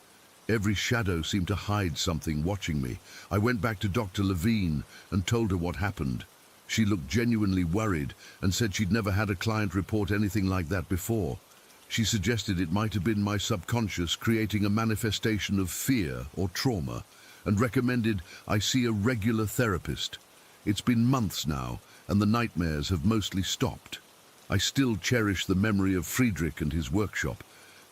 Every shadow seemed to hide something watching me. I went back to Dr. Levine and told her what happened. She looked genuinely worried and said she'd never had a client report anything like that before. She suggested it might have been my subconscious creating a manifestation of fear or trauma, and recommended I see a regular therapist. It's been months now, and the nightmares have mostly stopped. I still cherish the memory of Friedrich and his workshop.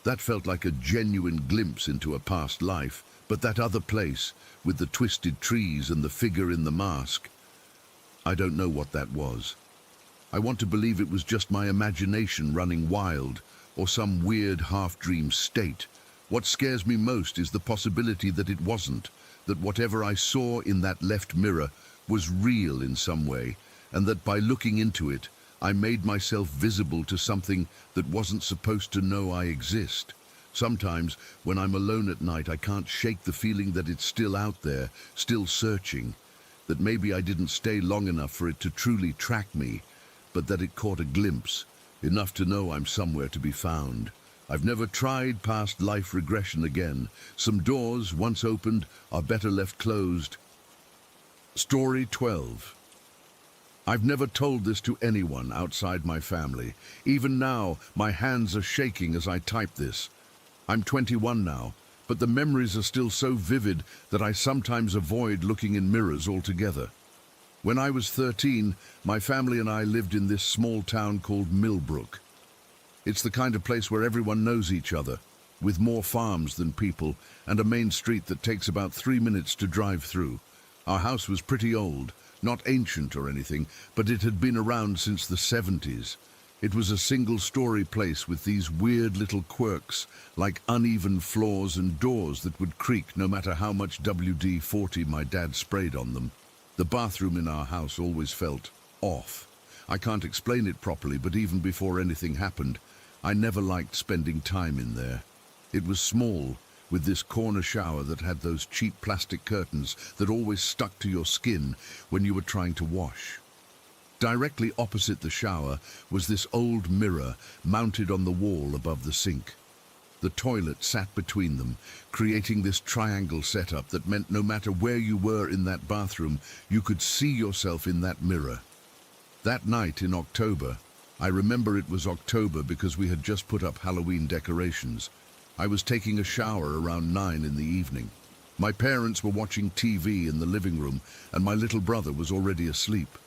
That felt like a genuine glimpse into a past life, but that other place, with the twisted trees and the figure in the mask, I don't know what that was. I want to believe it was just my imagination running wild, or some weird half-dream state. What scares me most is the possibility that it wasn't, that whatever I saw in that left mirror was real in some way, and that by looking into it, I made myself visible to something that wasn't supposed to know I exist. Sometimes, when I'm alone at night, I can't shake the feeling that it's still out there, still searching, that maybe I didn't stay long enough for it to truly track me, but that it caught a glimpse, enough to know I'm somewhere to be found. I've never tried past life regression again. Some doors, once opened, are better left closed. Story 12. I've never told this to anyone outside my family. Even now, my hands are shaking as I type this. I'm 21 now, but the memories are still so vivid that I sometimes avoid looking in mirrors altogether. When I was 13, my family and I lived in this small town called Millbrook. It's the kind of place where everyone knows each other, with more farms than people, and a main street that takes about 3 minutes to drive through. Our house was pretty old, not ancient or anything, but it had been around since the 70s. It was a single-story place with these weird little quirks, like uneven floors and doors that would creak no matter how much WD-40 my dad sprayed on them. The bathroom in our house always felt off. I can't explain it properly, but even before anything happened, I never liked spending time in there. It was small, with this corner shower that had those cheap plastic curtains that always stuck to your skin when you were trying to wash. Directly opposite the shower was this old mirror mounted on the wall above the sink. The toilet sat between them, creating this triangle setup that meant no matter where you were in that bathroom, you could see yourself in that mirror. That night in October, I remember it was October because we had just put up Halloween decorations. I was taking a shower around 9 in the evening. My parents were watching TV in the living room, and my little brother was already asleep.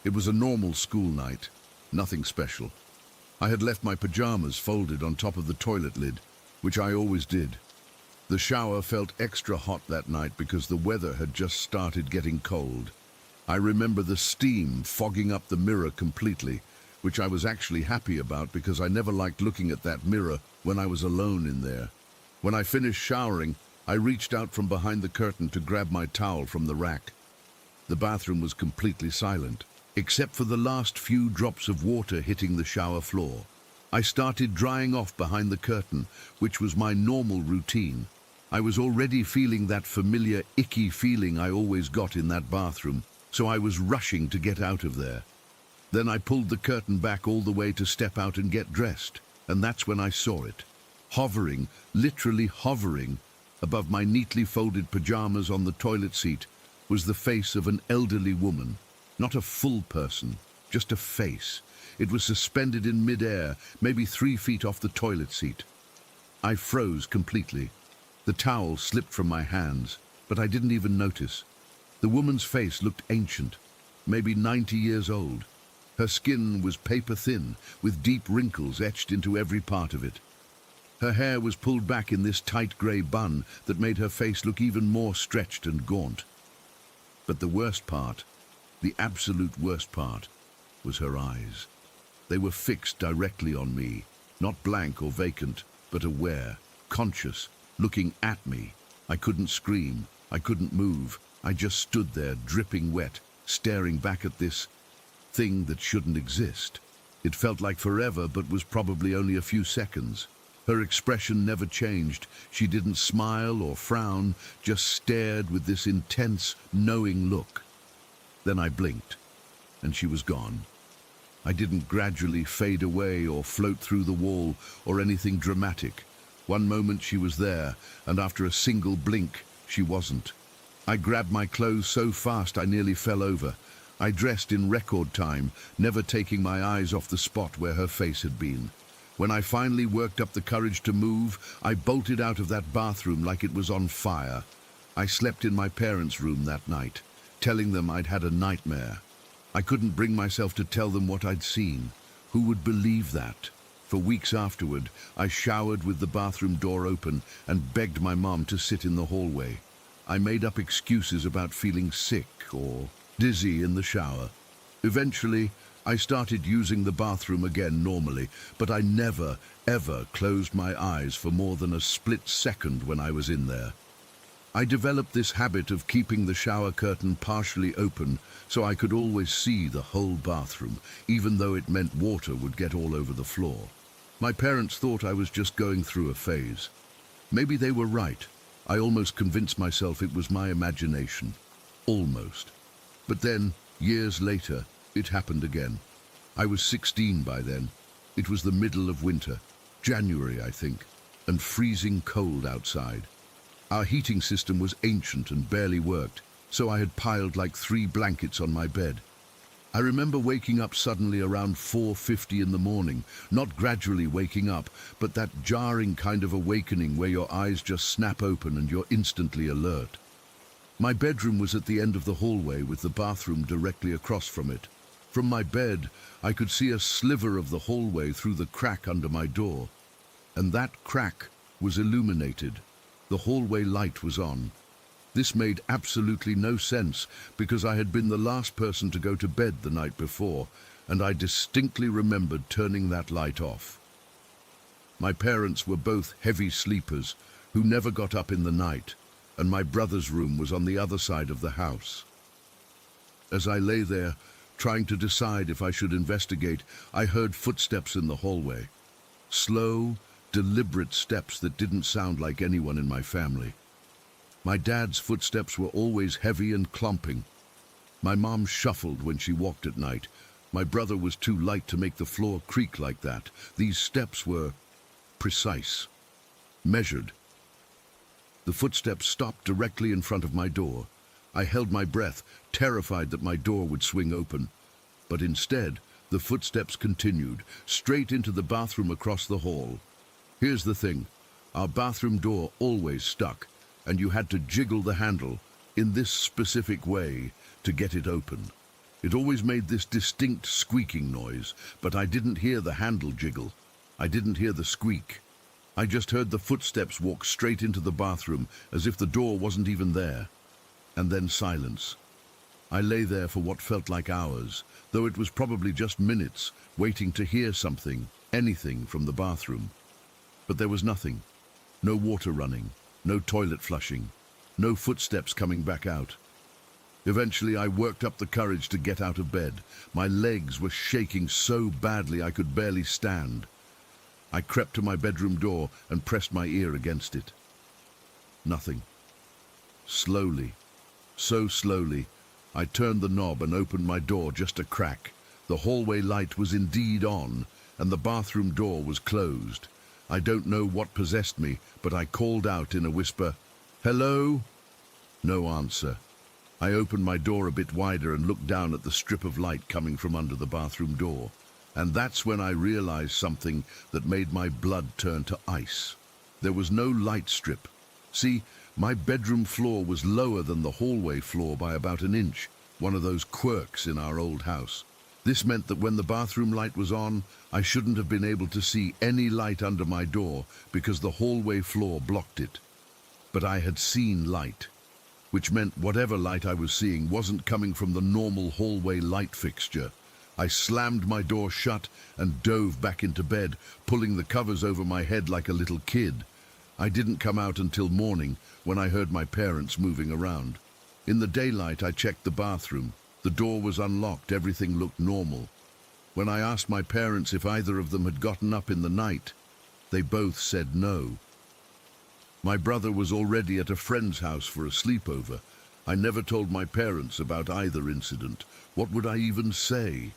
It was a normal school night, nothing special. I had left my pajamas folded on top of the toilet lid, which I always did. The shower felt extra hot that night because the weather had just started getting cold. I remember the steam fogging up the mirror completely, which I was actually happy about because I never liked looking at that mirror when I was alone in there. When I finished showering, I reached out from behind the curtain to grab my towel from the rack. The bathroom was completely silent, except for the last few drops of water hitting the shower floor. I started drying off behind the curtain, which was my normal routine. I was already feeling that familiar, icky feeling I always got in that bathroom, so I was rushing to get out of there. Then I pulled the curtain back all the way to step out and get dressed, and that's when I saw it. Hovering, literally hovering, above my neatly folded pajamas on the toilet seat was the face of an elderly woman. Not a full person, just a face. It was suspended in mid-air, maybe 3 feet off the toilet seat. I froze completely. The towel slipped from my hands, but I didn't even notice. The woman's face looked ancient, maybe 90 years old. Her skin was paper thin, with deep wrinkles etched into every part of it. Her hair was pulled back in this tight grey bun that made her face look even more stretched and gaunt. But the worst part, the absolute worst part, was her eyes. They were fixed directly on me, not blank or vacant, but aware, conscious, looking at me. I couldn't scream, I couldn't move. I just stood there, dripping wet, staring back at this thing that shouldn't exist. It felt like forever, but was probably only a few seconds. Her expression never changed. She didn't smile or frown, just stared with this intense, knowing look. Then I blinked, and she was gone. I didn't gradually fade away or float through the wall or anything dramatic. One moment she was there, and after a single blink, she wasn't. I grabbed my clothes so fast I nearly fell over. I dressed in record time, never taking my eyes off the spot where her face had been. When I finally worked up the courage to move, I bolted out of that bathroom like it was on fire. I slept in my parents' room that night, telling them I'd had a nightmare. I couldn't bring myself to tell them what I'd seen. Who would believe that? For weeks afterward, I showered with the bathroom door open and begged my mom to sit in the hallway. I made up excuses about feeling sick or dizzy in the shower. Eventually, I started using the bathroom again normally, but I never, ever closed my eyes for more than a split second when I was in there. I developed this habit of keeping the shower curtain partially open so I could always see the whole bathroom, even though it meant water would get all over the floor. My parents thought I was just going through a phase. Maybe they were right. I almost convinced myself it was my imagination. Almost. But then, years later, it happened again. I was 16 by then. It was the middle of winter, January, I think, and freezing cold outside. Our heating system was ancient and barely worked, so I had piled like 3 blankets on my bed. I remember waking up suddenly around 4:50 in the morning, not gradually waking up, but that jarring kind of awakening where your eyes just snap open and you're instantly alert. My bedroom was at the end of the hallway with the bathroom directly across from it. From my bed, I could see a sliver of the hallway through the crack under my door, and that crack was illuminated. The hallway light was on. This made absolutely no sense because I had been the last person to go to bed the night before, and I distinctly remembered turning that light off. My parents were both heavy sleepers who never got up in the night, and my brother's room was on the other side of the house. As I lay there, trying to decide if I should investigate, I heard footsteps in the hallway. Slow, deliberate steps that didn't sound like anyone in my family. My dad's footsteps were always heavy and clumping. My mom shuffled when she walked at night. My brother was too light to make the floor creak like that. These steps were precise, measured. The footsteps stopped directly in front of my door. I held my breath, terrified that my door would swing open. But instead, the footsteps continued, straight into the bathroom across the hall. Here's the thing, our bathroom door always stuck, and you had to jiggle the handle in this specific way to get it open. It always made this distinct squeaking noise, but I didn't hear the handle jiggle. I didn't hear the squeak. I just heard the footsteps walk straight into the bathroom, as if the door wasn't even there. And then silence. I lay there for what felt like hours, though it was probably just minutes, waiting to hear something, anything from the bathroom. But there was nothing. No water running, no toilet flushing, no footsteps coming back out. Eventually I worked up the courage to get out of bed. My legs were shaking so badly I could barely stand. I crept to my bedroom door and pressed my ear against it. Nothing. Slowly, so slowly, I turned the knob and opened my door just a crack. The hallway light was indeed on, and the bathroom door was closed. I don't know what possessed me, but I called out in a whisper, "Hello?" No answer. I opened my door a bit wider and looked down at the strip of light coming from under the bathroom door. And that's when I realized something that made my blood turn to ice. There was no light strip. See, my bedroom floor was lower than the hallway floor by about an inch, one of those quirks in our old house. This meant that when the bathroom light was on, I shouldn't have been able to see any light under my door because the hallway floor blocked it. But I had seen light, which meant whatever light I was seeing wasn't coming from the normal hallway light fixture. I slammed my door shut and dove back into bed, pulling the covers over my head like a little kid. I didn't come out until morning, when I heard my parents moving around. In the daylight, I checked the bathroom. The door was unlocked, everything looked normal. When I asked my parents if either of them had gotten up in the night, they both said no. My brother was already at a friend's house for a sleepover. I never told my parents about either incident. What would I even say?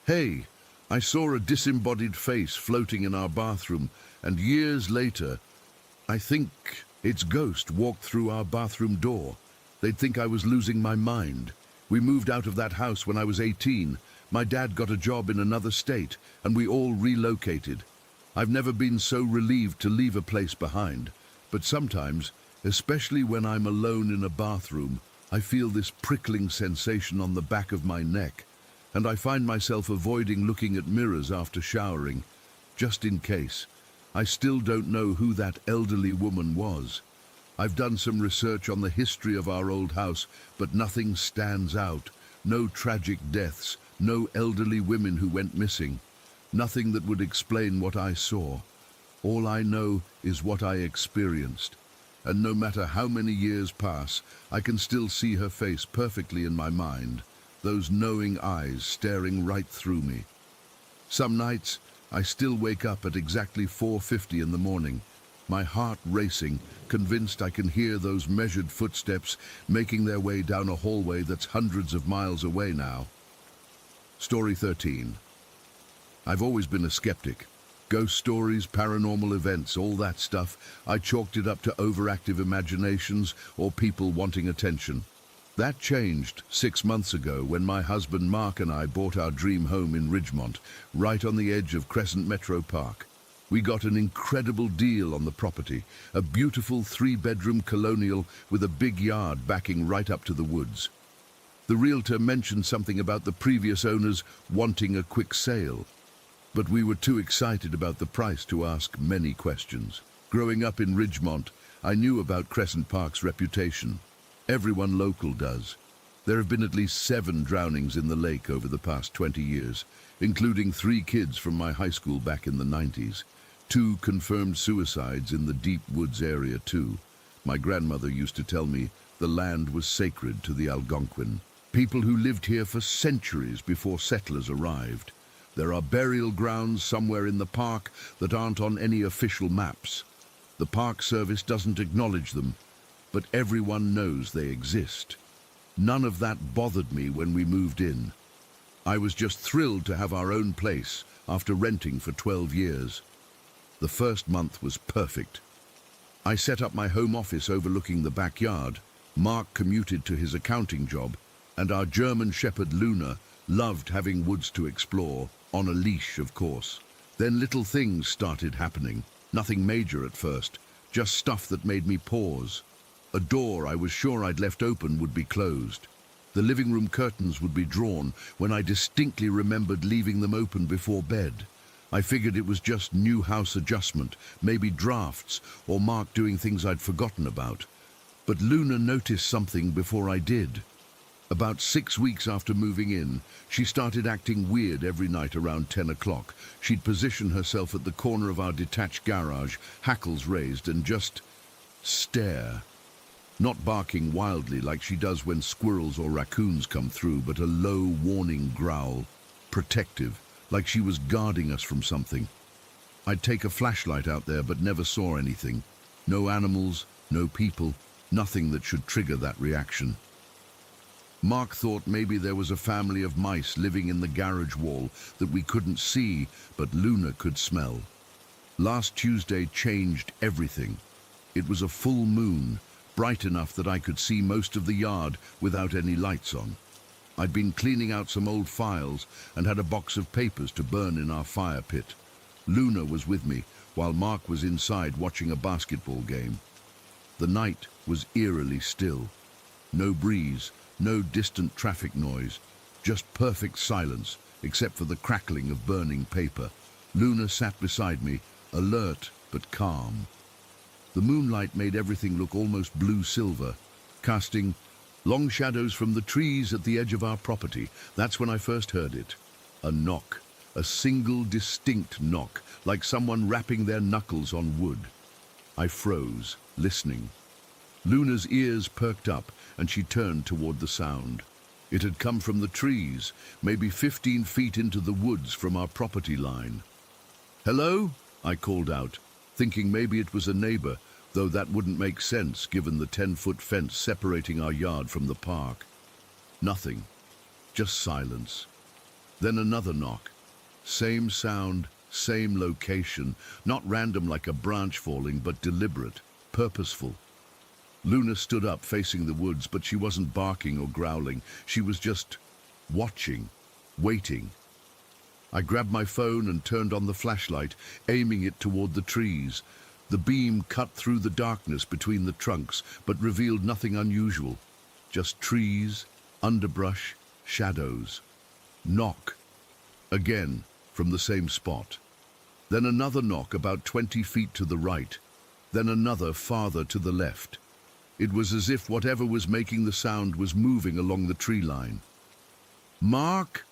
Hey, I saw a disembodied face floating in our bathroom, and years later, I think its ghost walked through our bathroom door. They'd think I was losing my mind. We moved out of that house when I was 18. My dad got a job in another state, and we all relocated. I've never been so relieved to leave a place behind. But sometimes, especially when I'm alone in a bathroom, I feel this prickling sensation on the back of my neck, and I find myself avoiding looking at mirrors after showering, just in case. I still don't know who that elderly woman was. I've done some research on the history of our old house, but nothing stands out. No tragic deaths, no elderly women who went missing. Nothing that would explain what I saw. All I know is what I experienced. And no matter how many years pass, I can still see her face perfectly in my mind, those knowing eyes staring right through me. Some nights, I still wake up at exactly 4:50 in the morning, my heart racing, convinced I can hear those measured footsteps making their way down a hallway that's hundreds of miles away now. Story 13. I've always been a skeptic. Ghost stories, paranormal events, all that stuff, I chalked it up to overactive imaginations or people wanting attention. That changed 6 months ago when my husband Mark and I bought our dream home in Ridgemont, right on the edge of Crescent Metro Park. We got an incredible deal on the property, a beautiful 3-bedroom colonial with a big yard backing right up to the woods. The realtor mentioned something about the previous owners wanting a quick sale, but we were too excited about the price to ask many questions. Growing up in Ridgemont, I knew about Crescent Park's reputation. Everyone local does. There have been at least 7 drownings in the lake over the past 20 years, including 3 kids from my high school back in the 90s. 2 confirmed suicides in the deep woods area too. My grandmother used to tell me the land was sacred to the Algonquin, people who lived here for centuries before settlers arrived. There are burial grounds somewhere in the park that aren't on any official maps. The Park Service doesn't acknowledge them, but everyone knows they exist. None of that bothered me when we moved in. I was just thrilled to have our own place after renting for 12 years. The first month was perfect. I set up my home office overlooking the backyard. Mark commuted to his accounting job, and our German Shepherd Luna loved having woods to explore, on a leash, of course. Then little things started happening. Nothing major at first, just stuff that made me pause. A door I was sure I'd left open would be closed. The living room curtains would be drawn when I distinctly remembered leaving them open before bed. I figured it was just new house adjustment, maybe drafts, or Mark doing things I'd forgotten about. But Luna noticed something before I did. About 6 weeks after moving in, she started acting weird every night around 10 o'clock. She'd position herself at the corner of our detached garage, hackles raised, and just stare. Not barking wildly like she does when squirrels or raccoons come through, but a low, warning growl, protective, like she was guarding us from something. I'd take a flashlight out there but never saw anything. No animals, no people, nothing that should trigger that reaction. Mark thought maybe there was a family of mice living in the garage wall that we couldn't see, but Luna could smell. Last Tuesday changed everything. It was a full moon, bright enough that I could see most of the yard without any lights on. I'd been cleaning out some old files and had a box of papers to burn in our fire pit. Luna was with me, while Mark was inside watching a basketball game. The night was eerily still. No breeze, no distant traffic noise, just perfect silence, except for the crackling of burning paper. Luna sat beside me, alert but calm. The moonlight made everything look almost blue-silver, casting long shadows from the trees at the edge of our property. That's when I first heard it. A knock. A single distinct knock, like someone rapping their knuckles on wood. I froze, listening. Luna's ears perked up, and she turned toward the sound. It had come from the trees, maybe 15 feet into the woods from our property line. "Hello?" I called out, thinking maybe it was a neighbor, though that wouldn't make sense given the 10-foot fence separating our yard from the park. Nothing. Just silence. Then another knock. Same sound, same location, not random like a branch falling, but deliberate, purposeful. Luna stood up facing the woods, but she wasn't barking or growling. She was just watching, waiting. I grabbed my phone and turned on the flashlight, aiming it toward the trees. The beam cut through the darkness between the trunks, but revealed nothing unusual. Just trees, underbrush, shadows. Knock. Again, from the same spot. Then another knock about 20 feet to the right. Then another farther to the left. It was as if whatever was making the sound was moving along the tree line. "Mark!"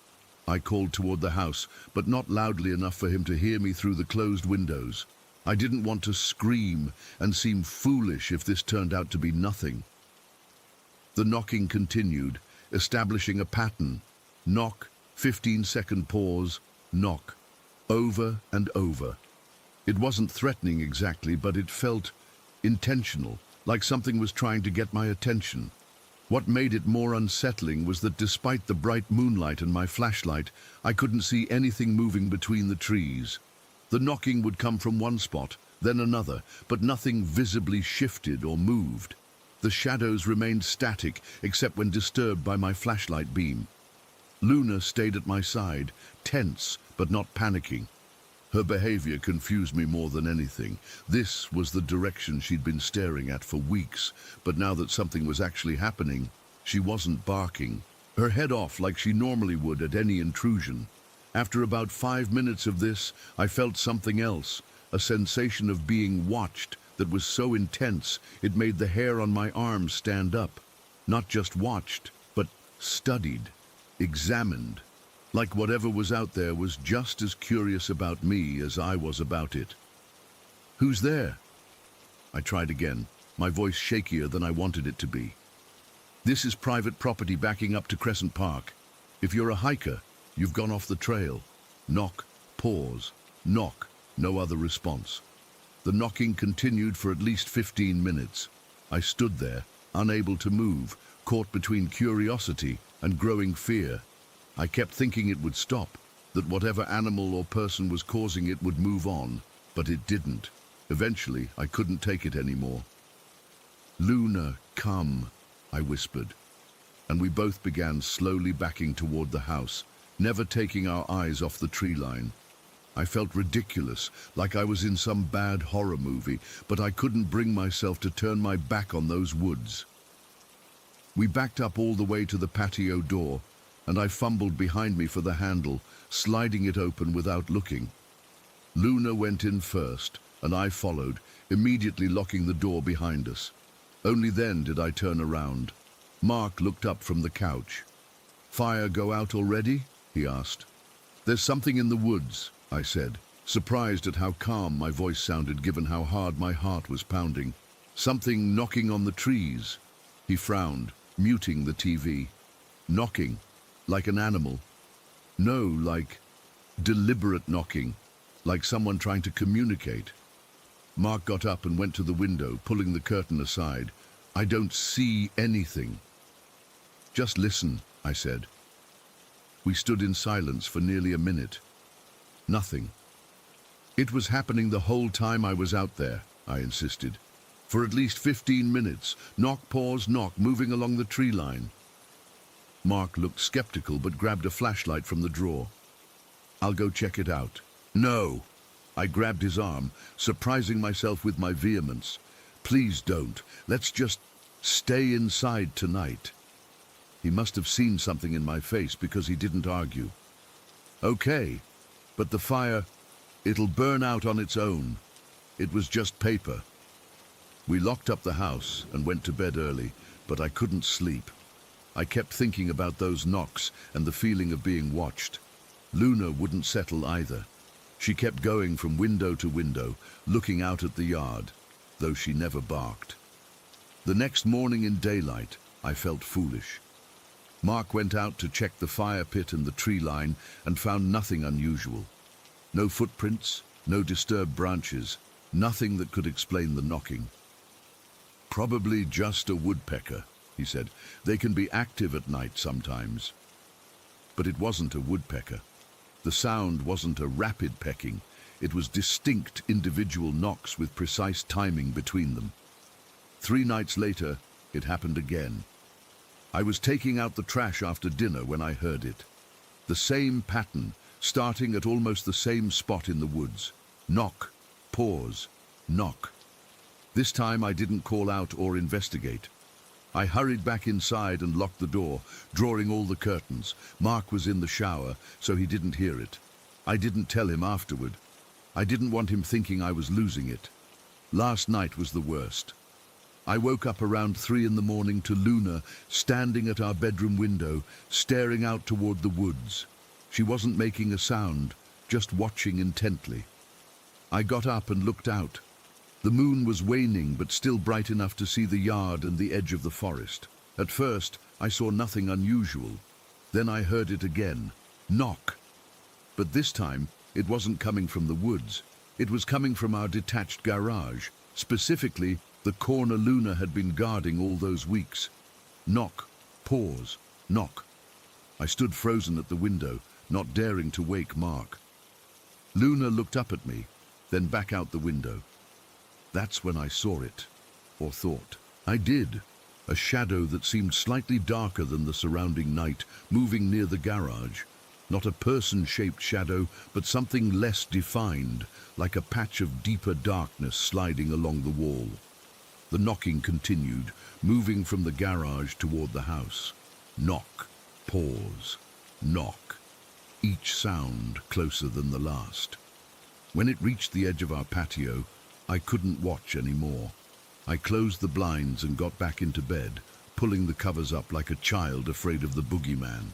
I called toward the house, but not loudly enough for him to hear me through the closed windows. I didn't want to scream and seem foolish if this turned out to be nothing. The knocking continued, establishing a pattern. Knock, 15-second pause, knock. Over and over. It wasn't threatening exactly, but it felt intentional, like something was trying to get my attention. What made it more unsettling was that despite the bright moonlight and my flashlight, I couldn't see anything moving between the trees. The knocking would come from one spot, then another, but nothing visibly shifted or moved. The shadows remained static, except when disturbed by my flashlight beam. Luna stayed at my side, tense but not panicking. Her behavior confused me more than anything. This was the direction she'd been staring at for weeks, but now that something was actually happening, she wasn't barking. Her head off like she normally would at any intrusion. After about 5 minutes of this, I felt something else, a sensation of being watched that was so intense it made the hair on my arms stand up. Not just watched, but studied, examined. Like whatever was out there was just as curious about me as I was about it. "Who's there?" I tried again, my voice shakier than I wanted it to be. "This is private property backing up to Crescent Park. If you're a hiker, you've gone off the trail." Knock, pause, knock, no other response. The knocking continued for at least 15 minutes. I stood there, unable to move, caught between curiosity and growing fear. I kept thinking it would stop, that whatever animal or person was causing it would move on, but it didn't. Eventually, I couldn't take it anymore. "Luna, come," I whispered, and we both began slowly backing toward the house, never taking our eyes off the tree line. I felt ridiculous, like I was in some bad horror movie, but I couldn't bring myself to turn my back on those woods. We backed up all the way to the patio door, and I fumbled behind me for the handle, sliding it open without looking. Luna went in first, and I followed, immediately locking the door behind us. Only then did I turn around. Mark looked up from the couch. "Fire go out already?" he asked. "There's something in the woods," I said, surprised at how calm my voice sounded given how hard my heart was pounding. "Something knocking on the trees." He frowned, muting the TV. "Knocking? Like an animal?" "No, like deliberate knocking, like someone trying to communicate." Mark got up and went to the window, pulling the curtain aside. "I don't see anything." "Just listen," I said. We stood in silence for nearly a minute. Nothing. "It was happening the whole time I was out there," I insisted. "For at least 15 minutes. Knock, pause, knock, moving along the tree line." Mark looked skeptical but grabbed a flashlight from the drawer. "I'll go check it out." "No!" I grabbed his arm, surprising myself with my vehemence. "Please don't. Let's just stay inside tonight." He must have seen something in my face because he didn't argue. "Okay, but the fire, it'll burn out on its own. It was just paper." We locked up the house and went to bed early, but I couldn't sleep. I kept thinking about those knocks and the feeling of being watched. Luna wouldn't settle either. She kept going from window to window, looking out at the yard, though she never barked. The next morning in daylight, I felt foolish. Mark went out to check the fire pit and the tree line and found nothing unusual. No footprints, no disturbed branches, nothing that could explain the knocking. "Probably just a woodpecker," he said. "They can be active at night sometimes." But it wasn't a woodpecker. The sound wasn't a rapid pecking. It was distinct individual knocks with precise timing between them. 3 nights later, it happened again. I was taking out the trash after dinner when I heard it. The same pattern, starting at almost the same spot in the woods. Knock, pause, knock. This time I didn't call out or investigate. I hurried back inside and locked the door, drawing all the curtains. Mark was in the shower, so he didn't hear it. I didn't tell him afterward. I didn't want him thinking I was losing it. Last night was the worst. I woke up around 3 in the morning to Luna standing at our bedroom window, staring out toward the woods. She wasn't making a sound, just watching intently. I got up and looked out. The moon was waning, but still bright enough to see the yard and the edge of the forest. At first, I saw nothing unusual. Then I heard it again. Knock. But this time, it wasn't coming from the woods. It was coming from our detached garage, specifically the corner Luna had been guarding all those weeks. Knock, pause, knock. I stood frozen at the window, not daring to wake Mark. Luna looked up at me, then back out the window. That's when I saw it, or thought. I did. A shadow that seemed slightly darker than the surrounding night, moving near the garage. Not a person-shaped shadow, but something less defined, like a patch of deeper darkness sliding along the wall. The knocking continued, moving from the garage toward the house. Knock, pause, knock. Each sound closer than the last. When it reached the edge of our patio, I couldn't watch anymore. I closed the blinds and got back into bed, pulling the covers up like a child afraid of the boogeyman.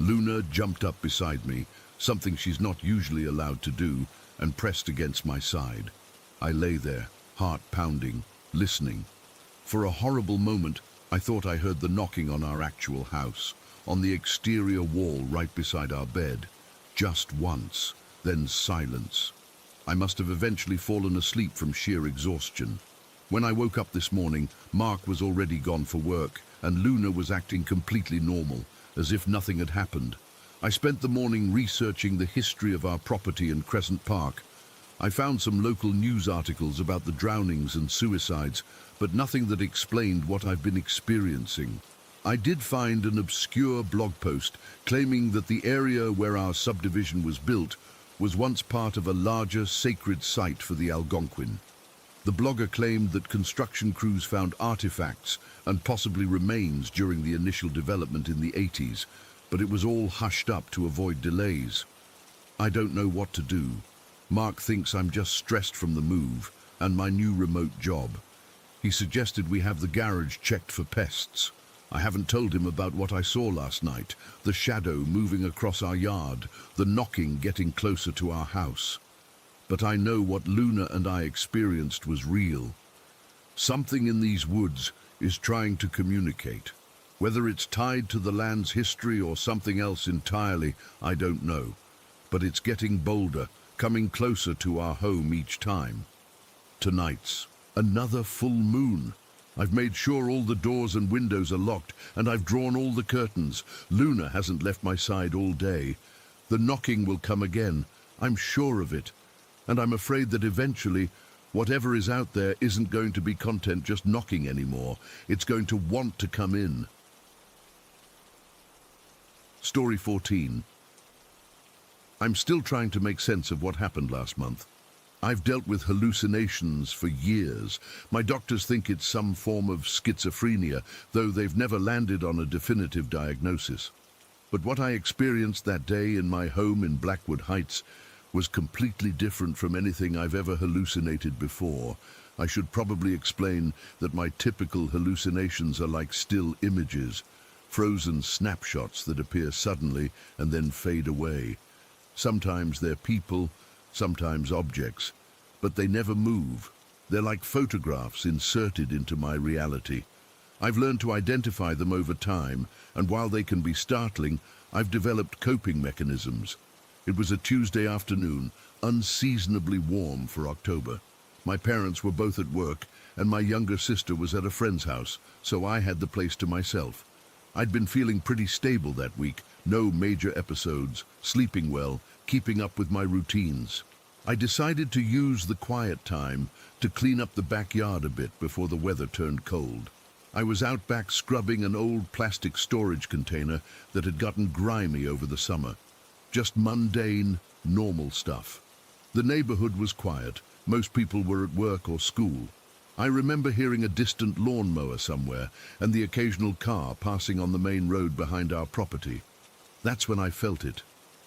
Luna jumped up beside me, something she's not usually allowed to do, and pressed against my side. I lay there, heart pounding, listening. For a horrible moment, I thought I heard the knocking on our actual house, on the exterior wall right beside our bed. Just once, then silence. I must have eventually fallen asleep from sheer exhaustion. When I woke up this morning, Mark was already gone for work, and Luna was acting completely normal, as if nothing had happened. I spent the morning researching the history of our property in Crescent Park. I found some local news articles about the drownings and suicides, but nothing that explained what I've been experiencing. I did find an obscure blog post claiming that the area where our subdivision was built was once part of a larger sacred site for the Algonquin. The blogger claimed that construction crews found artifacts and possibly remains during the initial development in the 80s, but it was all hushed up to avoid delays. I don't know what to do. Mark thinks I'm just stressed from the move and my new remote job. He suggested we have the garage checked for pests. I haven't told him about what I saw last night, the shadow moving across our yard, the knocking getting closer to our house. But I know what Luna and I experienced was real. Something in these woods is trying to communicate. Whether it's tied to the land's history or something else entirely, I don't know. But it's getting bolder, coming closer to our home each time. Tonight's another full moon. I've made sure all the doors and windows are locked, and I've drawn all the curtains. Luna hasn't left my side all day. The knocking will come again, I'm sure of it. And I'm afraid that eventually, whatever is out there isn't going to be content just knocking anymore. It's going to want to come in. Story 14. I'm still trying to make sense of what happened last month. I've dealt with hallucinations for years. My doctors think it's some form of schizophrenia, though they've never landed on a definitive diagnosis. But what I experienced that day in my home in Blackwood Heights was completely different from anything I've ever hallucinated before. I should probably explain that my typical hallucinations are like still images, frozen snapshots that appear suddenly and then fade away. Sometimes they're people, sometimes objects, but they never move. They're like photographs inserted into my reality. I've learned to identify them over time, and while they can be startling, I've developed coping mechanisms. It was a Tuesday afternoon, unseasonably warm for October. My parents were both at work, and my younger sister was at a friend's house, so I had the place to myself. I'd been feeling pretty stable that week, no major episodes, sleeping well, keeping up with my routines. I decided to use the quiet time to clean up the backyard a bit before the weather turned cold. I was out back scrubbing an old plastic storage container that had gotten grimy over the summer. Just mundane, normal stuff. The neighborhood was quiet. Most people were at work or school. I remember hearing a distant lawnmower somewhere and the occasional car passing on the main road behind our property. That's when I felt it.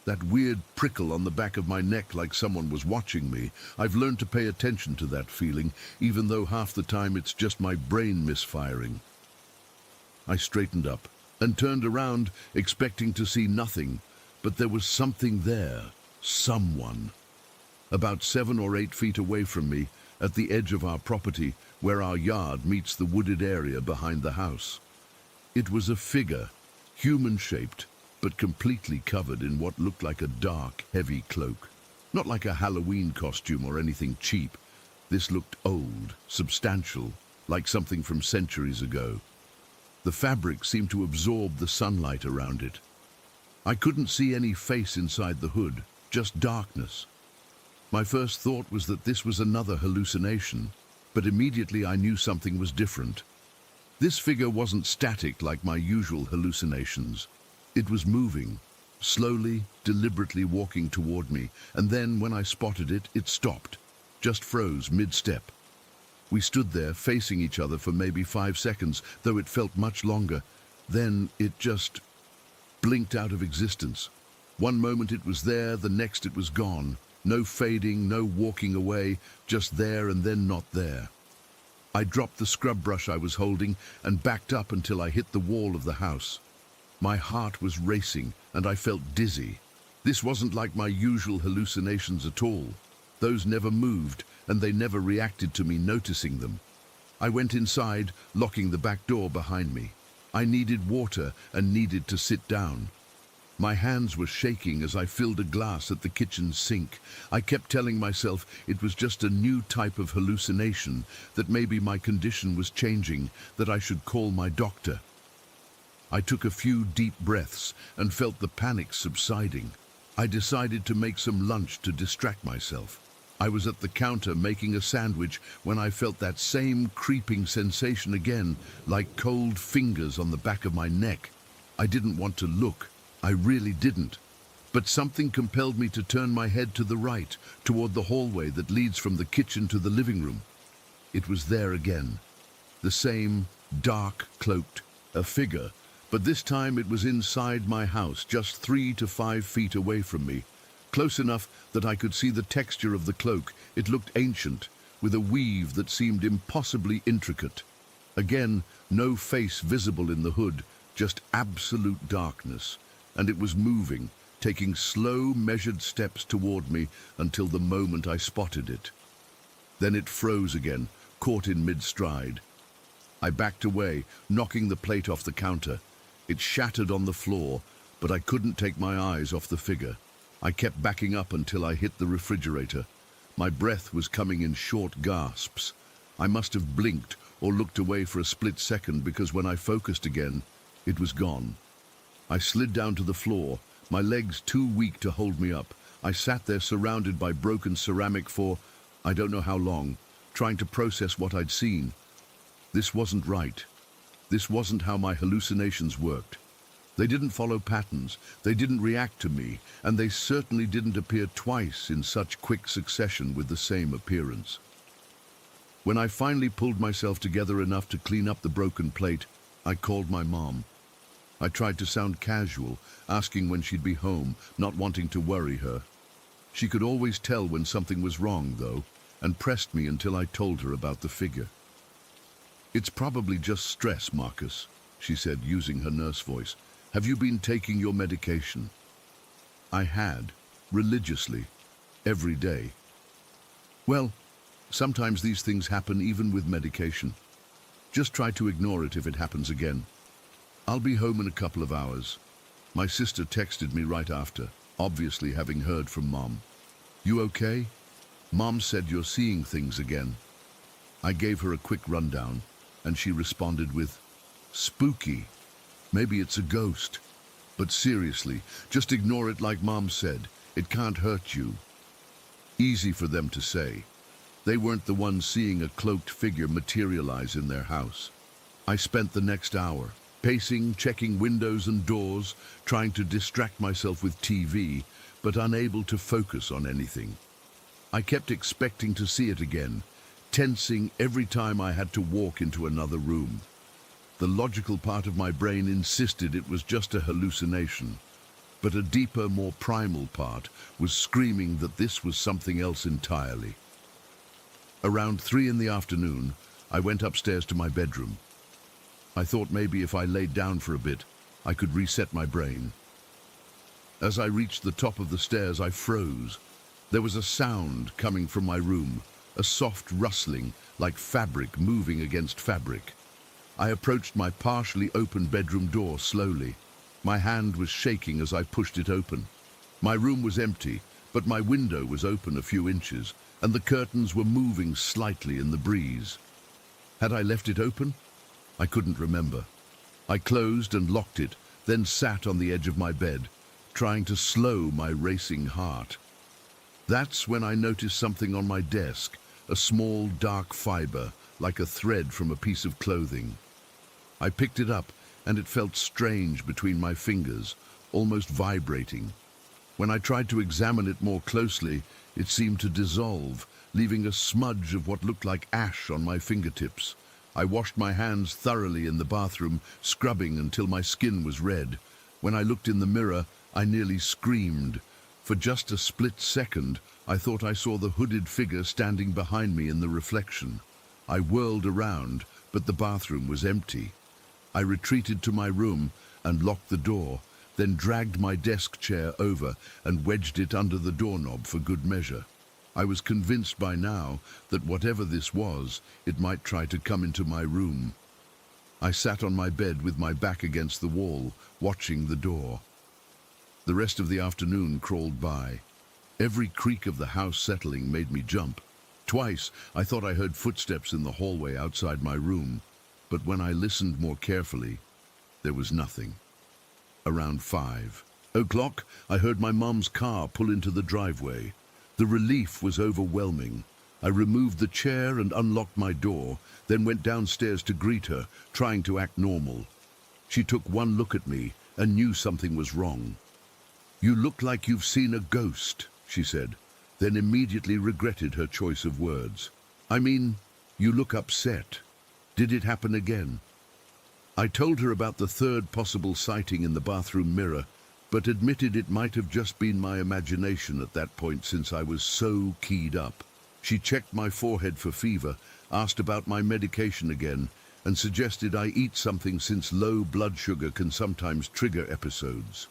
That weird prickle on the back of my neck like someone was watching me. I've learned to pay attention to that feeling, even though half the time it's just my brain misfiring. I straightened up and turned around, expecting to see nothing, but there was something there. Someone. About 7 or 8 feet away from me, at the edge of our property, where our yard meets the wooded area behind the house. It was a figure, human-shaped, but completely covered in what looked like a dark, heavy cloak. Not like a Halloween costume or anything cheap. This looked old, substantial, like something from centuries ago. The fabric seemed to absorb the sunlight around it. I couldn't see any face inside the hood, just darkness. My first thought was that this was another hallucination, but immediately I knew something was different. This figure wasn't static like my usual hallucinations. It was moving, slowly, deliberately walking toward me, and then when I spotted it, it stopped, just froze mid-step. We stood there facing each other for maybe 5 seconds, though it felt much longer. Then it just blinked out of existence. One moment it was there, the next it was gone. No fading, no walking away, just there and then not there. I dropped the scrub brush I was holding and backed up until I hit the wall of the house. My heart was racing and I felt dizzy. This wasn't like my usual hallucinations at all. Those never moved and they never reacted to me noticing them. I went inside, locking the back door behind me. I needed water and needed to sit down. My hands were shaking as I filled a glass at the kitchen sink. I kept telling myself it was just a new type of hallucination, that maybe my condition was changing, that I should call my doctor. I took a few deep breaths and felt the panic subsiding. I decided to make some lunch to distract myself. I was at the counter making a sandwich when I felt that same creeping sensation again, like cold fingers on the back of my neck. I didn't want to look. I really didn't. But something compelled me to turn my head to the right, toward the hallway that leads from the kitchen to the living room. It was there again. The same dark, cloaked, a figure, but this time it was inside my house, just 3 to 5 feet away from me. Close enough that I could see the texture of the cloak. It looked ancient, with a weave that seemed impossibly intricate. Again, no face visible in the hood, just absolute darkness. And it was moving, taking slow, measured steps toward me until the moment I spotted it. Then it froze again, caught in mid-stride. I backed away, knocking the plate off the counter. It shattered on the floor, but I couldn't take my eyes off the figure. I kept backing up until I hit the refrigerator. My breath was coming in short gasps. I must have blinked or looked away for a split second, because when I focused again, it was gone. I slid down to the floor, my legs too weak to hold me up. I sat there surrounded by broken ceramic for, I don't know how long, trying to process what I'd seen. This wasn't right. This wasn't how my hallucinations worked. They didn't follow patterns, they didn't react to me, and they certainly didn't appear twice in such quick succession with the same appearance. When I finally pulled myself together enough to clean up the broken plate, I called my mom. I tried to sound casual, asking when she'd be home, not wanting to worry her. She could always tell when something was wrong, though, and pressed me until I told her about the figure. "It's probably just stress, Marcus," she said, using her nurse voice. "Have you been taking your medication?" I had, religiously, every day. "Well, sometimes these things happen even with medication. Just try to ignore it if it happens again. I'll be home in a couple of hours." My sister texted me right after, obviously having heard from Mom. "You okay? Mom said you're seeing things again." I gave her a quick rundown, and she responded with, "Spooky. Maybe it's a ghost. But seriously, just ignore it like Mom said. It can't hurt you." Easy for them to say. They weren't the ones seeing a cloaked figure materialize in their house. I spent the next hour pacing, checking windows and doors, trying to distract myself with TV, but unable to focus on anything. I kept expecting to see it again, tensing every time I had to walk into another room. The logical part of my brain insisted it was just a hallucination, but a deeper, more primal part was screaming that this was something else entirely. Around 3 in the afternoon, I went upstairs to my bedroom. I thought maybe if I laid down for a bit, I could reset my brain. As I reached the top of the stairs, I froze. There was a sound coming from my room, a soft rustling, like fabric moving against fabric. I approached my partially open bedroom door slowly. My hand was shaking as I pushed it open. My room was empty, but my window was open a few inches, and the curtains were moving slightly in the breeze. Had I left it open? I couldn't remember. I closed and locked it, then sat on the edge of my bed, trying to slow my racing heart. That's when I noticed something on my desk, a small dark fiber, like a thread from a piece of clothing. I picked it up, and it felt strange between my fingers, almost vibrating. When I tried to examine it more closely, it seemed to dissolve, leaving a smudge of what looked like ash on my fingertips. I washed my hands thoroughly in the bathroom, scrubbing until my skin was red. When I looked in the mirror, I nearly screamed. For just a split second, I thought I saw the hooded figure standing behind me in the reflection. I whirled around, but the bathroom was empty. I retreated to my room and locked the door, then dragged my desk chair over and wedged it under the doorknob for good measure. I was convinced by now that whatever this was, it might try to come into my room. I sat on my bed with my back against the wall, watching the door. The rest of the afternoon crawled by. Every creak of the house settling made me jump. Twice, I thought I heard footsteps in the hallway outside my room, but when I listened more carefully, there was nothing. Around 5 o'clock, I heard my mom's car pull into the driveway. The relief was overwhelming. I removed the chair and unlocked my door, then went downstairs to greet her, trying to act normal. She took one look at me and knew something was wrong. "You look like you've seen a ghost," she said, then immediately regretted her choice of words. "I mean, you look upset. Did it happen again?" I told her about the third possible sighting in the bathroom mirror, but admitted it might have just been my imagination at that point since I was so keyed up. She checked my forehead for fever, asked about my medication again, and suggested I eat something since low blood sugar can sometimes trigger episodes.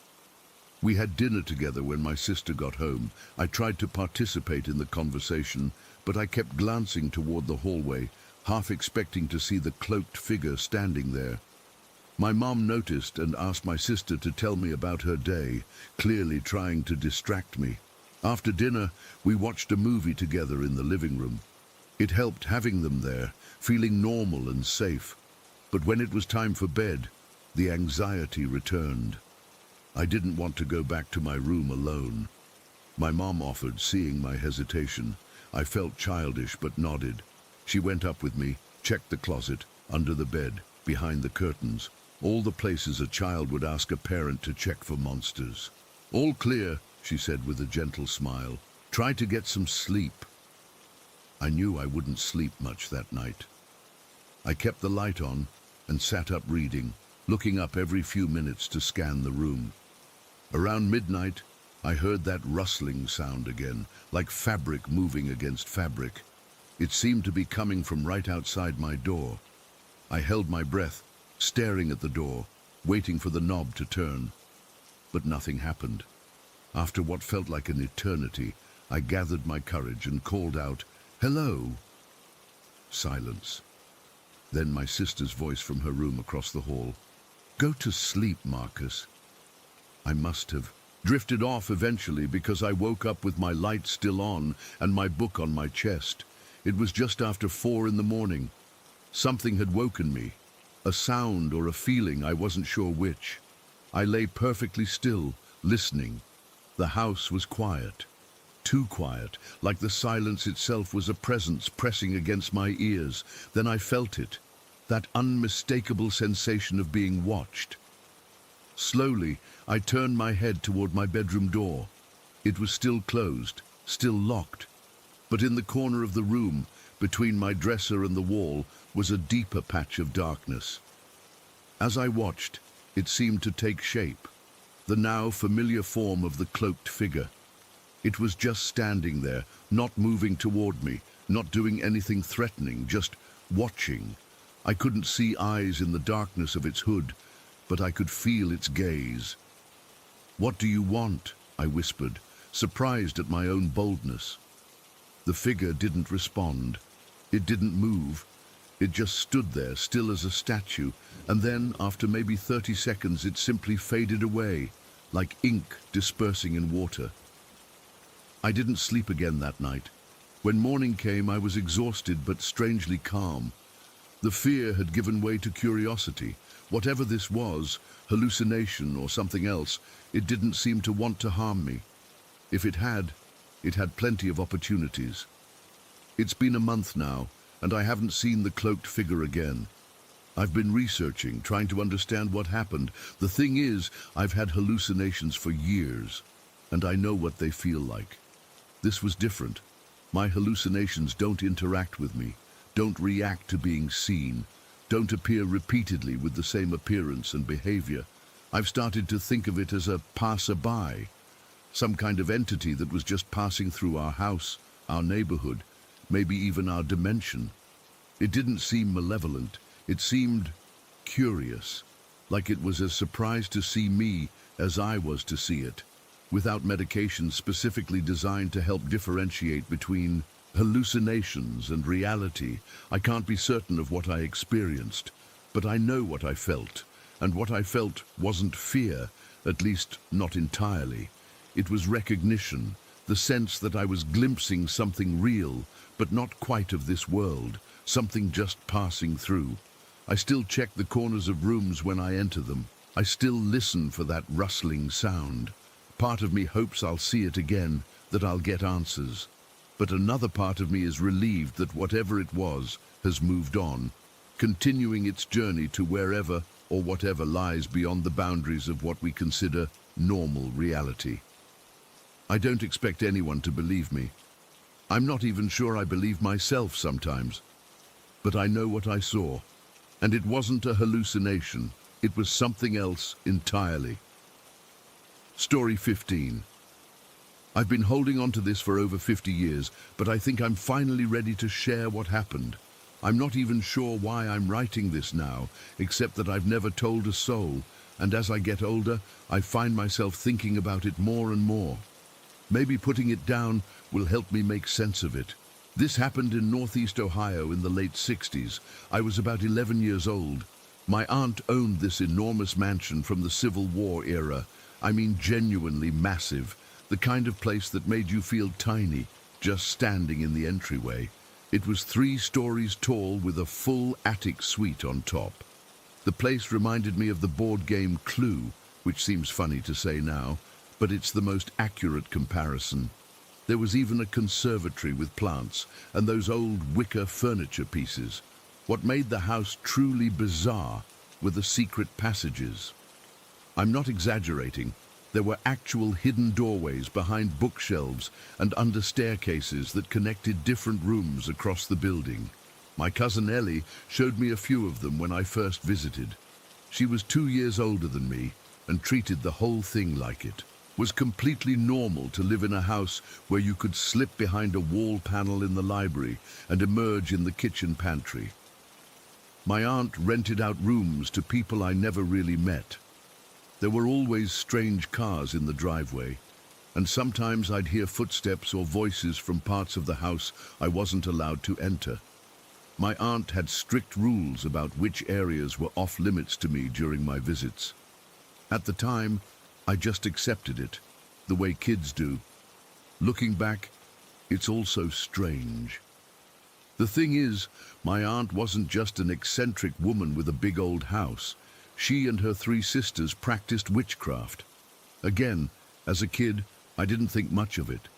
We had dinner together when my sister got home. I tried to participate in the conversation, but I kept glancing toward the hallway, half expecting to see the cloaked figure standing there. My mom noticed and asked my sister to tell me about her day, clearly trying to distract me. After dinner, we watched a movie together in the living room. It helped having them there, feeling normal and safe. But when it was time for bed, the anxiety returned. I didn't want to go back to my room alone. My mom offered, seeing my hesitation. I felt childish but nodded. She went up with me, checked the closet, under the bed, behind the curtains, all the places a child would ask a parent to check for monsters. "All clear," she said with a gentle smile. "Try to get some sleep." I knew I wouldn't sleep much that night. I kept the light on and sat up reading, looking up every few minutes to scan the room. Around midnight, I heard that rustling sound again, like fabric moving against fabric. It seemed to be coming from right outside my door. I held my breath, staring at the door, waiting for the knob to turn. But nothing happened. After what felt like an eternity, I gathered my courage and called out, "Hello!" Silence. Then my sister's voice from her room across the hall. "Go to sleep, Marcus." I must have drifted off eventually because I woke up with my light still on and my book on my chest. It was just after 4 in the morning. Something had woken me. A sound or a feeling, I wasn't sure which. I lay perfectly still, listening. The house was quiet. Too quiet, like the silence itself was a presence pressing against my ears. Then I felt it, that unmistakable sensation of being watched. Slowly, I turned my head toward my bedroom door. It was still closed, still locked. But in the corner of the room, between my dresser and the wall, was a deeper patch of darkness. As I watched, it seemed to take shape, the now familiar form of the cloaked figure. It was just standing there, not moving toward me, not doing anything threatening, just watching. I couldn't see eyes in the darkness of its hood, but I could feel its gaze. "What do you want?" I whispered, surprised at my own boldness. The figure didn't respond. It didn't move. It just stood there, still as a statue, and then, after maybe 30 seconds, it simply faded away, like ink dispersing in water. I didn't sleep again that night. When morning came, I was exhausted but strangely calm. The fear had given way to curiosity. Whatever this was, hallucination or something else, it didn't seem to want to harm me. If it had plenty of opportunities. It's been a month now, and I haven't seen the cloaked figure again. I've been researching, trying to understand what happened. The thing is, I've had hallucinations for years, and I know what they feel like. This was different. My hallucinations don't interact with me, don't react to being seen, don't appear repeatedly with the same appearance and behavior. I've started to think of it as a passerby, some kind of entity that was just passing through our house, our neighborhood, maybe even our dimension. It didn't seem malevolent. It seemed curious, like it was as surprised to see me as I was to see it. Without medication specifically designed to help differentiate between hallucinations and reality, I can't be certain of what I experienced, but I know what I felt. and what I felt wasn't fear, at least not entirely. It was recognition, the sense that I was glimpsing something real, but not quite of this world, something just passing through. I still check the corners of rooms when I enter them. I still listen for that rustling sound. Part of me hopes I'll see it again, that I'll get answers. But another part of me is relieved that whatever it was has moved on, continuing its journey to wherever or whatever lies beyond the boundaries of what we consider normal reality. I don't expect anyone to believe me. I'm not even sure I believe myself sometimes. But I know what I saw, and it wasn't a hallucination. It was something else entirely. Story 15. I've been holding on to this for over 50 years, but I think I'm finally ready to share what happened. I'm not even sure why I'm writing this now, except that I've never told a soul, and as I get older, I find myself thinking about it more and more. Maybe putting it down will help me make sense of it. This happened in Northeast Ohio in the late 60s. I was about 11 years old. My aunt owned this enormous mansion from the Civil War era. I mean genuinely massive, the kind of place that made you feel tiny, just standing in the entryway. It was 3 stories tall with a full attic suite on top. The place reminded me of the board game Clue, which seems funny to say now, but it's the most accurate comparison. There was even a conservatory with plants and those old wicker furniture pieces. What made the house truly bizarre were the secret passages. I'm not exaggerating. There were actual hidden doorways behind bookshelves and under staircases that connected different rooms across the building. My cousin Ellie showed me a few of them when I first visited. She was 2 years older than me and treated the whole thing like it. Was completely normal to live in a house where you could slip behind a wall panel in the library and emerge in the kitchen pantry. My aunt rented out rooms to people I never really met. There were always strange cars in the driveway, and sometimes I'd hear footsteps or voices from parts of the house I wasn't allowed to enter. My aunt had strict rules about which areas were off limits to me during my visits. At the time, I just accepted it, the way kids do. Looking back, it's all so strange. The thing is, my aunt wasn't just an eccentric woman with a big old house. She and her 3 sisters practiced witchcraft. Again, as a kid, I didn't think much of it.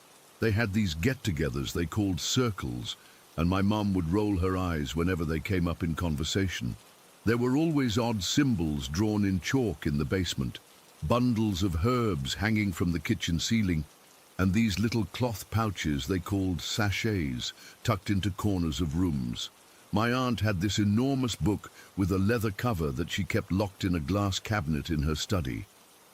They had these get-togethers they called circles, and my mum would roll her eyes whenever they came up in conversation. There were always odd symbols drawn in chalk in the basement, bundles of herbs hanging from the kitchen ceiling, and these little cloth pouches they called sachets tucked into corners of rooms. My aunt had this enormous book with a leather cover that she kept locked in a glass cabinet in her study.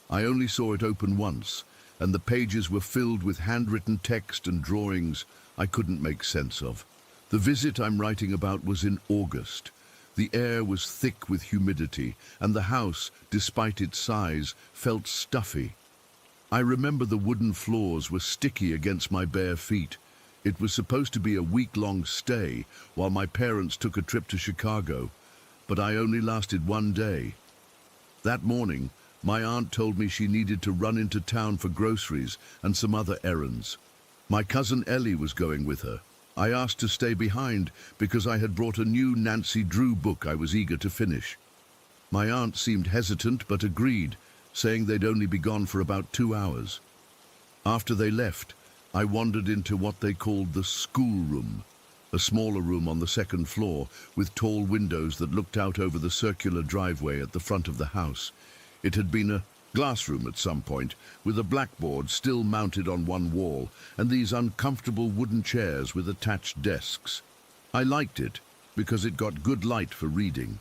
I only saw it open once, and the pages were filled with handwritten text and drawings I couldn't make sense of. The visit I'm writing about was in August. The air was thick with humidity, and the house, despite its size, felt stuffy. I remember the wooden floors were sticky against my bare feet. It was supposed to be a week-long stay while my parents took a trip to Chicago, but I only lasted 1 day. That morning, my aunt told me she needed to run into town for groceries and some other errands. My cousin Ellie was going with her. I asked to stay behind because I had brought a new Nancy Drew book I was eager to finish. My aunt seemed hesitant but agreed, saying they'd only be gone for about 2 hours. After they left, I wandered into what they called the schoolroom, a smaller room on the 2nd floor with tall windows that looked out over the circular driveway at the front of the house. It had been a glass room at some point, with a blackboard still mounted on one wall, and these uncomfortable wooden chairs with attached desks. I liked it because it got good light for reading.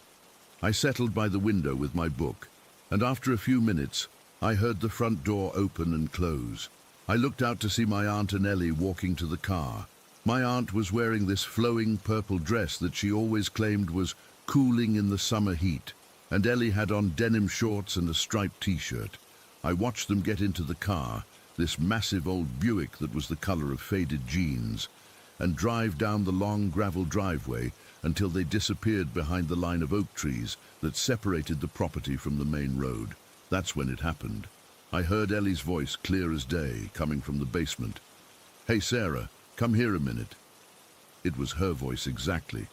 I settled by the window with my book, and after a few minutes, I heard the front door open and close. I looked out to see my aunt and Ellie walking to the car. My aunt was wearing this flowing purple dress that she always claimed was cooling in the summer heat, and Ellie had on denim shorts and a striped t-shirt. I watched them get into the car, this massive old Buick that was the color of faded jeans. and drive down the long gravel driveway until they disappeared behind the line of oak trees that separated the property from the main road. That's when it happened. I heard Ellie's voice clear as day, coming from the basement. "Hey, Sarah, come here a minute." It was her voice exactly.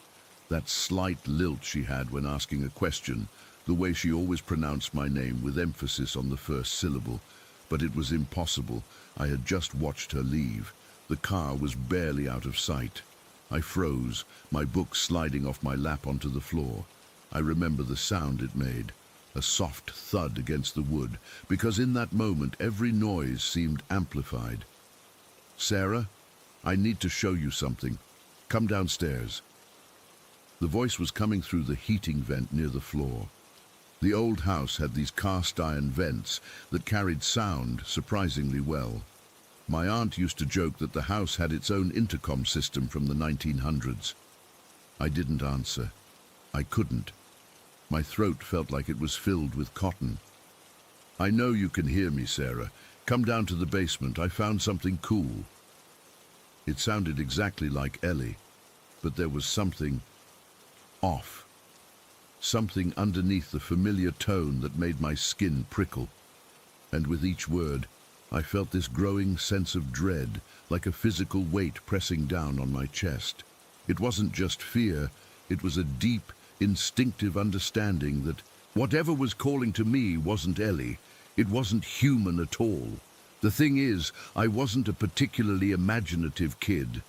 That slight lilt she had when asking a question, the way she always pronounced my name with emphasis on the first syllable. But it was impossible. I had just watched her leave. The car was barely out of sight. I froze, my book sliding off my lap onto the floor. I remember the sound it made, a soft thud against the wood, because in that moment every noise seemed amplified. "Sarah, I need to show you something. Come downstairs." The voice was coming through the heating vent near the floor. The old house had these cast iron vents that carried sound surprisingly well. My aunt used to joke that the house had its own intercom system from the 1900s. I didn't answer. I couldn't. My throat felt like it was filled with cotton. "I know you can hear me, Sarah. Come down to the basement. I found something cool." It sounded exactly like Ellie, but there was something off. Something underneath the familiar tone that made my skin prickle. And with each word, I felt this growing sense of dread, like a physical weight pressing down on my chest. It wasn't just fear, it was a deep, instinctive understanding that whatever was calling to me wasn't Ellie. It wasn't human at all. The thing is, I wasn't a particularly imaginative kid.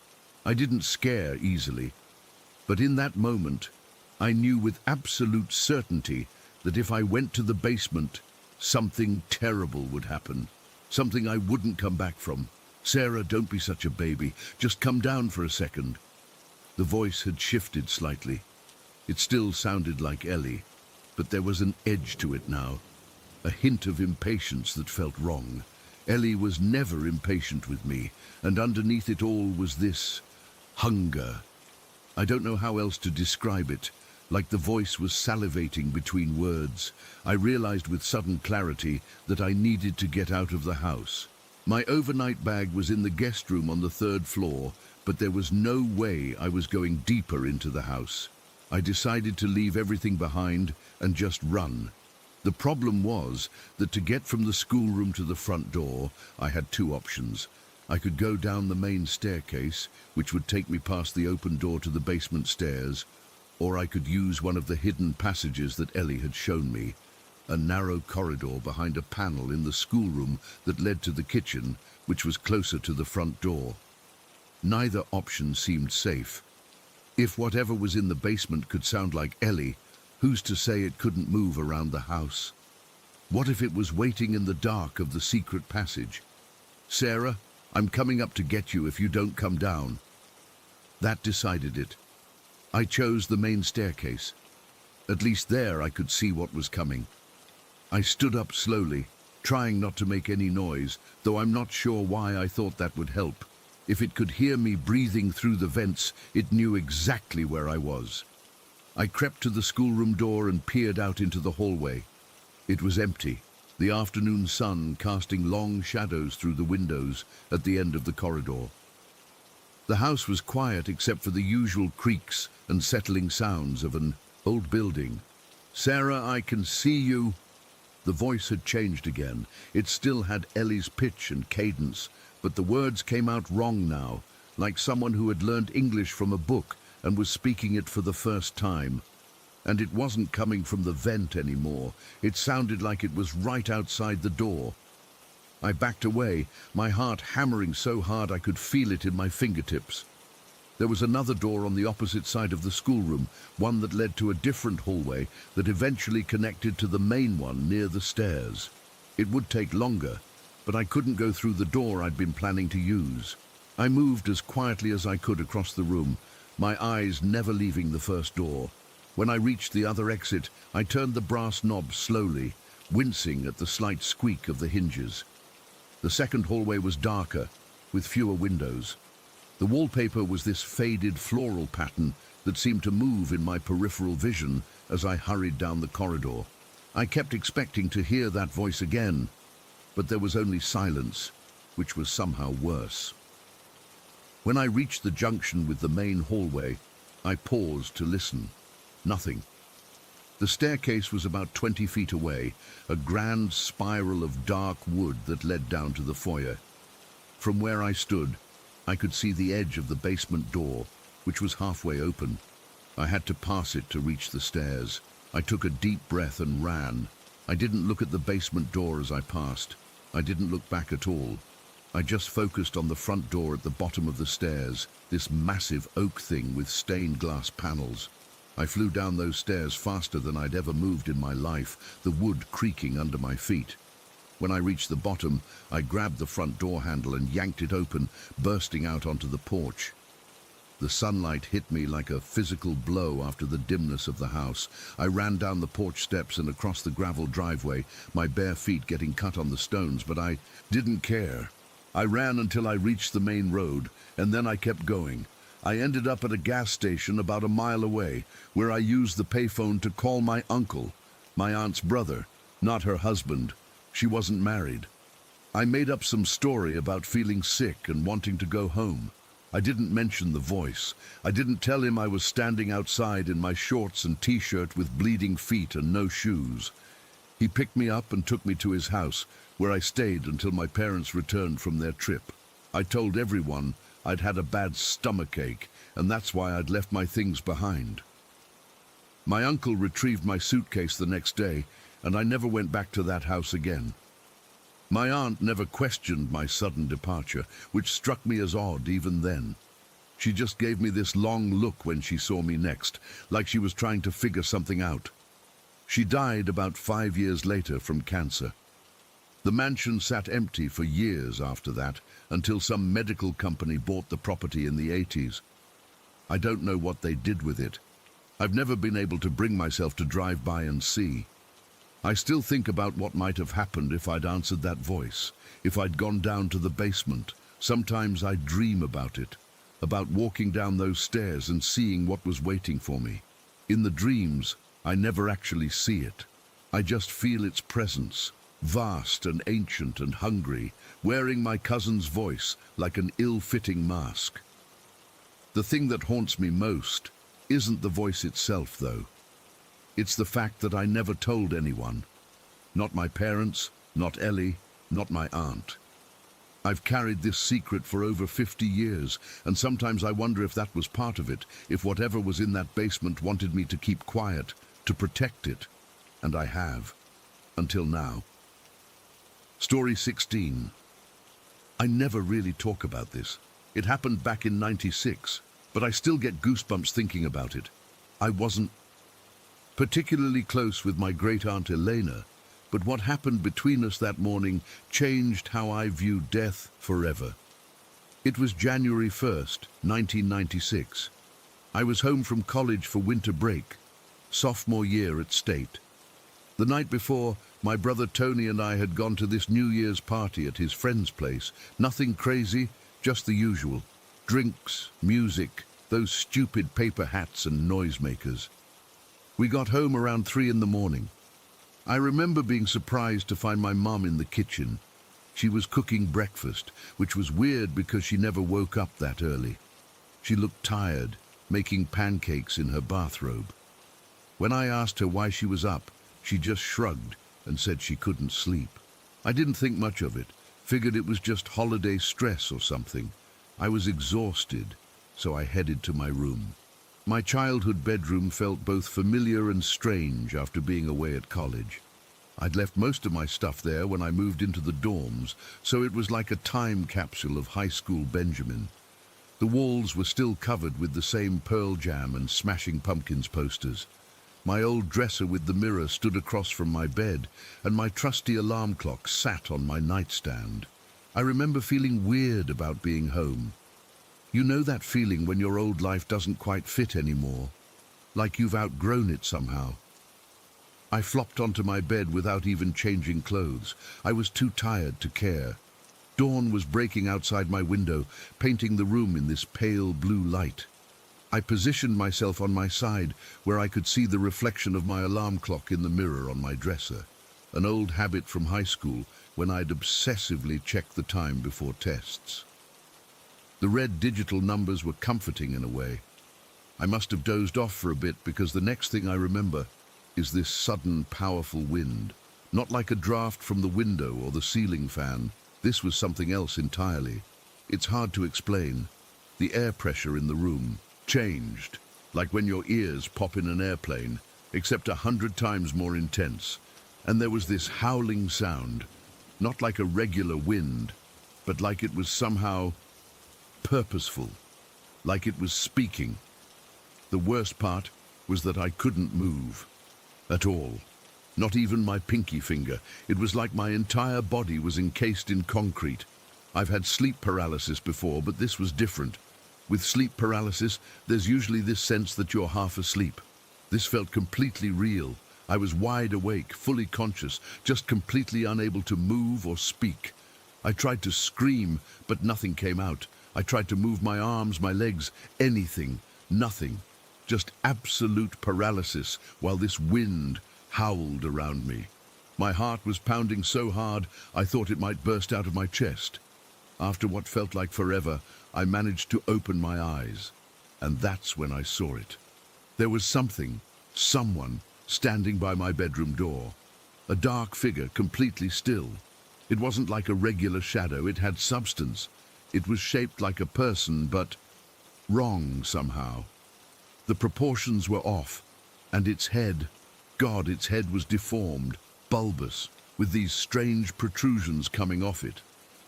I didn't scare easily. But in that moment, I knew with absolute certainty that if I went to the basement, something terrible would happen. Something I wouldn't come back from. "Sarah, don't be such a baby. Just come down for a second." The voice had shifted slightly. It still sounded like Ellie, but there was an edge to it now, a hint of impatience that felt wrong. Ellie was never impatient with me, and underneath it all was this hunger. I don't know how else to describe it. Like the voice was salivating between words, I realized with sudden clarity that I needed to get out of the house. My overnight bag was in the guest room on the 3rd floor, but there was no way I was going deeper into the house. I decided to leave everything behind and just run. The problem was that to get from the schoolroom to the front door, I had 2 options. I could go down the main staircase, which would take me past the open door to the basement stairs, or I could use one of the hidden passages that Ellie had shown me, a narrow corridor behind a panel in the schoolroom that led to the kitchen, which was closer to the front door. Neither option seemed safe. If whatever was in the basement could sound like Ellie, who's to say it couldn't move around the house? What if it was waiting in the dark of the secret passage? "Sarah, I'm coming up to get you if you don't come down." That decided it. I chose the main staircase. At least there I could see what was coming. I stood up slowly, trying not to make any noise, though I'm not sure why I thought that would help. If it could hear me breathing through the vents, it knew exactly where I was. I crept to the schoolroom door and peered out into the hallway. It was empty, the afternoon sun casting long shadows through the windows at the end of the corridor. The house was quiet except for the usual creaks and settling sounds of an old building. "Sarah, I can see you." The voice had changed again. It still had Ellie's pitch and cadence, but the words came out wrong now, like someone who had learned English from a book and was speaking it for the first time. And it wasn't coming from the vent anymore. It sounded like it was right outside the door. I backed away, my heart hammering so hard I could feel it in my fingertips. There was another door on the opposite side of the schoolroom, one that led to a different hallway that eventually connected to the main one near the stairs. It would take longer, but I couldn't go through the door I'd been planning to use. I moved as quietly as I could across the room, my eyes never leaving the first door. When I reached the other exit, I turned the brass knob slowly, wincing at the slight squeak of the hinges. The second hallway was darker, with fewer windows. The wallpaper was this faded floral pattern that seemed to move in my peripheral vision as I hurried down the corridor. I kept expecting to hear that voice again, but there was only silence, which was somehow worse. When I reached the junction with the main hallway, I paused to listen. Nothing. The staircase was about 20 feet away, a grand spiral of dark wood that led down to the foyer. From where I stood, I could see the edge of the basement door, which was halfway open. I had to pass it to reach the stairs. I took a deep breath and ran. I didn't look at the basement door as I passed. I didn't look back at all. I just focused on the front door at the bottom of the stairs, this massive oak thing with stained glass panels. I flew down those stairs faster than I'd ever moved in my life, the wood creaking under my feet. When I reached the bottom, I grabbed the front door handle and yanked it open, bursting out onto the porch. The sunlight hit me like a physical blow after the dimness of the house. I ran down the porch steps and across the gravel driveway, my bare feet getting cut on the stones, but I didn't care. I ran until I reached the main road, and then I kept going. I ended up at a gas station about a mile away, where I used the payphone to call my uncle, my aunt's brother, not her husband. She wasn't married. I made up some story about feeling sick and wanting to go home. I didn't mention the voice. I didn't tell him I was standing outside in my shorts and t-shirt with bleeding feet and no shoes. He picked me up and took me to his house, where I stayed until my parents returned from their trip. I told everyone I'd had a bad stomachache, and that's why I'd left my things behind. My uncle retrieved my suitcase the next day, and I never went back to that house again. My aunt never questioned my sudden departure, which struck me as odd even then. She just gave me this long look when she saw me next, like she was trying to figure something out. She died about 5 years later from cancer. The mansion sat empty for years after that, until some medical company bought the property in the 80s. I don't know what they did with it. I've never been able to bring myself to drive by and see. I still think about what might have happened if I'd answered that voice, if I'd gone down to the basement. Sometimes I dream about it, about walking down those stairs and seeing what was waiting for me. In the dreams, I never actually see it. I just feel its presence, vast and ancient and hungry, wearing my cousin's voice like an ill-fitting mask. The thing that haunts me most isn't the voice itself, though. It's the fact that I never told anyone. Not my parents, not Ellie, not my aunt. I've carried this secret for over 50 years, and sometimes I wonder if that was part of it, if whatever was in that basement wanted me to keep quiet, to protect it. And I have. Until now. Story 16. I never really talk about this. It happened back in '96, but I still get goosebumps thinking about it. I wasn't particularly close with my great-aunt Elena, but what happened between us that morning changed how I view death forever. It was January 1st, 1996. I was home from college for winter break, sophomore year at State. The night before, my brother Tony and I had gone to this New Year's party at his friend's place. Nothing crazy, just the usual. Drinks, music, those stupid paper hats and noisemakers. We got home around 3 in the morning. I remember being surprised to find my mom in the kitchen. She was cooking breakfast, which was weird because she never woke up that early. She looked tired, making pancakes in her bathrobe. When I asked her why she was up, she just shrugged and said she couldn't sleep. I didn't think much of it, figured it was just holiday stress or something. I was exhausted, so I headed to my room. My childhood bedroom felt both familiar and strange after being away at college. I'd left most of my stuff there when I moved into the dorms, so it was like a time capsule of high school Benjamin. The walls were still covered with the same Pearl Jam and Smashing Pumpkins posters. My old dresser with the mirror stood across from my bed, and my trusty alarm clock sat on my nightstand. I remember feeling weird about being home. You know that feeling when your old life doesn't quite fit anymore, like you've outgrown it somehow. I flopped onto my bed without even changing clothes. I was too tired to care. Dawn was breaking outside my window, painting the room in this pale blue light. I positioned myself on my side where I could see the reflection of my alarm clock in the mirror on my dresser, an old habit from high school when I'd obsessively check the time before tests. The red digital numbers were comforting in a way. I must have dozed off for a bit because the next thing I remember is this sudden, powerful wind. Not like a draft from the window or the ceiling fan. This was something else entirely. It's hard to explain. The air pressure in the room changed, like when your ears pop in an airplane, except 100 times more intense. And there was this howling sound, not like a regular wind, but like it was somehow purposeful, like it was speaking. The worst part was that I couldn't move at all. Not even my pinky finger. It was like my entire body was encased in concrete. I've had sleep paralysis before, but this was different. With sleep paralysis, there's usually this sense that you're half asleep. This felt completely real. I was wide awake, fully conscious, just completely unable to move or speak. I tried to scream, but nothing came out. I tried to move my arms, my legs, anything, nothing. Just absolute paralysis while this wind howled around me. My heart was pounding so hard I thought it might burst out of my chest. After what felt like forever, I managed to open my eyes, and that's when I saw it. There was someone standing by my bedroom door. A dark figure, completely still. It wasn't like a regular shadow, it had substance. It was shaped like a person, but wrong somehow. The proportions were off, and its head, God, its head was deformed, bulbous, with these strange protrusions coming off it.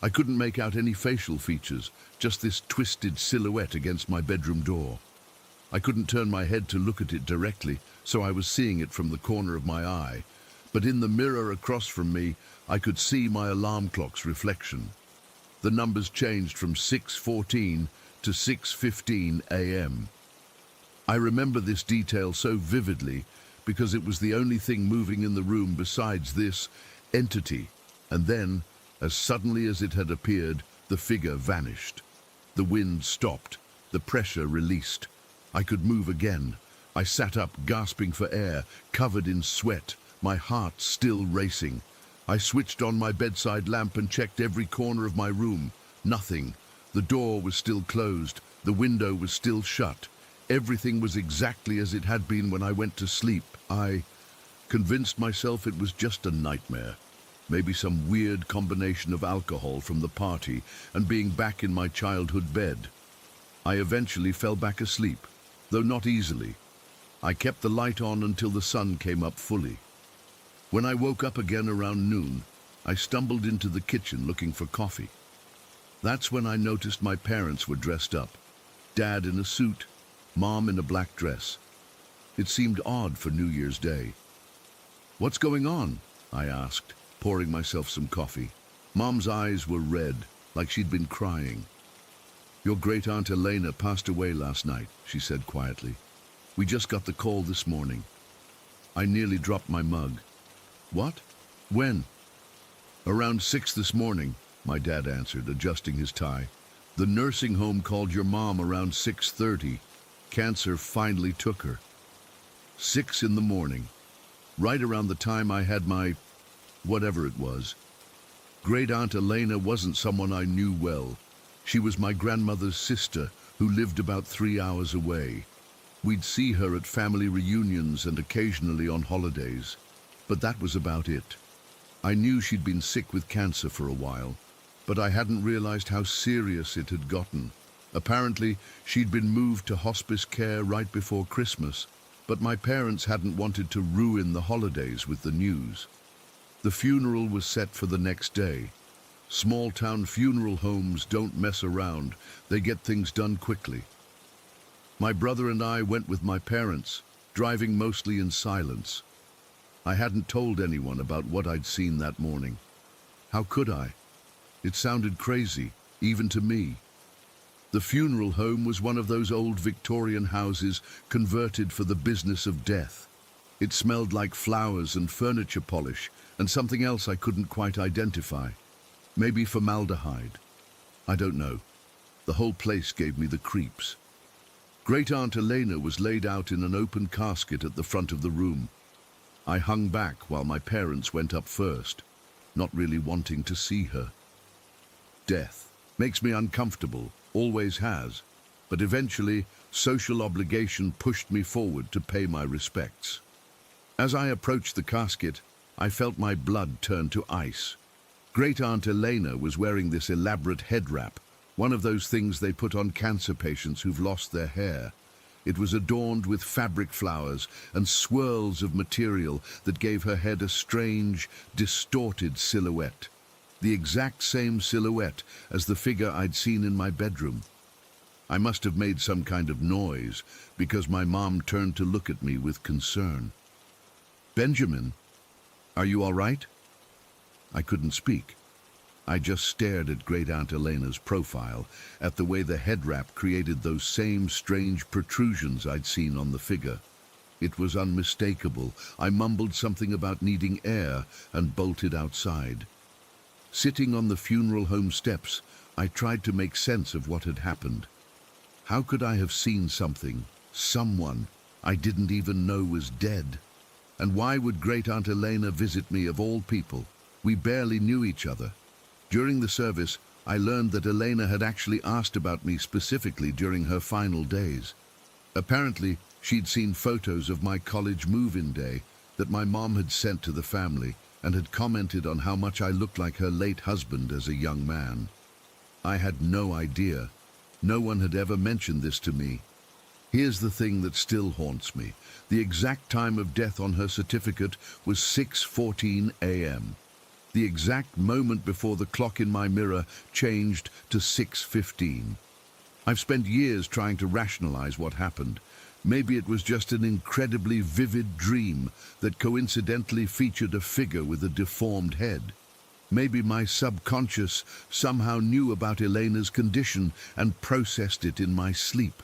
I couldn't make out any facial features, just this twisted silhouette against my bedroom door. I couldn't turn my head to look at it directly, so I was seeing it from the corner of my eye. But in the mirror across from me, I could see my alarm clock's reflection. The numbers changed from 6:14 to 6:15 a.m. I remember this detail so vividly because it was the only thing moving in the room besides this entity. And then, as suddenly as it had appeared, the figure vanished. The wind stopped. The pressure released. I could move again. I sat up, gasping for air, covered in sweat, my heart still racing. I switched on my bedside lamp and checked every corner of my room. Nothing. The door was still closed. The window was still shut. Everything was exactly as it had been when I went to sleep. I convinced myself it was just a nightmare. Maybe some weird combination of alcohol from the party and being back in my childhood bed. I eventually fell back asleep, though not easily. I kept the light on until the sun came up fully. When I woke up again around noon, I stumbled into the kitchen looking for coffee. That's when I noticed my parents were dressed up. Dad in a suit, Mom in a black dress. It seemed odd for New Year's Day. "What's going on?" I asked, pouring myself some coffee. Mom's eyes were red, like she'd been crying. "Your great-aunt Elena passed away last night," she said quietly. "We just got the call this morning." I nearly dropped my mug. "What? When?" "Around 6 this morning," my dad answered, adjusting his tie. "The nursing home called your mom around 6:30. Cancer finally took her." 6 in the morning, right around the time I had my whatever it was. Great-aunt Elena wasn't someone I knew well. She was my grandmother's sister, who lived about 3 hours away. We'd see her at family reunions and occasionally on holidays, but that was about it. I knew she'd been sick with cancer for a while, but I hadn't realized how serious it had gotten. Apparently, she'd been moved to hospice care right before Christmas, but my parents hadn't wanted to ruin the holidays with the news. The funeral was set for the next day. Small-town funeral homes don't mess around. They get things done quickly. My brother and I went with my parents, driving mostly in silence. I hadn't told anyone about what I'd seen that morning. How could I? It sounded crazy, even to me. The funeral home was one of those old Victorian houses converted for the business of death. It smelled like flowers and furniture polish and something else I couldn't quite identify. Maybe formaldehyde. I don't know. The whole place gave me the creeps. Great-aunt Elena was laid out in an open casket at the front of the room. I hung back while my parents went up first, not really wanting to see her. Death makes me uncomfortable. always has, but eventually social obligation pushed me forward to pay my respects. As I approached the casket, I felt my blood turn to ice. Great Aunt Elena was wearing this elaborate head wrap, one of those things they put on cancer patients who've lost their hair. It was adorned with fabric flowers and swirls of material that gave her head a strange, distorted silhouette. The exact same silhouette as the figure I'd seen in my bedroom. I must have made some kind of noise because my mom turned to look at me with concern. "Benjamin, are you all right?" I couldn't speak. I just stared at Great Aunt Elena's profile, at the way the head wrap created those same strange protrusions I'd seen on the figure. It was unmistakable. I mumbled something about needing air and bolted outside. Sitting on the funeral home steps, I tried to make sense of what had happened. How could I have seen something, someone, I didn't even know was dead? And why would Great Aunt Elena visit me of all people? We barely knew each other. During the service, I learned that Elena had actually asked about me specifically during her final days. Apparently, she'd seen photos of my college move-in day that my mom had sent to the family and had commented on how much I looked like her late husband as a young man. I had no idea. No one had ever mentioned this to me. Here's the thing that still haunts me. The exact time of death on her certificate was 6:14 a.m. The exact moment before the clock in my mirror changed to 6:15. I've spent years trying to rationalize what happened. Maybe it was just an incredibly vivid dream that coincidentally featured a figure with a deformed head. Maybe my subconscious somehow knew about Elena's condition and processed it in my sleep.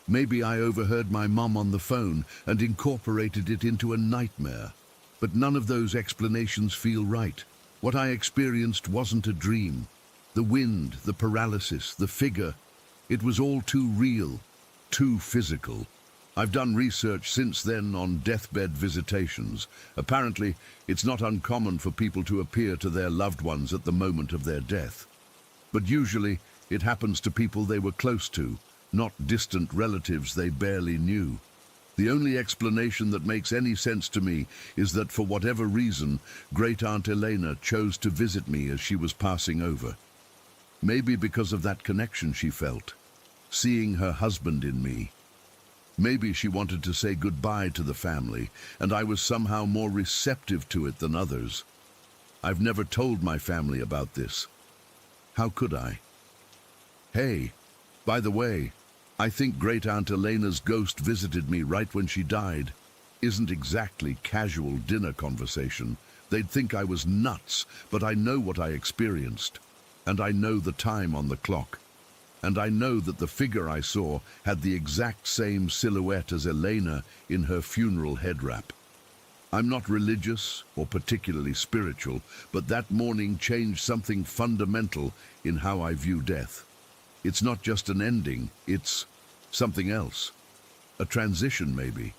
Maybe I overheard my mom on the phone and incorporated it into a nightmare. But none of those explanations feel right. What I experienced wasn't a dream. The wind, the paralysis, the figure, it was all too real, too physical. I've done research since then on deathbed visitations. Apparently, it's not uncommon for people to appear to their loved ones at the moment of their death. But usually, it happens to people they were close to, not distant relatives they barely knew. The only explanation that makes any sense to me is that for whatever reason, Great Aunt Elena chose to visit me as she was passing over. Maybe because of that connection she felt, seeing her husband in me. Maybe she wanted to say goodbye to the family, and I was somehow more receptive to it than others. I've never told my family about this. How could I? Hey, by the way, I think Great Aunt Elena's ghost visited me right when she died. Isn't exactly casual dinner conversation. They'd think I was nuts, but I know what I experienced. And I know the time on the clock. And I know that the figure I saw had the exact same silhouette as Elena in her funeral head wrap. I'm not religious or particularly spiritual, but that morning changed something fundamental in how I view death. It's not just an ending, it's something else. A transition, maybe.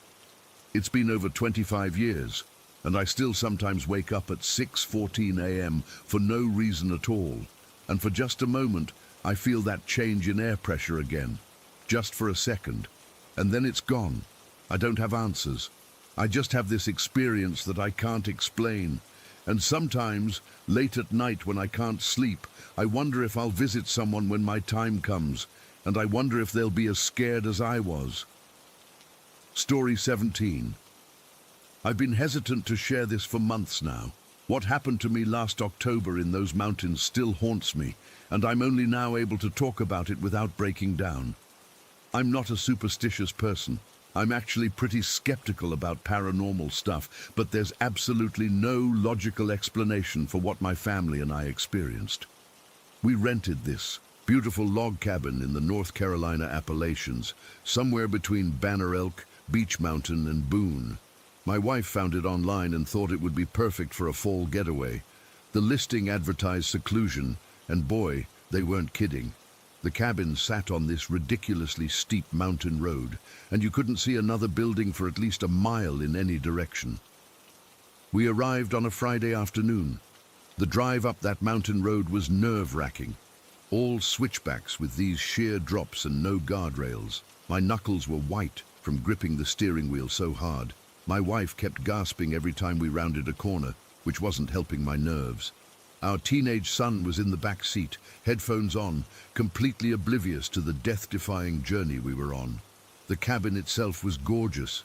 It's been over 25 years, and I still sometimes wake up at 6:14 a.m. for no reason at all. And for just a moment, I feel that change in air pressure again, just for a second, and then it's gone. I don't have answers. I just have this experience that I can't explain. And sometimes, late at night when I can't sleep, I wonder if I'll visit someone when my time comes, and I wonder if they'll be as scared as I was. Story 17. I've been hesitant to share this for months now. What happened to me last October in those mountains still haunts me, and I'm only now able to talk about it without breaking down. I'm not a superstitious person. I'm actually pretty skeptical about paranormal stuff, but there's absolutely no logical explanation for what my family and I experienced. We rented this beautiful log cabin in the North Carolina Appalachians, somewhere between Banner Elk, Beech Mountain, and Boone. My wife found it online and thought it would be perfect for a fall getaway. The listing advertised seclusion, and boy, they weren't kidding. The cabin sat on this ridiculously steep mountain road, and you couldn't see another building for at least a mile in any direction. We arrived on a Friday afternoon. The drive up that mountain road was nerve-wracking. All switchbacks with these sheer drops and no guardrails. My knuckles were white from gripping the steering wheel so hard. My wife kept gasping every time we rounded a corner, which wasn't helping my nerves. Our teenage son was in the back seat, headphones on, completely oblivious to the death-defying journey we were on. The cabin itself was gorgeous.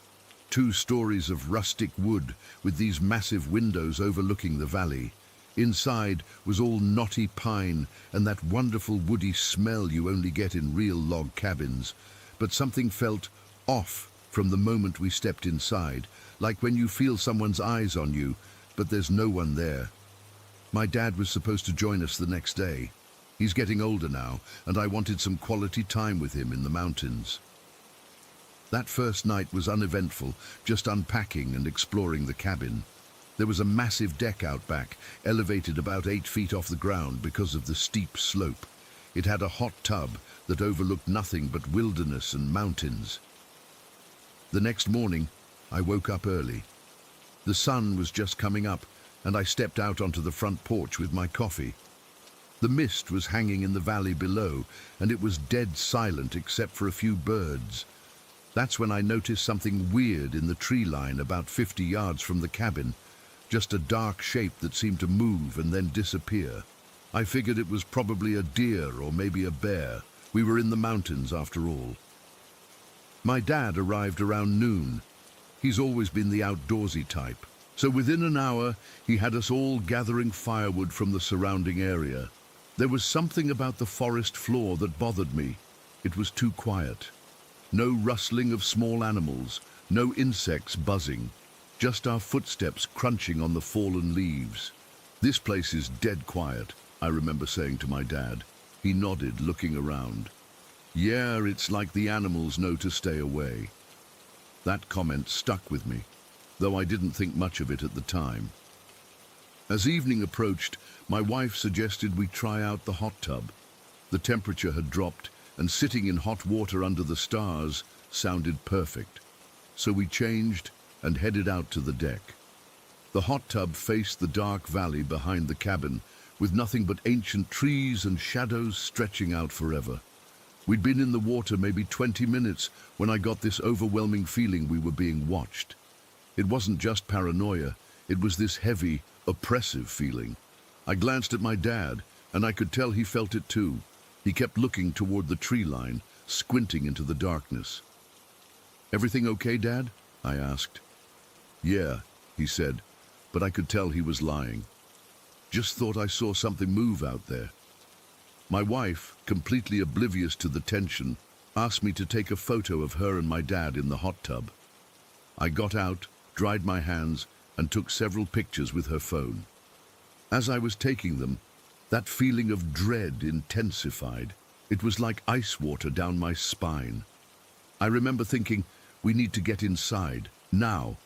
2 stories of rustic wood with these massive windows overlooking the valley. Inside was all knotty pine and that wonderful woody smell you only get in real log cabins. But something felt off from the moment we stepped inside, like when you feel someone's eyes on you, but there's no one there. My dad was supposed to join us the next day. He's getting older now, and I wanted some quality time with him in the mountains. That first night was uneventful, just unpacking and exploring the cabin. There was a massive deck out back, elevated about 8 feet off the ground because of the steep slope. It had a hot tub that overlooked nothing but wilderness and mountains. The next morning, I woke up early. The sun was just coming up, and I stepped out onto the front porch with my coffee. The mist was hanging in the valley below, and it was dead silent except for a few birds. That's when I noticed something weird in the tree line about 50 yards from the cabin, just a dark shape that seemed to move and then disappear. I figured it was probably a deer or maybe a bear. We were in the mountains after all. My dad arrived around noon. He's always been the outdoorsy type. So within an hour, he had us all gathering firewood from the surrounding area. There was something about the forest floor that bothered me. It was too quiet. No rustling of small animals, no insects buzzing, just our footsteps crunching on the fallen leaves. This place is dead quiet, I remember saying to my dad. He nodded, looking around. Yeah, it's like the animals know to stay away. That comment stuck with me, though I didn't think much of it at the time. As evening approached, my wife suggested we try out the hot tub. The temperature had dropped, and sitting in hot water under the stars sounded perfect. So we changed and headed out to the deck. The hot tub faced the dark valley behind the cabin, with nothing but ancient trees and shadows stretching out forever. We'd been in the water maybe 20 minutes when I got this overwhelming feeling we were being watched. It wasn't just paranoia, it was this heavy, oppressive feeling. I glanced at my dad, and I could tell he felt it too. He kept looking toward the tree line, squinting into the darkness. "Everything okay, Dad?" I asked. "Yeah," he said, but I could tell he was lying. "Just thought I saw something move out there." My wife, completely oblivious to the tension, asked me to take a photo of her and my dad in the hot tub. I got out, dried my hands, and took several pictures with her phone. As I was taking them, that feeling of dread intensified. It was like ice water down my spine. I remember thinking, we need to get inside, now.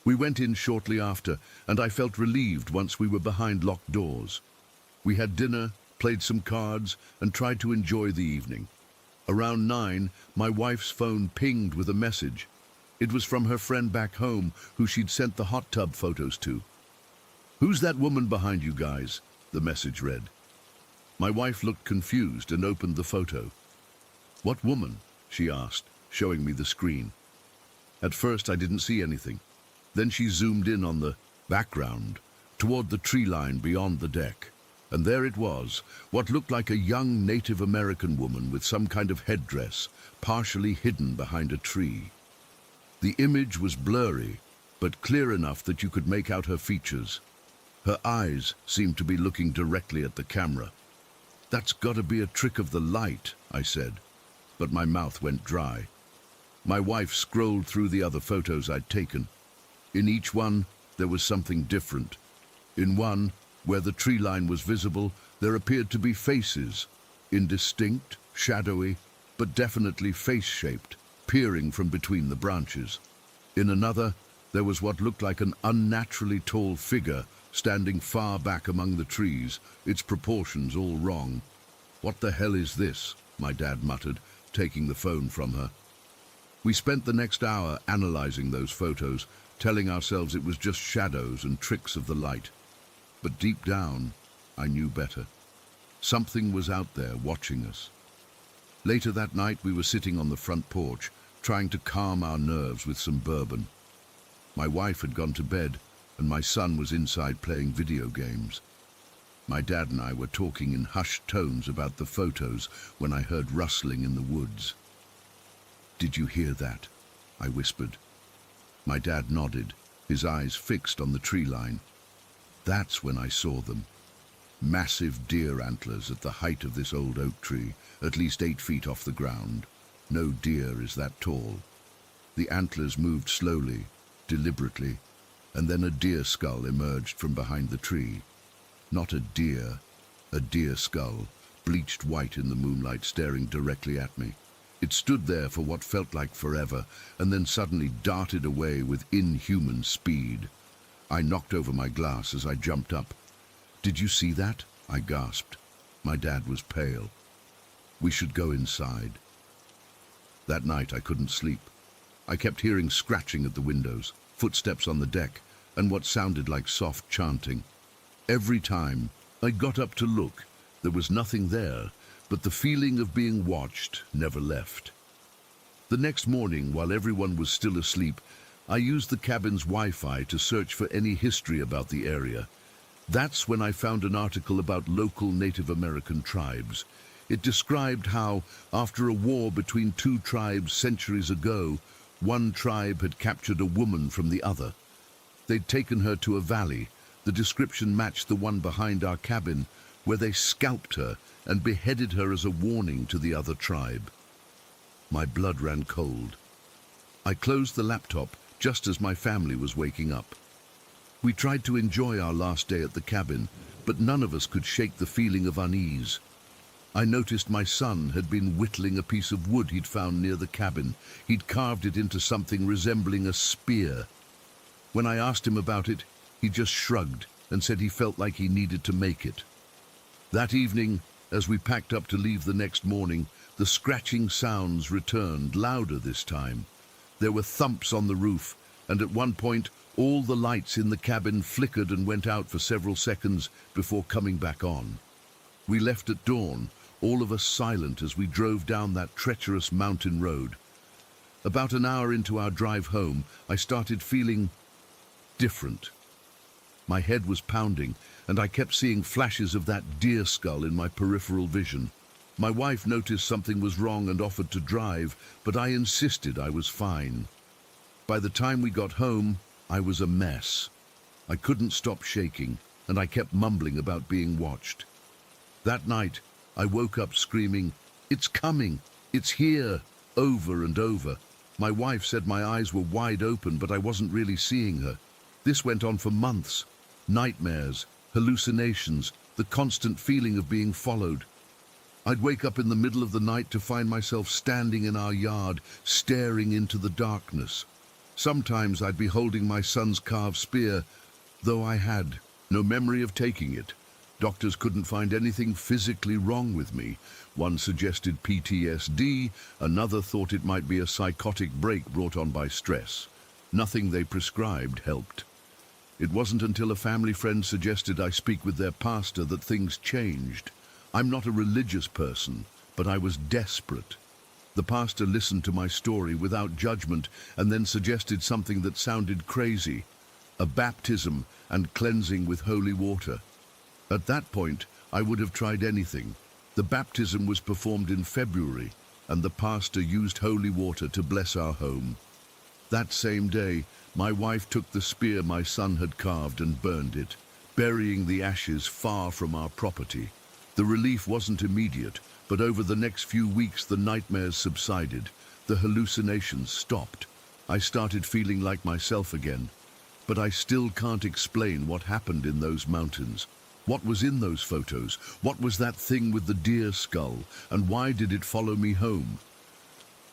We went in shortly after, and I felt relieved once we were behind locked doors. We had dinner, played some cards, and tried to enjoy the evening. Around 9, my wife's phone pinged with a message. It was from her friend back home, who she'd sent the hot tub photos to. "Who's that woman behind you guys?" the message read. My wife looked confused and opened the photo. "What woman?" she asked, showing me the screen. At first I didn't see anything. Then she zoomed in on the background, toward the tree line beyond the deck. And there it was, what looked like a young Native American woman with some kind of headdress, partially hidden behind a tree. The image was blurry, but clear enough that you could make out her features. Her eyes seemed to be looking directly at the camera. "That's gotta be a trick of the light," I said, but my mouth went dry. My wife scrolled through the other photos I'd taken. In each one, there was something different. In one, where the tree line was visible, there appeared to be faces, indistinct, shadowy, but definitely face-shaped, peering from between the branches. In another, there was what looked like an unnaturally tall figure standing far back among the trees, its proportions all wrong. "What the hell is this?" my dad muttered, taking the phone from her. We spent the next hour analyzing those photos, telling ourselves it was just shadows and tricks of the light. But deep down, I knew better. Something was out there watching us. Later that night, we were sitting on the front porch, trying to calm our nerves with some bourbon. My wife had gone to bed, and my son was inside playing video games. My dad and I were talking in hushed tones about the photos when I heard rustling in the woods. "Did you hear that?" I whispered. My dad nodded, his eyes fixed on the tree line. That's when I saw them. Massive deer antlers at the height of this old oak tree, at least 8 feet off the ground. No deer is that tall. The antlers moved slowly, deliberately, and then a deer skull emerged from behind the tree. Not a deer skull, bleached white in the moonlight, staring directly at me. It stood there for what felt like forever, and then suddenly darted away with inhuman speed. I knocked over my glass as I jumped up. "Did you see that?" I gasped. My dad was pale. "We should go inside." That night I couldn't sleep. I kept hearing scratching at the windows, footsteps on the deck, and what sounded like soft chanting. Every time I got up to look, there was nothing there, but the feeling of being watched never left. The next morning, while everyone was still asleep, I used the cabin's Wi-Fi to search for any history about the area. That's when I found an article about local Native American tribes. It described how, after a war between 2 tribes centuries ago, one tribe had captured a woman from the other. They'd taken her to a valley. The description matched the one behind our cabin, where they scalped her and beheaded her as a warning to the other tribe. My blood ran cold. I closed the laptop just as my family was waking up. We tried to enjoy our last day at the cabin, but none of us could shake the feeling of unease. I noticed my son had been whittling a piece of wood he'd found near the cabin. He'd carved it into something resembling a spear. When I asked him about it, he just shrugged and said he felt like he needed to make it. That evening, as we packed up to leave the next morning, the scratching sounds returned, louder this time. There were thumps on the roof, and at one point, all the lights in the cabin flickered and went out for several seconds before coming back on. We left at dawn, all of us silent as we drove down that treacherous mountain road. About an hour into our drive home, I started feeling different. My head was pounding, and I kept seeing flashes of that deer skull in my peripheral vision. My wife noticed something was wrong and offered to drive, but I insisted I was fine. By the time we got home, I was a mess. I couldn't stop shaking, and I kept mumbling about being watched. That night, I woke up screaming, "It's coming! It's here!" over and over. My wife said my eyes were wide open, but I wasn't really seeing her. This went on for months. Nightmares, hallucinations, the constant feeling of being followed. I'd wake up in the middle of the night to find myself standing in our yard, staring into the darkness. Sometimes I'd be holding my son's carved spear, though I had no memory of taking it. Doctors couldn't find anything physically wrong with me. One suggested PTSD, another thought it might be a psychotic break brought on by stress. Nothing they prescribed helped. It wasn't until a family friend suggested I speak with their pastor that things changed. I'm not a religious person, but I was desperate. The pastor listened to my story without judgment and then suggested something that sounded crazy: a baptism and cleansing with holy water. At that point, I would have tried anything. The baptism was performed in February, and the pastor used holy water to bless our home. That same day, my wife took the spear my son had carved and burned it, burying the ashes far from our property. The relief wasn't immediate, but over the next few weeks the nightmares subsided. The hallucinations stopped. I started feeling like myself again. But I still can't explain what happened in those mountains. What was in those photos? What was that thing with the deer skull? And why did it follow me home?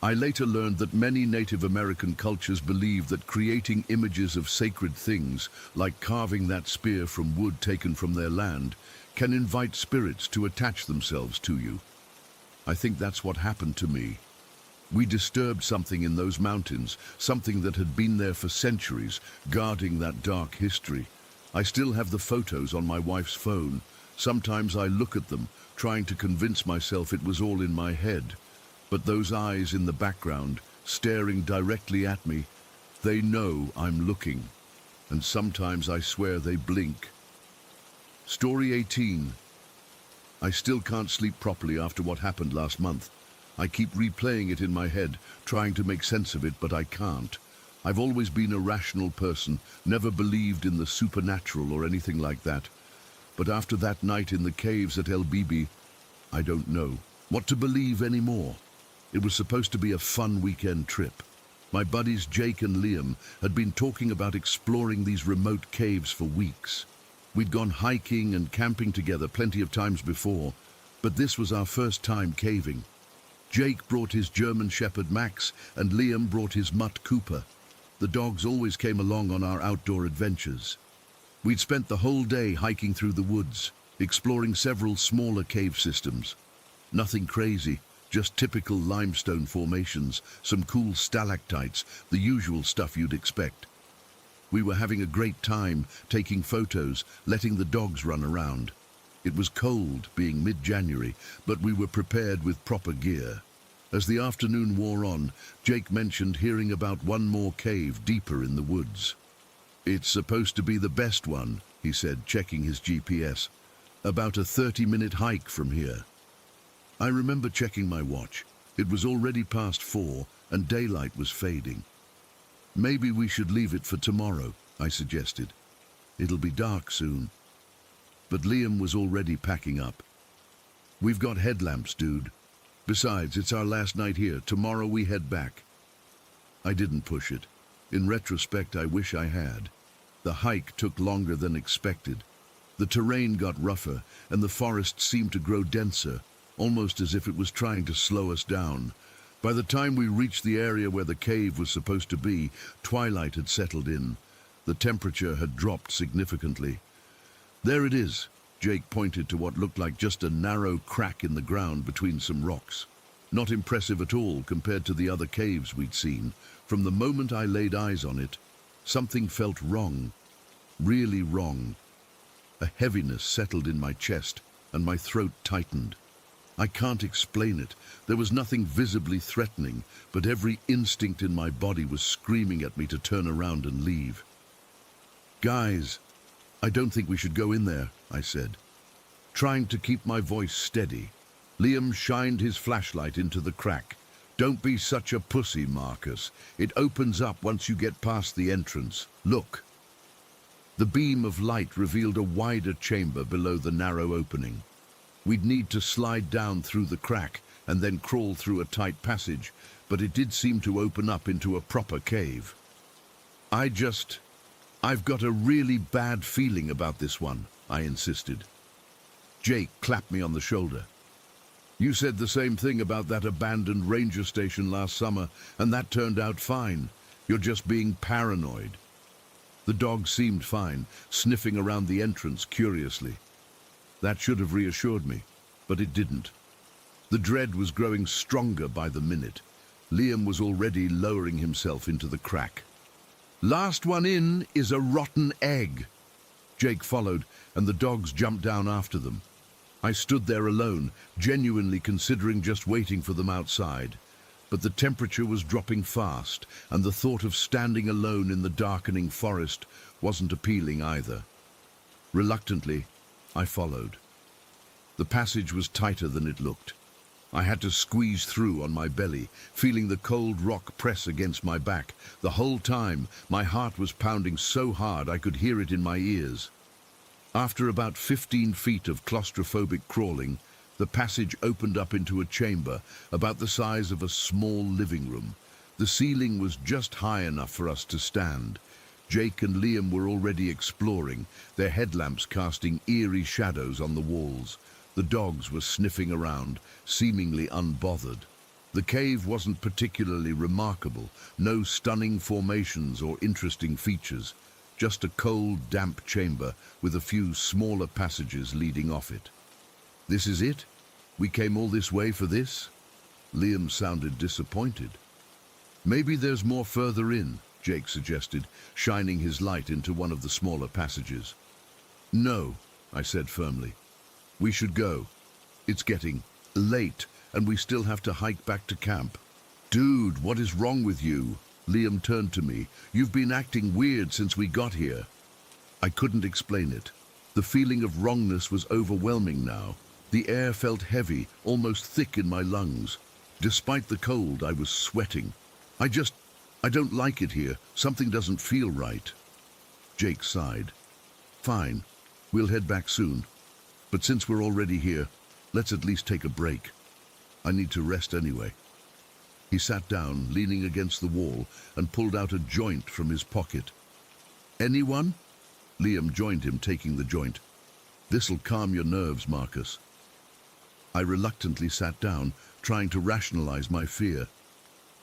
I later learned that many Native American cultures believe that creating images of sacred things, like carving that spear from wood taken from their land, can invite spirits to attach themselves to you. I think that's what happened to me. We disturbed something in those mountains, something that had been there for centuries, guarding that dark history. I still have the photos on my wife's phone. Sometimes I look at them, trying to convince myself it was all in my head. But those eyes in the background, staring directly at me, they know I'm looking. And sometimes I swear they blink. Story 18. I still can't sleep properly after what happened last month. I keep replaying it in my head, trying to make sense of it, but I can't. I've always been a rational person, never believed in the supernatural or anything like that. But after that night in the caves at El Bibi, I don't know what to believe anymore. It was supposed to be a fun weekend trip. My buddies Jake and Liam had been talking about exploring these remote caves for weeks. We'd gone hiking and camping together plenty of times before, but this was our first time caving. Jake brought his German Shepherd Max and Liam brought his mutt Cooper. The dogs always came along on our outdoor adventures. We'd spent the whole day hiking through the woods, exploring several smaller cave systems. Nothing crazy, just typical limestone formations, some cool stalactites, the usual stuff you'd expect. We were having a great time, taking photos, letting the dogs run around. It was cold, being mid-January, but we were prepared with proper gear. As the afternoon wore on, Jake mentioned hearing about one more cave deeper in the woods. "It's supposed to be the best one," he said, checking his GPS. "About a 30-minute hike from here." I remember checking my watch. It was already past 4 and daylight was fading. "Maybe we should leave it for tomorrow," I suggested. "It'll be dark soon." But Liam was already packing up. "We've got headlamps, dude. Besides, it's our last night here. Tomorrow we head back." I didn't push it. In retrospect, I wish I had. The hike took longer than expected. The terrain got rougher, and the forest seemed to grow denser, almost as if it was trying to slow us down. By the time we reached the area where the cave was supposed to be, twilight had settled in. The temperature had dropped significantly. "There it is," Jake pointed to what looked like just a narrow crack in the ground between some rocks. Not impressive at all compared to the other caves we'd seen. From the moment I laid eyes on it, something felt wrong. Really wrong. A heaviness settled in my chest, and my throat tightened. I can't explain it. There was nothing visibly threatening, but every instinct in my body was screaming at me to turn around and leave. "Guys, I don't think we should go in there," I said, trying to keep my voice steady. Liam shined his flashlight into the crack. "Don't be such a pussy, Marcus. It opens up once you get past the entrance. Look." The beam of light revealed a wider chamber below the narrow opening. We'd need to slide down through the crack and then crawl through a tight passage, but it did seem to open up into a proper cave. I've got a really bad feeling about this one," I insisted. Jake clapped me on the shoulder. "You said the same thing about that abandoned ranger station last summer, and that turned out fine. You're just being paranoid." The dog seemed fine, sniffing around the entrance curiously. That should have reassured me, but it didn't. The dread was growing stronger by the minute. Liam was already lowering himself into the crack. "Last one in is a rotten egg." Jake followed, and the dogs jumped down after them. I stood there alone, genuinely considering just waiting for them outside. But the temperature was dropping fast, and the thought of standing alone in the darkening forest wasn't appealing either. Reluctantly, I followed. The passage was tighter than it looked. I had to squeeze through on my belly, feeling the cold rock press against my back. The whole time, my heart was pounding so hard I could hear it in my ears. After about 15 feet of claustrophobic crawling, the passage opened up into a chamber about the size of a small living room. The ceiling was just high enough for us to stand. Jake and Liam were already exploring, their headlamps casting eerie shadows on the walls. The dogs were sniffing around, seemingly unbothered. The cave wasn't particularly remarkable, no stunning formations or interesting features, just a cold, damp chamber with a few smaller passages leading off it. "This is it? We came all this way for this?" Liam sounded disappointed. "Maybe there's more further in," Jake suggested, shining his light into one of the smaller passages. "No," I said firmly. We should go. It's getting late, and we still have to hike back to camp. Dude, what is wrong with you? Liam turned to me. You've been acting weird since we got here. I couldn't explain it. The feeling of wrongness was overwhelming now. The air felt heavy, almost thick in my lungs. Despite the cold, I was sweating. I don't like it here. Something doesn't feel right. Jake sighed. Fine, we'll head back soon. But since we're already here, let's at least take a break. I need to rest anyway. He sat down, leaning against the wall, and pulled out a joint from his pocket. Anyone? Liam joined him, taking the joint. This'll calm your nerves, Marcus. I reluctantly sat down, trying to rationalize my fear.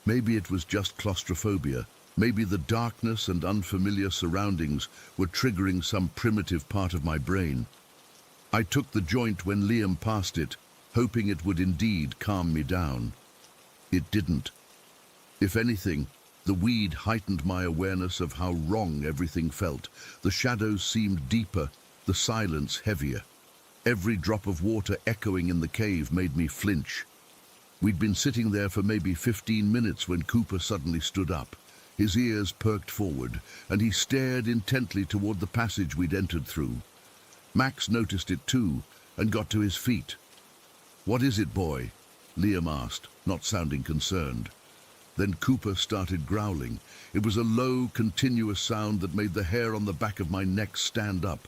Maybe it was just claustrophobia. Maybe the darkness and unfamiliar surroundings were triggering some primitive part of my brain. I took the joint when Liam passed it, hoping it would indeed calm me down. It didn't. If anything, the weed heightened my awareness of how wrong everything felt. The shadows seemed deeper, the silence heavier. Every drop of water echoing in the cave made me flinch. We'd been sitting there for maybe 15 minutes when Cooper suddenly stood up. His ears perked forward, and he stared intently toward the passage we'd entered through. Max noticed it too, and got to his feet. "What is it, boy?" Liam asked, not sounding concerned. Then Cooper started growling. It was a low, continuous sound that made the hair on the back of my neck stand up.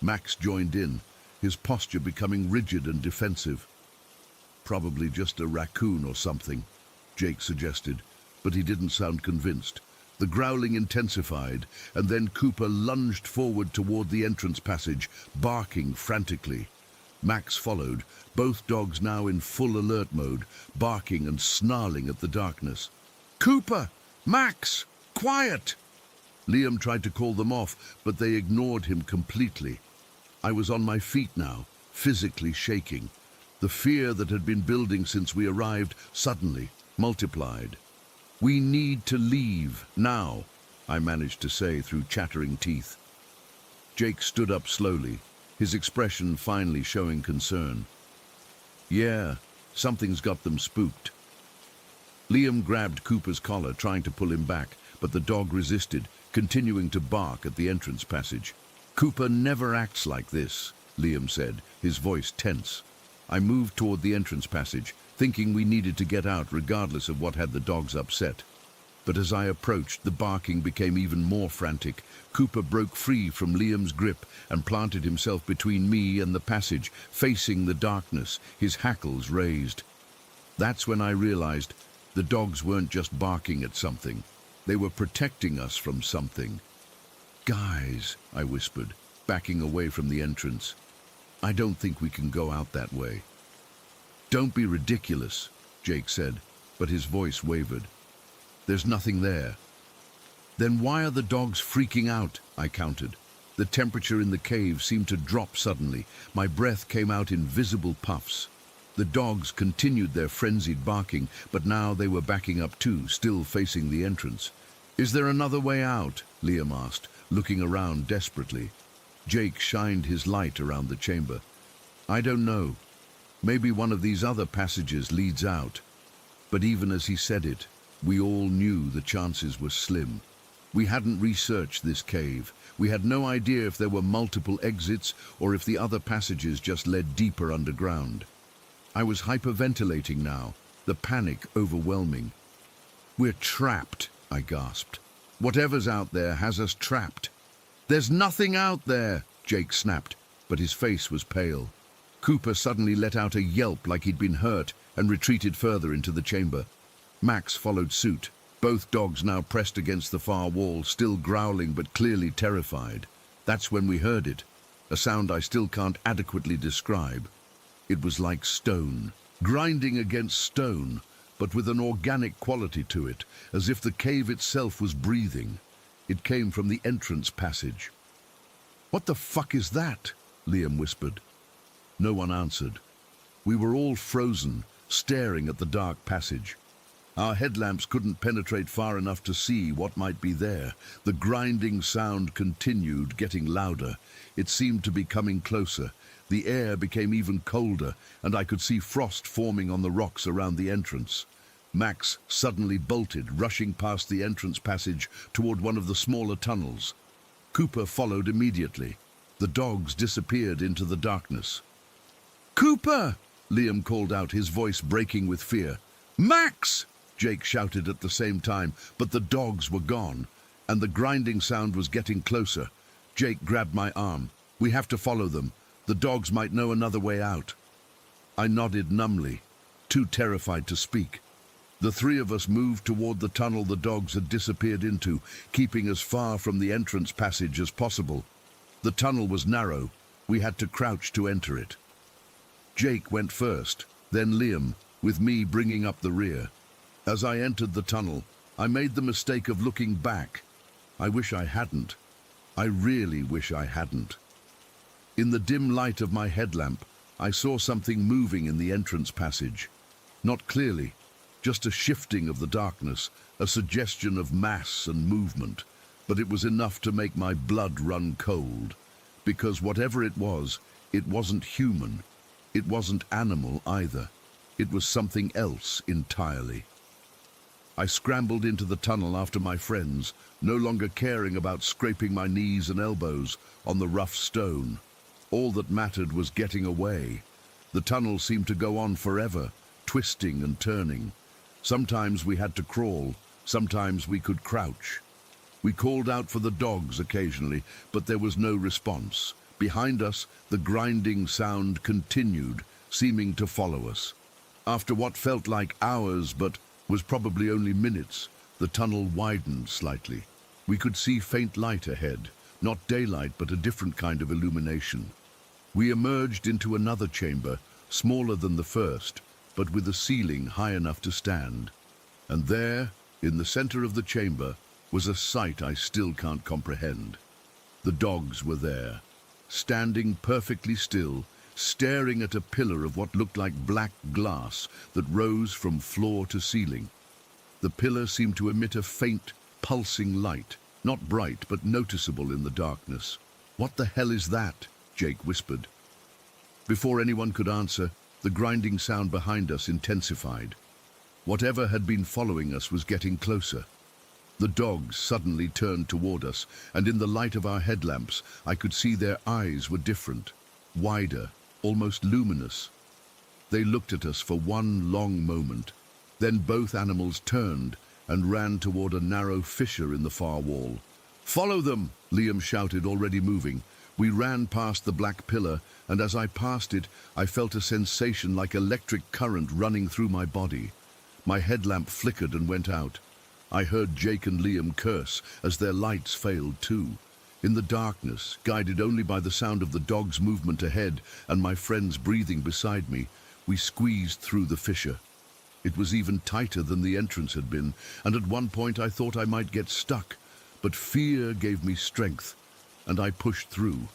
Max joined in, his posture becoming rigid and defensive. "Probably just a raccoon or something," Jake suggested, but he didn't sound convinced. The growling intensified, and then Cooper lunged forward toward the entrance passage, barking frantically. Max followed, both dogs now in full alert mode, barking and snarling at the darkness. "Cooper! Max! Quiet!" Liam tried to call them off, but they ignored him completely. I was on my feet now, physically shaking. The fear that had been building since we arrived suddenly multiplied. "We need to leave, now," I managed to say through chattering teeth. Jake stood up slowly, his expression finally showing concern. "Yeah, something's got them spooked." Liam grabbed Cooper's collar, trying to pull him back, but the dog resisted, continuing to bark at the entrance passage. "Cooper never acts like this," Liam said, his voice tense. I moved toward the entrance passage, thinking we needed to get out regardless of what had the dogs upset. But as I approached, the barking became even more frantic. Cooper broke free from Liam's grip and planted himself between me and the passage, facing the darkness, his hackles raised. That's when I realized the dogs weren't just barking at something. They were protecting us from something. "Guys," I whispered, backing away from the entrance. "I don't think we can go out that way." "Don't be ridiculous," Jake said, but his voice wavered. "There's nothing there." "Then why are the dogs freaking out?" I countered. The temperature in the cave seemed to drop suddenly. My breath came out in visible puffs. The dogs continued their frenzied barking, but now they were backing up too, still facing the entrance. "Is there another way out?" Liam asked, looking around desperately. Jake shined his light around the chamber. "I don't know. Maybe one of these other passages leads out." But even as he said it, we all knew the chances were slim. We hadn't researched this cave. We had no idea if there were multiple exits or if the other passages just led deeper underground. I was hyperventilating now, the panic overwhelming. "We're trapped," I gasped. "Whatever's out there has us trapped." "There's nothing out there," Jake snapped, but his face was pale. Cooper suddenly let out a yelp like he'd been hurt and retreated further into the chamber. Max followed suit, both dogs now pressed against the far wall, still growling but clearly terrified. That's when we heard it, a sound I still can't adequately describe. It was like stone, grinding against stone, but with an organic quality to it, as if the cave itself was breathing. It came from the entrance passage. "What the fuck is that?" Liam whispered. No one answered. We were all frozen, staring at the dark passage. Our headlamps couldn't penetrate far enough to see what might be there. The grinding sound continued, getting louder. It seemed to be coming closer. The air became even colder, and I could see frost forming on the rocks around the entrance. Max suddenly bolted, rushing past the entrance passage toward one of the smaller tunnels. Cooper followed immediately. The dogs disappeared into the darkness. "Cooper!" Liam called out, his voice breaking with fear. "Max!" Jake shouted at the same time, but the dogs were gone, and the grinding sound was getting closer. Jake grabbed my arm. "We have to follow them. The dogs might know another way out." I nodded numbly, too terrified to speak. The three of us moved toward the tunnel the dogs had disappeared into, keeping as far from the entrance passage as possible. The tunnel was narrow. We had to crouch to enter it. Jake went first, then Liam, with me bringing up the rear. As I entered the tunnel, I made the mistake of looking back. I wish I hadn't. I really wish I hadn't. In the dim light of my headlamp, I saw something moving in the entrance passage. Not clearly, just a shifting of the darkness, a suggestion of mass and movement. But it was enough to make my blood run cold. Because whatever it wasn't human. It wasn't animal either. It was something else entirely. I scrambled into the tunnel after my friends, no longer caring about scraping my knees and elbows on the rough stone. All that mattered was getting away. The tunnel seemed to go on forever, twisting and turning. Sometimes we had to crawl, sometimes we could crouch. We called out for the dogs occasionally, but there was no response. Behind us, the grinding sound continued, seeming to follow us. After what felt like hours, but was probably only minutes, the tunnel widened slightly. We could see faint light ahead, not daylight, but a different kind of illumination. We emerged into another chamber, smaller than the first, but with a ceiling high enough to stand. And there, in the center of the chamber, was a sight I still can't comprehend. The dogs were there, standing perfectly still, staring at a pillar of what looked like black glass that rose from floor to ceiling. The pillar seemed to emit a faint, pulsing light, not bright but noticeable in the darkness. "What the hell is that?" Jake whispered. Before anyone could answer, the grinding sound behind us intensified. Whatever had been following us was getting closer. The dogs suddenly turned toward us, and in the light of our headlamps, I could see their eyes were different, wider, almost luminous. They looked at us for one long moment. Then both animals turned and ran toward a narrow fissure in the far wall. "Follow them!" Liam shouted, already moving. We ran past the black pillar, and as I passed it, I felt a sensation like electric current running through my body. My headlamp flickered and went out. I heard Jake and Liam curse as their lights failed too. In the darkness, guided only by the sound of the dog's movement ahead and my friends breathing beside me, we squeezed through the fissure. It was even tighter than the entrance had been, and at one point I thought I might get stuck, but fear gave me strength, and I pushed through.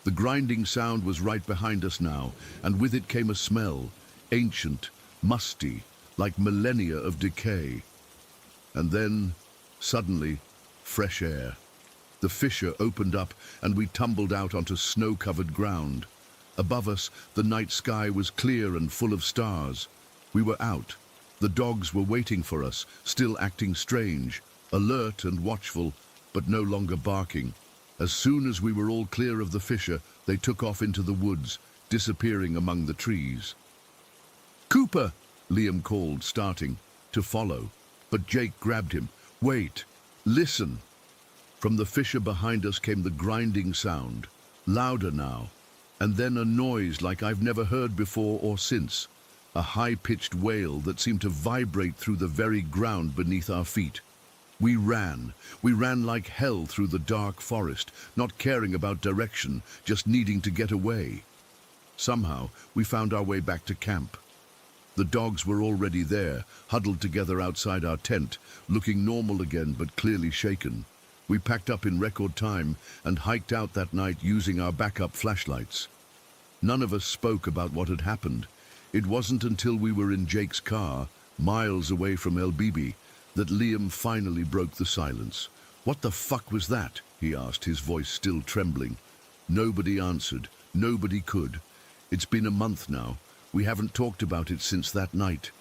The grinding sound was right behind us now, and with it came a smell, ancient, musty, like millennia of decay. And then, suddenly, fresh air. The fissure opened up, and we tumbled out onto snow-covered ground. Above us, the night sky was clear and full of stars. We were out. The dogs were waiting for us, still acting strange, alert and watchful, but no longer barking. As soon as we were all clear of the fissure, they took off into the woods, disappearing among the trees. "Cooper!" Liam called, starting to follow. But Jake grabbed him. "Wait! Listen!" From the fissure behind us came the grinding sound, louder now, and then a noise like I've never heard before or since, a high-pitched wail that seemed to vibrate through the very ground beneath our feet. We ran like hell through the dark forest, not caring about direction, just needing to get away. Somehow, we found our way back to camp. The dogs were already there, huddled together outside our tent, looking normal again but clearly shaken. We packed up in record time and hiked out that night using our backup flashlights. None of us spoke about what had happened. It wasn't until we were in Jake's car, miles away from El Bibi, that Liam finally broke the silence. "What the fuck was that?" he asked, his voice still trembling. Nobody answered. Nobody could. "It's been a month now. We haven't talked about it since that night.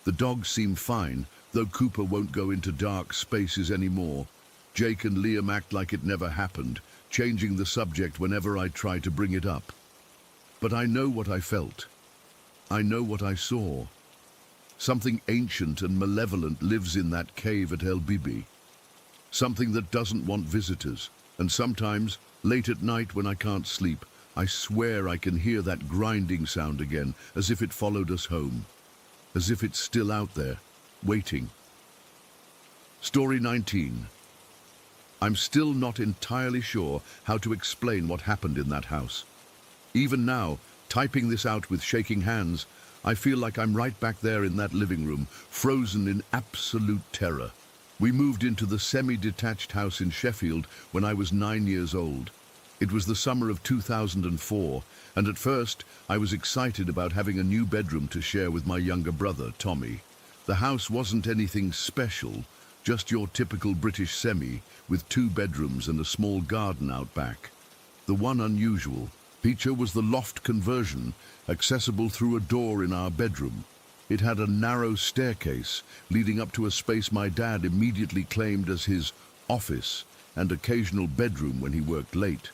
The dogs seem fine, though Cooper won't go into dark spaces anymore. Jake and Liam act like it never happened, changing the subject whenever I try to bring it up. But I know what I felt. I know what I saw. Something ancient and malevolent lives in that cave at El Bibi. Something that doesn't want visitors. And sometimes, late at night when I can't sleep, I swear I can hear that grinding sound again, as if it followed us home. As if it's still out there, waiting." Story 19. I'm still not entirely sure how to explain what happened in that house. Even now, typing this out with shaking hands, I feel like I'm right back there in that living room, frozen in absolute terror. We moved into the semi-detached house in Sheffield when I was 9 years old. It was the summer of 2004, and at first I was excited about having a new bedroom to share with my younger brother, Tommy. The house wasn't anything special, just your typical British semi, with 2 bedrooms and a small garden out back. The one unusual feature was the loft conversion, accessible through a door in our bedroom. It had a narrow staircase leading up to a space my dad immediately claimed as his office and occasional bedroom when he worked late.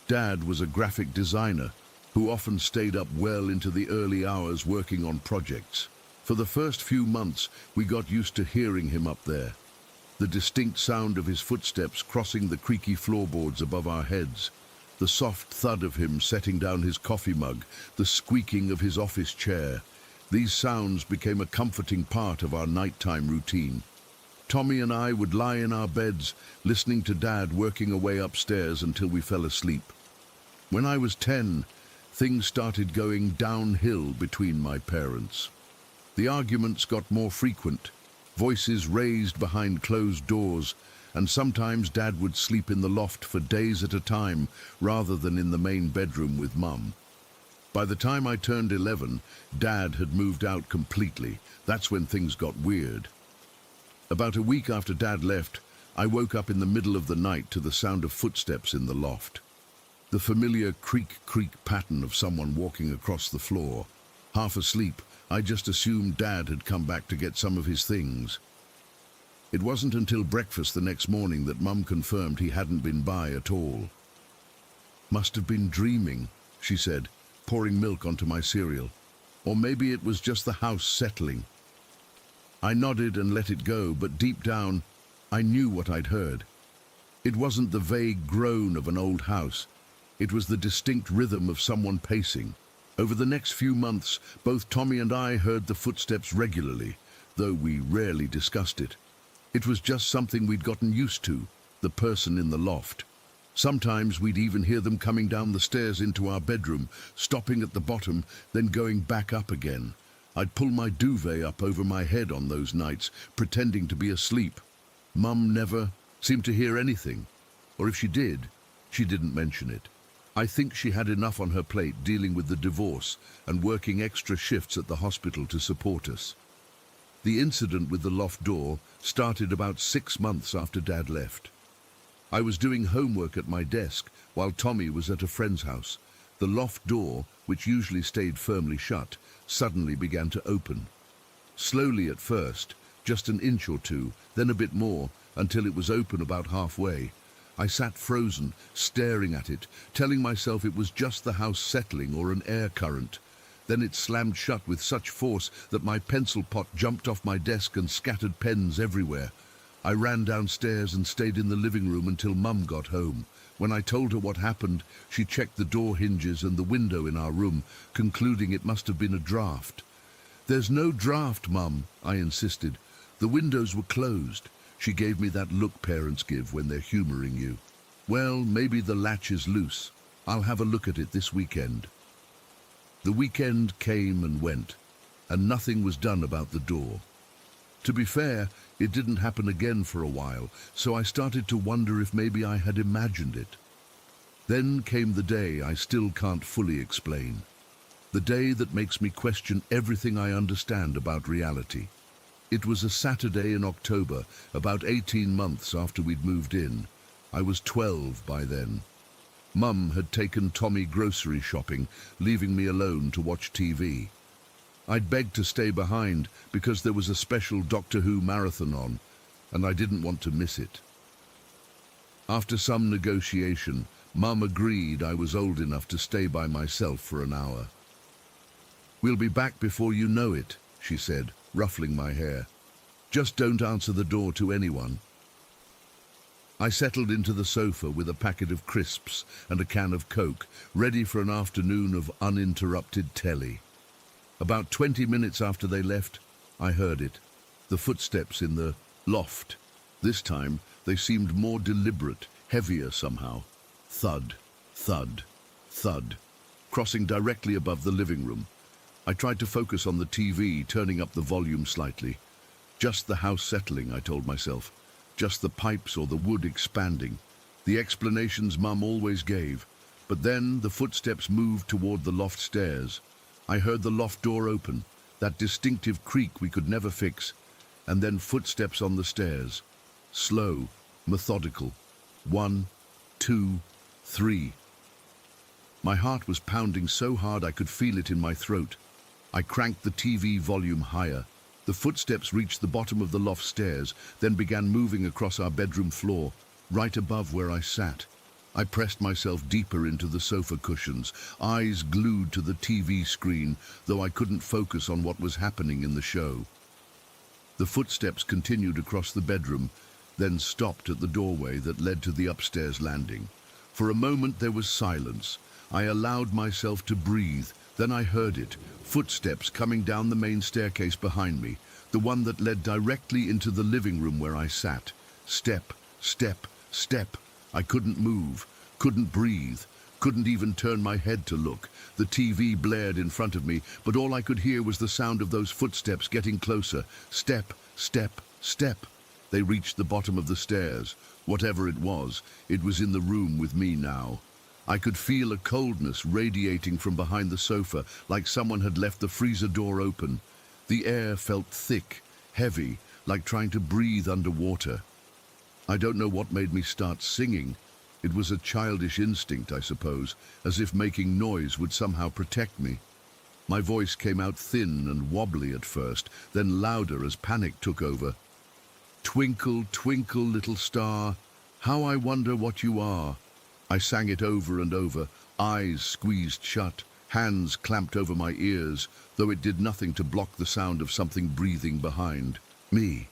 Dad was a graphic designer who often stayed up well into the early hours working on projects. For the first few months, we got used to hearing him up there. The distinct sound of his footsteps crossing the creaky floorboards above our heads, the soft thud of him setting down his coffee mug, the squeaking of his office chair. These sounds became a comforting part of our nighttime routine. Tommy and I would lie in our beds, listening to Dad working away upstairs until we fell asleep. When I was 10, things started going downhill between my parents. The arguments got more frequent, voices raised behind closed doors, and sometimes Dad would sleep in the loft for days at a time rather than in the main bedroom with Mum. By the time I turned 11, Dad had moved out completely. That's when things got weird. About a week after Dad left, I woke up in the middle of the night to the sound of footsteps in the loft. The familiar creak-creak pattern of someone walking across the floor. Half asleep, I just assumed Dad had come back to get some of his things. It wasn't until breakfast the next morning that Mum confirmed he hadn't been by at all. "Must have been dreaming," she said, pouring milk onto my cereal. "Or maybe it was just the house settling." I nodded and let it go, but deep down, I knew what I'd heard. It wasn't the vague groan of an old house. It was the distinct rhythm of someone pacing. Over the next few months, both Tommy and I heard the footsteps regularly, though we rarely discussed it. It was just something we'd gotten used to, the person in the loft. Sometimes we'd even hear them coming down the stairs into our bedroom, stopping at the bottom, then going back up again. I'd pull my duvet up over my head on those nights, pretending to be asleep. Mum never seemed to hear anything, or if she did, she didn't mention it. I think she had enough on her plate dealing with the divorce and working extra shifts at the hospital to support us. The incident with the loft door started about 6 months after Dad left. I was doing homework at my desk while Tommy was at a friend's house. The loft door, which usually stayed firmly shut, suddenly began to open. Slowly at first, just an inch or two, then a bit more, until it was open about halfway. I sat frozen, staring at it, telling myself it was just the house settling or an air current. Then it slammed shut with such force that my pencil pot jumped off my desk and scattered pens everywhere. I ran downstairs and stayed in the living room until Mum got home. When I told her what happened, she checked the door hinges and the window in our room, concluding it must have been a draft. "There's no draft, Mum," I insisted. "The windows were closed." She gave me that look parents give when they're humoring you. "Well, maybe the latch is loose. I'll have a look at it this weekend." The weekend came and went, and nothing was done about the door. To be fair, it didn't happen again for a while, so I started to wonder if maybe I had imagined it. Then came the day I still can't fully explain. The day that makes me question everything I understand about reality. It was a Saturday in October, about 18 months after we'd moved in. I was 12 by then. Mum had taken Tommy grocery shopping, leaving me alone to watch TV. I'd begged to stay behind because there was a special Doctor Who marathon on, and I didn't want to miss it. After some negotiation, Mum agreed I was old enough to stay by myself for an hour. "We'll be back before you know it," she said, ruffling my hair. "Just don't answer the door to anyone." I settled into the sofa with a packet of crisps and a can of Coke, ready for an afternoon of uninterrupted telly. About 20 minutes after they left, I heard it. The footsteps in the loft. This time, they seemed more deliberate, heavier somehow. Thud, thud, thud, crossing directly above the living room. I tried to focus on the TV, turning up the volume slightly. Just the house settling, I told myself. Just the pipes or the wood expanding. The explanations Mum always gave. But then the footsteps moved toward the loft stairs. I heard the loft door open, that distinctive creak we could never fix, and then footsteps on the stairs. Slow, methodical. 1, 2, 3. My heart was pounding so hard I could feel it in my throat. I cranked the TV volume higher. The footsteps reached the bottom of the loft stairs, then began moving across our bedroom floor, right above where I sat. I pressed myself deeper into the sofa cushions, eyes glued to the TV screen, though I couldn't focus on what was happening in the show. The footsteps continued across the bedroom, then stopped at the doorway that led to the upstairs landing. For a moment there was silence. I allowed myself to breathe. Then I heard it, footsteps coming down the main staircase behind me, the one that led directly into the living room where I sat. Step, step, step. I couldn't move, couldn't breathe, couldn't even turn my head to look. The TV blared in front of me, but all I could hear was the sound of those footsteps getting closer. Step, step, step. They reached the bottom of the stairs. Whatever it was in the room with me now. I could feel a coldness radiating from behind the sofa, like someone had left the freezer door open. The air felt thick, heavy, like trying to breathe underwater. I don't know what made me start singing. It was a childish instinct, I suppose, as if making noise would somehow protect me. My voice came out thin and wobbly at first, then louder as panic took over. "Twinkle, twinkle, little star, how I wonder what you are." I sang it over and over, eyes squeezed shut, hands clamped over my ears, though it did nothing to block the sound of something breathing behind me.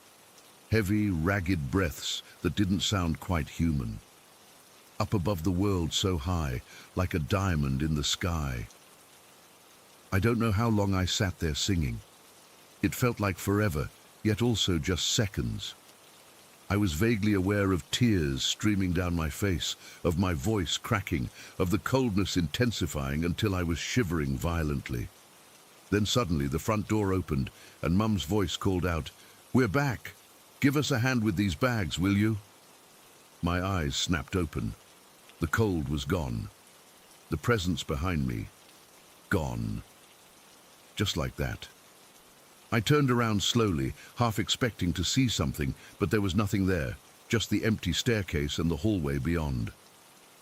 Heavy, ragged breaths that didn't sound quite human. Up above the world so high, like a diamond in the sky. I don't know how long I sat there singing. It felt like forever, yet also just seconds. I was vaguely aware of tears streaming down my face, of my voice cracking, of the coldness intensifying until I was shivering violently. Then suddenly the front door opened and Mum's voice called out, "We're back. Give us a hand with these bags, will you?" My eyes snapped open. The cold was gone. The presence behind me, gone. Just like that. I turned around slowly, half expecting to see something, but there was nothing there, just the empty staircase and the hallway beyond.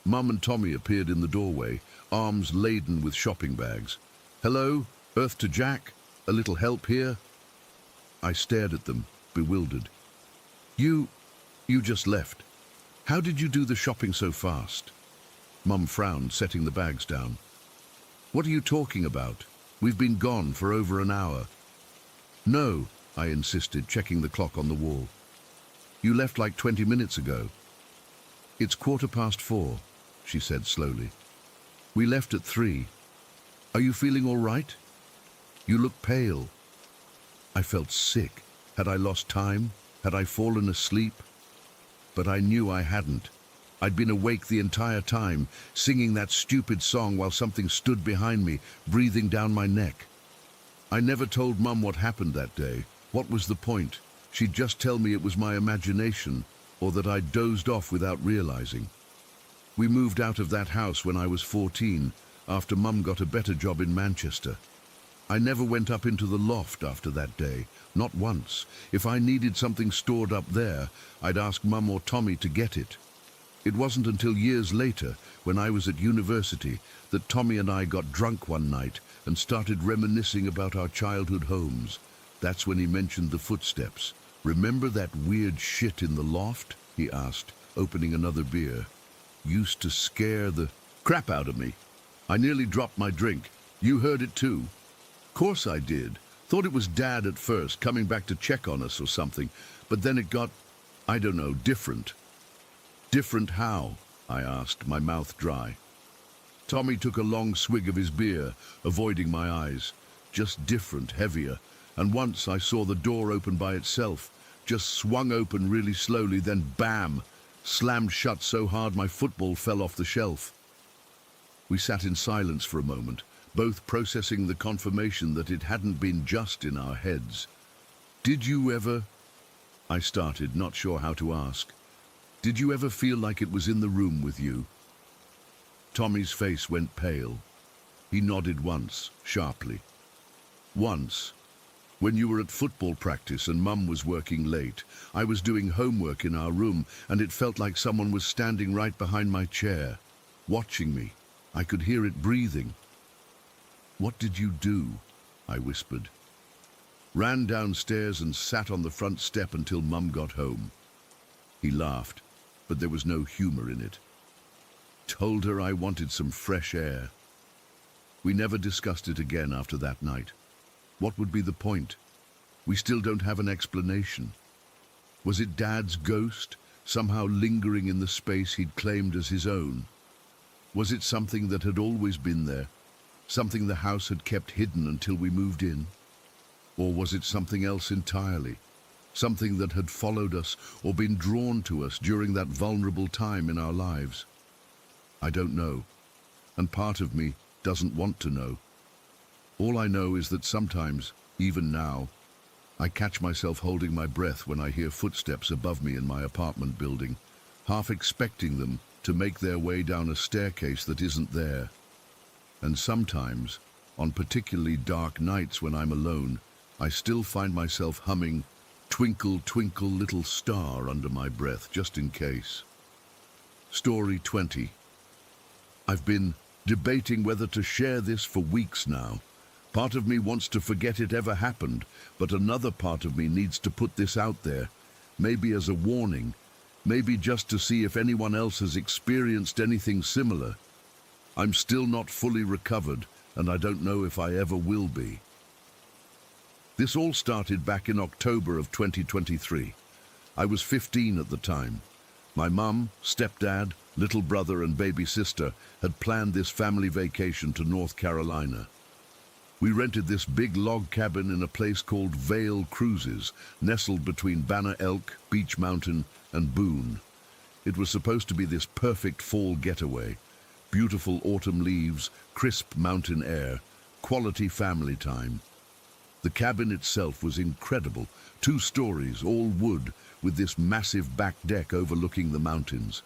Mum and Tommy appeared in the doorway, arms laden with shopping bags. "Hello, Earth to Jack, a little help here?" I stared at them, bewildered. You just left. How did you do the shopping so fast?" Mum frowned, setting the bags down. "What are you talking about? We've been gone for over an hour." "No," I insisted, checking the clock on the wall. "You left like 20 minutes ago." "It's 4:15, she said slowly. "We left at 3. Are you feeling all right? You look pale." I felt sick. Had I lost time? Had I fallen asleep? But I knew I hadn't. I'd been awake the entire time, singing that stupid song while something stood behind me, breathing down my neck. I never told Mum what happened that day. What was the point? She'd just tell me it was my imagination, or that I'd dozed off without realizing. We moved out of that house when I was 14, after Mum got a better job in Manchester. I never went up into the loft after that day, not once. If I needed something stored up there, I'd ask Mum or Tommy to get it. It wasn't until years later, when I was at university, that Tommy and I got drunk one night and started reminiscing about our childhood homes. That's when he mentioned the footsteps. "Remember that weird shit in the loft?" he asked, opening another beer. "Used to scare the crap out of me. I nearly dropped my drink. You heard it too?" "Course I did. Thought it was Dad at first, coming back to check on us or something. But then it got, I don't know, different." "Different how?" I asked, my mouth dry. Tommy took a long swig of his beer, avoiding my eyes. "Just different, heavier. And once I saw the door open by itself. Just swung open really slowly, then bam! Slammed shut so hard my football fell off the shelf." We sat in silence for a moment, both processing the confirmation that it hadn't been just in our heads. "Did you ever—" I started, not sure how to ask. "Did you ever feel like it was in the room with you?" Tommy's face went pale. He nodded once, sharply. "Once. When you were at football practice and Mum was working late, I was doing homework in our room and it felt like someone was standing right behind my chair, watching me. I could hear it breathing." "What did you do?" I whispered. "Ran downstairs and sat on the front step until Mum got home." He laughed, but there was no humor in it. "Told her I wanted some fresh air." We never discussed it again after that night. What would be the point? We still don't have an explanation. Was it Dad's ghost, somehow lingering in the space he'd claimed as his own? Was it something that had always been there, something the house had kept hidden until we moved in? Or was it something else entirely, something that had followed us or been drawn to us during that vulnerable time in our lives? I don't know, and part of me doesn't want to know. All I know is that sometimes, even now, I catch myself holding my breath when I hear footsteps above me in my apartment building, half expecting them to make their way down a staircase that isn't there. And sometimes, on particularly dark nights when I'm alone, I still find myself humming "Twinkle, Twinkle, Little Star" under my breath, just in case. Story 20. I've been debating whether to share this for weeks now. Part of me wants to forget it ever happened, but another part of me needs to put this out there, maybe as a warning, maybe just to see if anyone else has experienced anything similar. I'm still not fully recovered, and I don't know if I ever will be. This all started back in October of 2023. I was 15 at the time. My mum, stepdad, little brother and baby sister had planned this family vacation to North Carolina. We rented this big log cabin in a place called Vail Cruises, nestled between Banner Elk, Beach Mountain, and Boone. It was supposed to be this perfect fall getaway. Beautiful autumn leaves, crisp mountain air, quality family time. The cabin itself was incredible, 2 stories, all wood, with this massive back deck overlooking the mountains.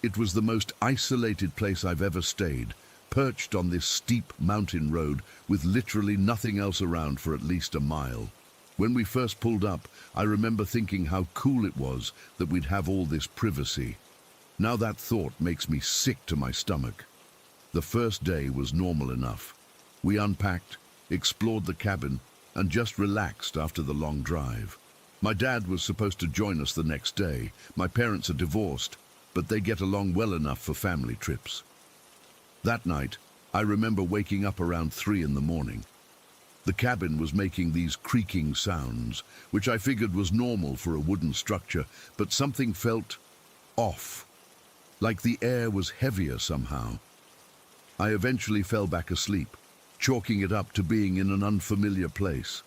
It was the most isolated place I've ever stayed, perched on this steep mountain road with literally nothing else around for at least a mile. When we first pulled up, I remember thinking how cool it was that we'd have all this privacy. Now that thought makes me sick to my stomach. The first day was normal enough. We unpacked, explored the cabin, and just relaxed after the long drive. My dad was supposed to join us the next day. My parents are divorced, but they get along well enough for family trips. That night, I remember waking up around 3 in the morning. The cabin was making these creaking sounds, which I figured was normal for a wooden structure, but something felt off, like the air was heavier somehow. I eventually fell back asleep, chalking it up to being in an unfamiliar place.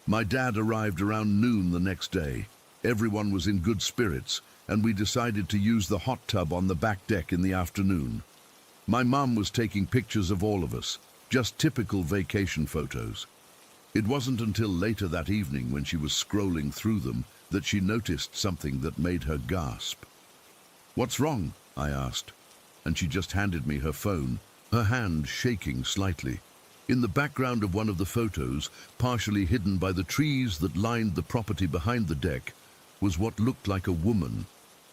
My dad arrived around noon the next day. Everyone was in good spirits, and we decided to use the hot tub on the back deck in the afternoon. My mum was taking pictures of all of us, just typical vacation photos. It wasn't until later that evening, when she was scrolling through them, that she noticed something that made her gasp. "What's wrong?" I asked, and she just handed me her phone, her hand shaking slightly. In the background of one of the photos, partially hidden by the trees that lined the property behind the deck, was what looked like a woman.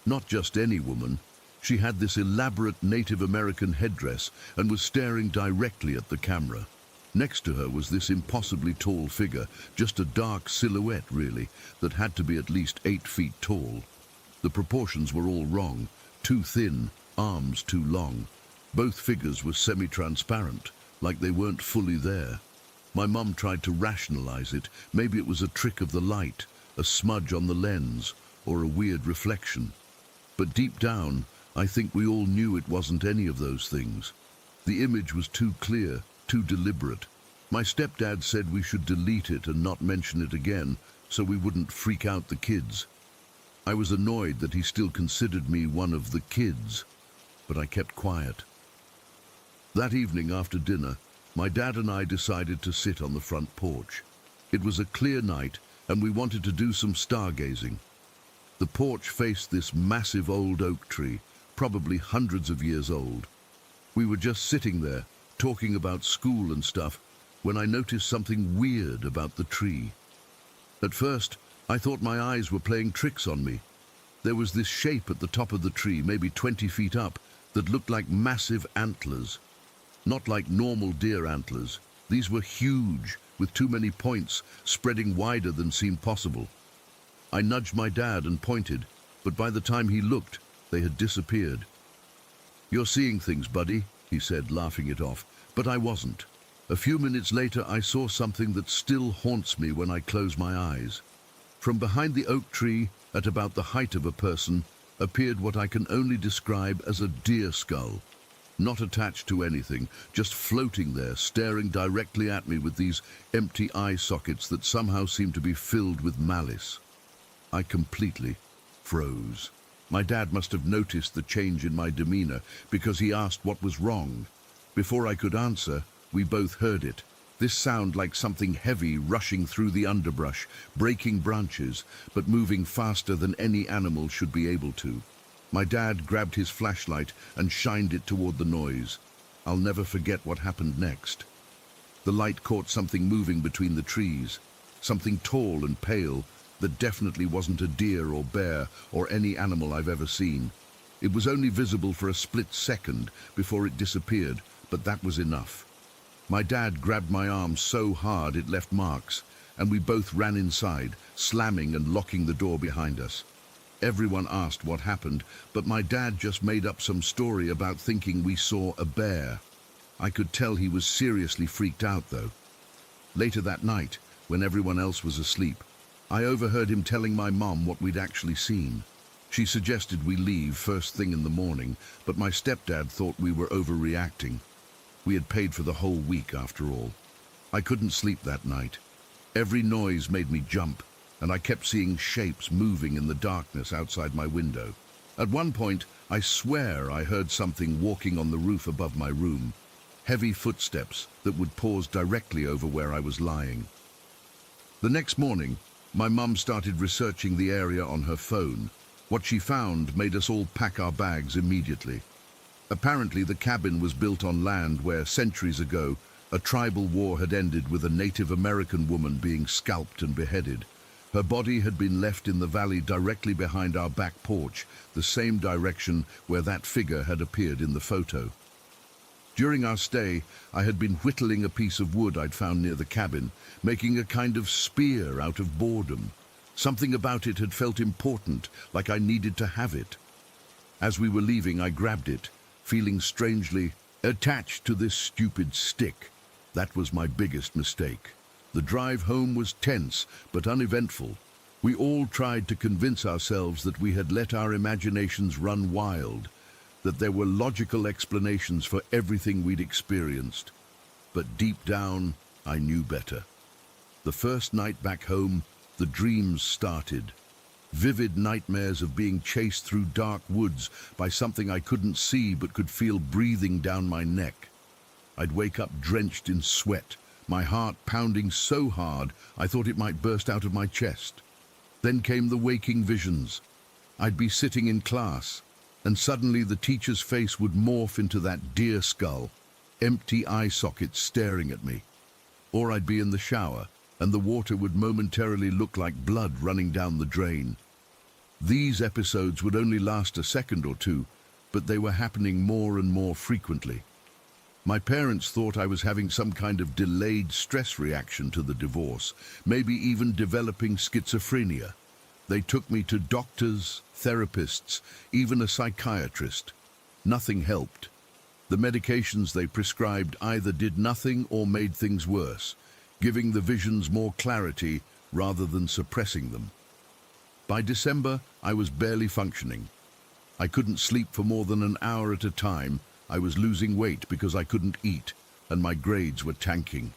Not just any woman. She had this elaborate Native American headdress and was staring directly at the camera. Next to her was this impossibly tall figure, just a dark silhouette really, that had to be at least 8 feet tall. The proportions were all wrong, too thin, arms too long. Both figures were semi-transparent, like they weren't fully there. My mum tried to rationalize it. Maybe it was a trick of the light, a smudge on the lens, or a weird reflection. But deep down, I think we all knew it wasn't any of those things. The image was too clear, too deliberate. My stepdad said we should delete it and not mention it again, so we wouldn't freak out the kids. I was annoyed that he still considered me one of the kids, but I kept quiet. That evening after dinner, my dad and I decided to sit on the front porch. It was a clear night, and we wanted to do some stargazing. The porch faced this massive old oak tree, probably hundreds of years old. We were just sitting there, talking about school and stuff, when I noticed something weird about the tree. At first, I thought my eyes were playing tricks on me. There was this shape at the top of the tree, maybe 20 feet up, that looked like massive antlers. Not like normal deer antlers. These were huge, with too many points, spreading wider than seemed possible. I nudged my dad and pointed, but by the time he looked, they had disappeared. "You're seeing things, buddy," he said, laughing it off, but I wasn't. A few minutes later, I saw something that still haunts me when I close my eyes. From behind the oak tree, at about the height of a person, appeared what I can only describe as a deer skull. Not attached to anything, just floating there, staring directly at me with these empty eye sockets that somehow seemed to be filled with malice. I completely froze. My dad must have noticed the change in my demeanor because he asked what was wrong. Before I could answer, we both heard it. This sound like something heavy rushing through the underbrush, breaking branches, but moving faster than any animal should be able to. My dad grabbed his flashlight and shined it toward the noise. I'll never forget what happened next. The light caught something moving between the trees, something tall and pale that definitely wasn't a deer or bear or any animal I've ever seen. It was only visible for a split second before it disappeared, but that was enough. My dad grabbed my arm so hard it left marks, and we both ran inside, slamming and locking the door behind us. Everyone asked what happened, but my dad just made up some story about thinking we saw a bear. I could tell he was seriously freaked out, though. Later that night, when everyone else was asleep, I overheard him telling my mom what we'd actually seen. She suggested we leave first thing in the morning, but my stepdad thought we were overreacting. We had paid for the whole week, after all. I couldn't sleep that night. Every noise made me jump, and I kept seeing shapes moving in the darkness outside my window. At one point, I swear I heard something walking on the roof above my room. Heavy footsteps that would pause directly over where I was lying. The next morning, my mum started researching the area on her phone. What she found made us all pack our bags immediately. Apparently, the cabin was built on land where, centuries ago, a tribal war had ended with a Native American woman being scalped and beheaded. Her body had been left in the valley directly behind our back porch, the same direction where that figure had appeared in the photo. During our stay, I had been whittling a piece of wood I'd found near the cabin, making a kind of spear out of boredom. Something about it had felt important, like I needed to have it. As we were leaving, I grabbed it, feeling strangely attached to this stupid stick. That was my biggest mistake. The drive home was tense but uneventful. We all tried to convince ourselves that we had let our imaginations run wild, that there were logical explanations for everything we'd experienced. But deep down, I knew better. The first night back home, the dreams started. Vivid nightmares of being chased through dark woods by something I couldn't see but could feel breathing down my neck. I'd wake up drenched in sweat, my heart pounding so hard I thought it might burst out of my chest. Then came the waking visions. I'd be sitting in class, and suddenly the teacher's face would morph into that deer skull. empty eye sockets staring at me. Or I'd be in the shower, and the water would momentarily look like blood running down the drain. These episodes would only last a second or two, but they were happening more and more frequently. My parents thought I was having some kind of delayed stress reaction to the divorce, maybe even developing schizophrenia. They took me to doctors, therapists, even a psychiatrist. Nothing helped. The medications they prescribed either did nothing or made things worse, giving the visions more clarity rather than suppressing them. By December, I was barely functioning. I couldn't sleep for more than an hour at a time. I was losing weight because I couldn't eat, and my grades were tanking.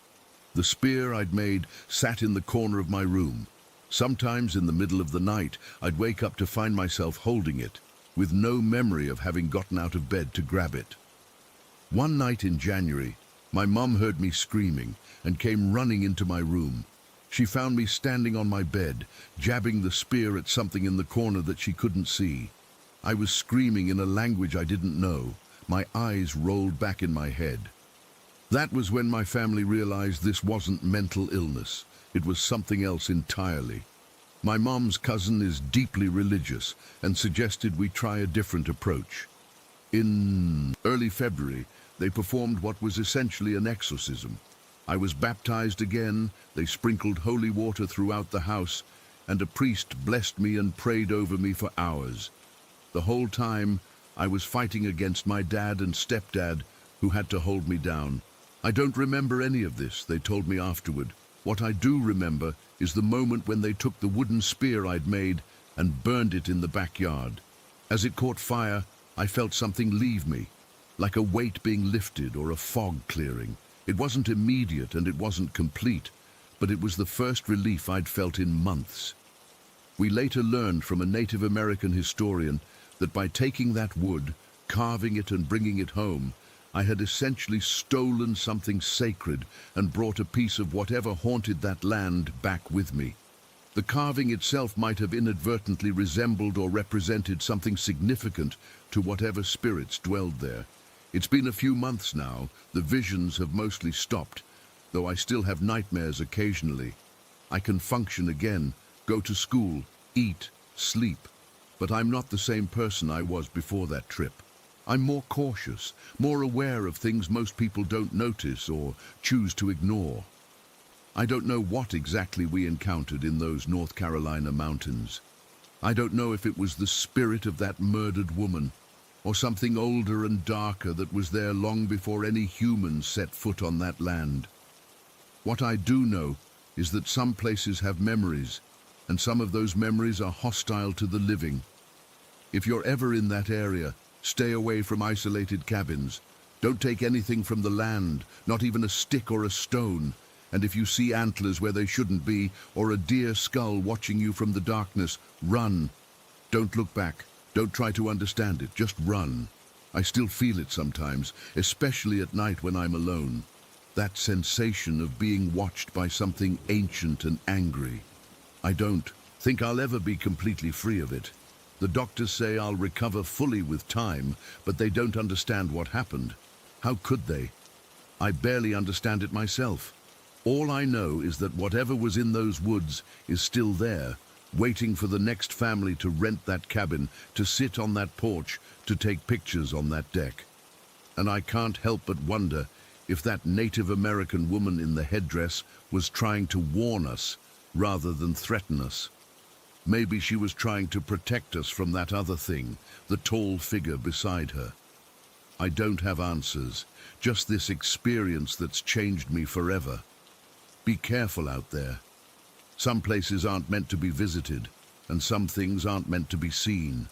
The spear I'd made sat in the corner of my room. Sometimes in the middle of the night, I'd wake up to find myself holding it, with no memory of having gotten out of bed to grab it. One night in January, my mum heard me screaming and came running into my room. She found me standing on my bed, jabbing the spear at something in the corner that she couldn't see. I was screaming in a language I didn't know. My eyes rolled back in my head. That was when my family realized this wasn't mental illness. It was something else entirely. My mom's cousin is deeply religious and suggested we try a different approach. In early February, they performed what was essentially an exorcism. I was baptized again, they sprinkled holy water throughout the house, and a priest blessed me and prayed over me for hours. The whole time, I was fighting against my dad and stepdad, who had to hold me down. I don't remember any of this, they told me afterward. What I do remember is the moment when they took the wooden spear I'd made and burned it in the backyard. As it caught fire, I felt something leave me, like a weight being lifted or a fog clearing. It wasn't immediate and it wasn't complete, but it was the first relief I'd felt in months. We later learned from a Native American historian that by taking that wood, carving it and bringing it home, I had essentially stolen something sacred and brought a piece of whatever haunted that land back with me. The carving itself might have inadvertently resembled or represented something significant to whatever spirits dwelled there. It's been a few months now. The visions have mostly stopped, though I still have nightmares occasionally. I can function again, go to school, eat, sleep, but I'm not the same person I was before that trip. I'm more cautious, more aware of things most people don't notice or choose to ignore. I don't know what exactly we encountered in those North Carolina mountains. I don't know if it was the spirit of that murdered woman, or something older and darker that was there long before any humans set foot on that land. What I do know is that some places have memories, and some of those memories are hostile to the living. If you're ever in that area, stay away from isolated cabins. Don't take anything from the land, not even a stick or a stone. And if you see antlers where they shouldn't be, or a deer skull watching you from the darkness, run. Don't look back. Don't try to understand it. Just run. I still feel it sometimes, especially at night when I'm alone. That sensation of being watched by something ancient and angry. I don't think I'll ever be completely free of it. The doctors say I'll recover fully with time, but they don't understand what happened. How could they? I barely understand it myself. All I know is that whatever was in those woods is still there, waiting for the next family to rent that cabin, to sit on that porch, to take pictures on that deck. And I can't help but wonder if that Native American woman in the headdress was trying to warn us rather than threaten us. Maybe she was trying to protect us from that other thing, the tall figure beside her. I don't have answers, just this experience that's changed me forever. Be careful out there. Some places aren't meant to be visited, and some things aren't meant to be seen.